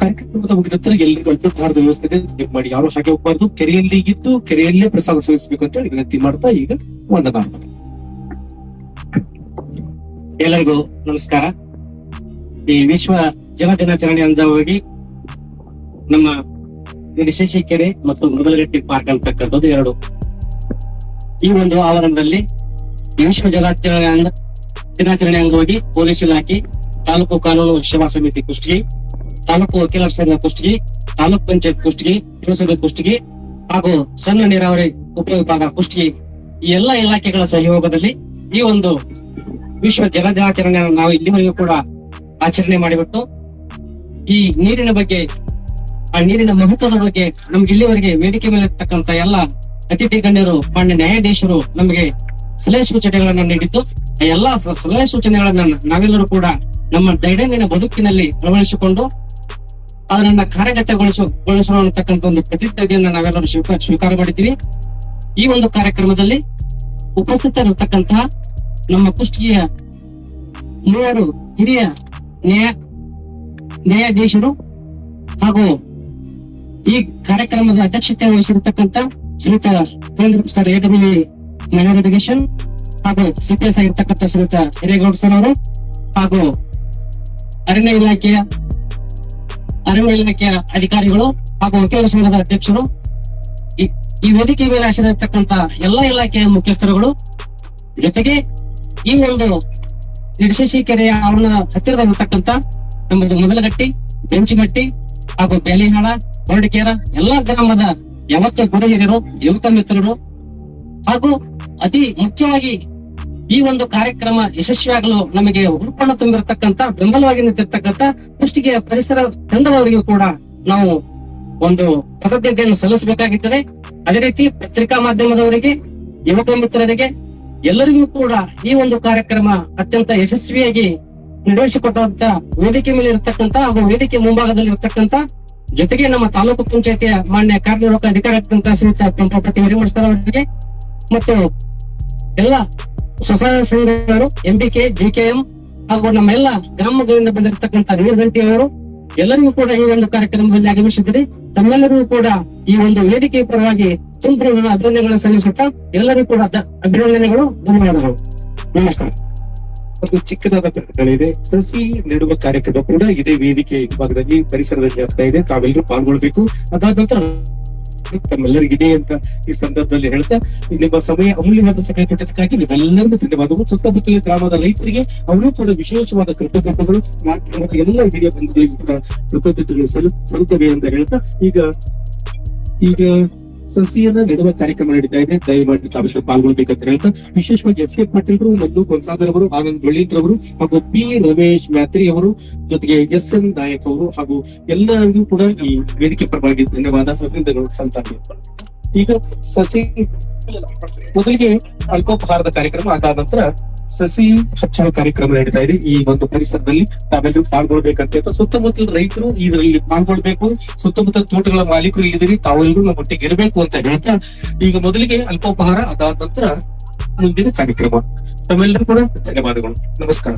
ಕಾರ್ಯಕ್ರಮದ ಮುಗಿದ ನಂತರ ಎಲ್ಲಿಗೂ ಅಲ್ಪಾಹಾರದ ವ್ಯವಸ್ಥೆ ಇದೆ ಮಾಡಿ, ಯಾರು ಹಾಗೆ ಹೋಗ್ಬಾರ್ದು. ಕೆರೆಯಲ್ಲಿ ಇದ್ದು ಕೆರೆಯಲ್ಲೇ ಪ್ರಸಾದ ಸೇವಿಸಬೇಕು ಅಂತ ಹೇಳಿ ವಿನಂತಿ ಮಾಡ್ತಾ ಈಗ ವಂದನಾರ್ಪಣೆ. ಎಲ್ಲರಿಗೂ ನಮಸ್ಕಾರ. ಈ ವಿಶ್ವ ಜಲ ದಿನಾಚರಣೆ ಅಂಗವಾಗಿ ನಮ್ಮ ವಿಶೇಷ ಕೆರೆ ಮತ್ತು ಮೊದಲಗಟ್ಟಿ ಪಾರ್ಕ್ ಅಂತಕ್ಕಂಥದ್ದು ಎರಡು ಈ ಒಂದು ಆವರಣದಲ್ಲಿ ವಿಶ್ವ ದಿನಾಚರಣೆ ಅಂಗವಾಗಿ ಪೊಲೀಸ್ ಇಲಾಖೆ, ತಾಲೂಕು ಕಾನೂನು ಸೇವಾ ಸಮಿತಿ ಕುಷ್ಟಗಿ, ತಾಲೂಕು ವಕೀಲರ ಸಂಘ ಕುಷ್ಟಗಿ, ತಾಲೂಕ್ ಪಂಚಾಯತ್ ಕುಷ್ಟಗಿ, ಪುರಸಭೆ ಕುಷ್ಟಗಿ ಹಾಗೂ ಸಣ್ಣ ನೀರಾವರಿ ಉಪವಿಭಾಗ ಕುಷ್ಟಗಿ, ಈ ಎಲ್ಲಾ ಇಲಾಖೆಗಳ ಸಹಯೋಗದಲ್ಲಿ ಈ ಒಂದು ವಿಶ್ವ ಜಲ ದಿನಾಚರಣೆಯನ್ನು ನಾವು ಇಲ್ಲಿವರೆಗೂ ಕೂಡ ಆಚರಣೆ ಮಾಡಿಬಿಟ್ಟು ಈ ನೀರಿನ ಬಗ್ಗೆ, ಆ ನೀರಿನ ಮಹತ್ವದ ಬಗ್ಗೆ ನಮ್ಗೆ ಇಲ್ಲಿವರೆಗೆ ವೇದಿಕೆ ಮೇಲೆ ಇರ್ತಕ್ಕಂಥ ಎಲ್ಲ ಅತಿಥಿ ಗಣ್ಯರು, ಮಾನ್ಯ ನ್ಯಾಯಾಧೀಶರು ನಮಗೆ ಸಲಹೆ ಸೂಚನೆಗಳನ್ನ ನೀಡಿದ್ದು, ಆ ಎಲ್ಲಾ ಸಲಹೆ ಸೂಚನೆಗಳನ್ನ ನಾವೆಲ್ಲರೂ ಕೂಡ ನಮ್ಮ ದೈನಂದಿನ ಬದುಕಿನಲ್ಲಿ ಅಳವಡಿಸಿಕೊಂಡು ಅದನ್ನ ಕಾರ್ಯಗತಗೊಳಿಸೋಣ ಅಂತಕ್ಕಂಥ ಒಂದು ಪ್ರತಿಜ್ಞೆಯನ್ನು ನಾವೆಲ್ಲರೂ ಸ್ವೀಕಾರ ಮಾಡಿದ್ದೀವಿ. ಈ ಒಂದು ಕಾರ್ಯಕ್ರಮದಲ್ಲಿ ಉಪಸ್ಥಿತರಿರ್ತಕ್ಕಂತಹ ನಮ್ಮ ಕುಷ್ಟಗಿಯ 3 ಹಿರಿಯ ನ್ಯಾಯಾಧೀಶರು ಹಾಗೂ ಈ ಕಾರ್ಯಕ್ರಮದ ಅಧ್ಯಕ್ಷತೆ ವಹಿಸಿರತಕ್ಕಂತ ಶ್ರೀಯುತ AWE ಮೈನರ್ ಇರಿಗೇಷನ್ ಹಾಗೂ CPS ಆಗಿರ್ತಕ್ಕಂಥ ಶ್ರೀಯುತ ಹಿರೇಗೌಡ ಸರ್ ಅವರು ಹಾಗೂ ಅರಣ್ಯ ಇಲಾಖೆಯ ಅಧಿಕಾರಿಗಳು ಹಾಗೂ ವಕೀಲರ ಸಂಘದ ಅಧ್ಯಕ್ಷರು, ಈ ವೇದಿಕೆ ಮೇಲೆ ಹಾಜರಿರತಕ್ಕಂತ ಎಲ್ಲಾ ಇಲಾಖೆಯ ಮುಖ್ಯಸ್ಥರುಗಳು, ಜೊತೆಗೆ ಈ ಒಂದು ನಿಡಶೇಶಿ ಕೆರೆಯ ಆವರಣ ಹತ್ತಿರದಲ್ಲಿರ್ತಕ್ಕಂತ ನಮ್ಮದು ಮೊದಲಗಟ್ಟಿ, ಬೆಂಚಿಗಟ್ಟಿ ಹಾಗೂ ಬೇಲಿಹಾಳ, ಹೊರಡಿಕೇರ ಎಲ್ಲಾ ಗ್ರಾಮದ ಯಾವತ್ತು ಗುರು ಹಿರಿಯರು, ಯುವಕ ಮಿತ್ರರು ಹಾಗೂ ಅತಿ ಮುಖ್ಯವಾಗಿ ಈ ಒಂದು ಕಾರ್ಯಕ್ರಮ ಯಶಸ್ವಿಯಾಗಲು ನಮಗೆ ಹುರುಪನ್ನು ತುಂಬಿರತಕ್ಕಂತ, ಬೆಂಬಲವಾಗಿ ನಿಂತಿರ್ತಕ್ಕಂಥ ಕುಷ್ಟಗಿಯ ಪರಿಸರ ತಂಡದವರಿಗೂ ಕೂಡ ನಾವು ಒಂದು ಕೃತಜ್ಞತೆಯನ್ನು ಸಲ್ಲಿಸಬೇಕಾಗುತ್ತದೆ. ಅದೇ ರೀತಿ ಪತ್ರಿಕಾ ಮಾಧ್ಯಮದವರಿಗೆ, ಯುವಕ ಮಿತ್ರರಿಗೆ ಎಲ್ಲರಿಗೂ ಕೂಡ ಈ ಒಂದು ಕಾರ್ಯಕ್ರಮ ಅತ್ಯಂತ ಯಶಸ್ವಿಯಾಗಿ ನಿರ್ವಹಿಸಿಕೊಟ್ಟಂತ ವೇದಿಕೆ ಮೇಲೆ ಇರತಕ್ಕಂತ ಹಾಗೂ ವೇದಿಕೆ ಮುಂಭಾಗದಲ್ಲಿ ಇರತಕ್ಕಂತ, ಜೊತೆಗೆ ನಮ್ಮ ತಾಲೂಕು ಪಂಚಾಯತಿಯ ಮಾನ್ಯ ಕಾರ್ಯನಿರ್ವಾಹಕ ಅಧಿಕಾರಿಯಾದಂತಹ ಶ್ರೀಯುತ ಪಂಪಾಪತಿ ಹಿರೇಮಠ ಅವರಿಗೆ ಮತ್ತು ಎಲ್ಲ ಸ್ವಸಹಾಯ ಸಂಘಗಳು, ಎಂಬಿಕೆ, ಜಿಕೆಎಂ ಹಾಗೂ ನಮ್ಮ ಎಲ್ಲ ಗ್ರಾಮಗಳಿಂದ ಬಂದಿರತಕ್ಕಂತ ನೀರ್ಗಂಟಿ ಅವರು ಎಲ್ಲರಿಗೂ ಕೂಡ ಈ ಒಂದು ಕಾರ್ಯಕ್ರಮದಲ್ಲಿ ಆಗಮಿಸಿದ್ರಿ. ತಮ್ಮೆಲ್ಲರಿಗೂ ಕೂಡ ಈ ಒಂದು ವೇದಿಕೆ ಪರವಾಗಿ ತುಂಬ ಅಭಿನಂದನೆಗಳನ್ನು ಸಲ್ಲಿಸುತ್ತಾ ಎಲ್ಲರಿಗೂ ಕೂಡ ಅಭಿನಂದನೆಗಳು, ಧನ್ಯವಾದಗಳು, ನಮಸ್ಕಾರ. ಒಂದು ಚಿಕ್ಕದಾದ ಪ್ರಕಟಣೆ ಇದೆ. ಸಸಿ ನೆಡುವ ಕಾರ್ಯಕ್ರಮ ಕೂಡ ಇದೇ ವೇದಿಕೆ ಭಾಗದಲ್ಲಿ ಪರಿಸರದಲ್ಲಿ ಆಗ್ತಾ ಇದೆ. ತಾವೆಲ್ಲರೂ ಪಾಲ್ಗೊಳ್ಬೇಕು. ಅದಾದ ನಂತರ ತಮ್ಮೆಲ್ಲರಿಗಿದೆ ಅಂತ ಈ ಸಂದರ್ಭದಲ್ಲಿ ಹೇಳ್ತಾ, ನಿಮ್ಮ ಸಮಯ ಅಮೂಲ್ಯವಾದ ಸಮಯ ಕೊಟ್ಟದಕ್ಕಾಗಿ ನಿಮ್ಮೆಲ್ಲರಿಗೂ ಧನ್ಯವಾದಗಳು. ಸುತ್ತಮುತ್ತಲಿನ ಗ್ರಾಮದ ರೈತರಿಗೆ ಅವರು ಕೂಡ ವಿಶೇಷವಾದ ಕೃತಜ್ಞತೆಗಳು, ಮಾಧ್ಯಮದ ಎಲ್ಲ ಹಿರಿಯ ಬಂಧುಗಳಿಗೂ ಕೂಡ ಕೃತಜ್ಞತೆಗಳು ಸಲ್ಲುತ್ತವೆ ಅಂತ ಹೇಳ್ತಾ, ಈಗ ಸಸಿಯನ್ನ ನೆಡುವ ಕಾರ್ಯಕ್ರಮ ನಡೀತಾ ಇದೆ. ದಯಮಾಡಿ ತಾವೆಲ್ಲರೂ ಪಾಲ್ಗೊಳ್ಬೇಕಂತ ಹೇಳ್ತಾ, ವಿಶೇಷವಾಗಿ ಎಸ್ ಕೆ ಪಾಟೀಲ್ರು, ಮಲ್ಲು ಕೊಂಸಾದರ್ ಅವರು, ಆನಂದ್ ಬಳ್ಳೀತ್ರವರು ಹಾಗೂ ಪಿ ರಮೇಶ್ ಮ್ಯಾತ್ರಿ ಅವರು, ಜೊತೆಗೆ ಎಸ್ ಎನ್ ನಾಯಕ್ ಅವರು ಹಾಗೂ ಎಲ್ಲರಿಗೂ ಕೂಡ ಈ ವೇದಿಕೆ ಪರವಾಗಿ ಧನ್ಯವಾದ, ಅಭಿನಂದನೆಗಳು ಸಲ್ತಾರೆ. ಈಗ ಸಸಿ ಮೊದಲಿಗೆ ಅಲ್ಪೋಪಹಾರದ ಕಾರ್ಯಕ್ರಮ, ಅದಾದ ನಂತರ ಸಸಿ ಹಚ್ಚುವ ಕಾರ್ಯಕ್ರಮ ನಡೀತಾ ಇದೆ. ಈ ಒಂದು ಪರಿಸರದಲ್ಲಿ ತಾವೆಲ್ಲರೂ ಪಾಲ್ಗೊಳ್ಬೇಕಂತ ಸುತ್ತಮುತ್ತಲ ರೈತರು ಇದರಲ್ಲಿ ಪಾಲ್ಗೊಳ್ಬೇಕು, ಸುತ್ತಮುತ್ತಲ ತೋಟಗಳ ಮಾಲೀಕರು ಇಲ್ಲಿದ್ದೀರಿ, ತಾವೆಲ್ಲರೂ ನಮ್ಮ ಒಟ್ಟಿಗೆ ಇರಬೇಕು ಅಂತ ಹೇಳ್ತಾ, ಈಗ ಮೊದಲಿಗೆ ಅಲ್ಪೋಪಹಾರ, ಅದಾದ ನಂತರ ಮುಂದಿನ ಕಾರ್ಯಕ್ರಮ. ತಮ್ಮೆಲ್ಲರೂ ಕೂಡ ಧನ್ಯವಾದಗಳು, ನಮಸ್ಕಾರ.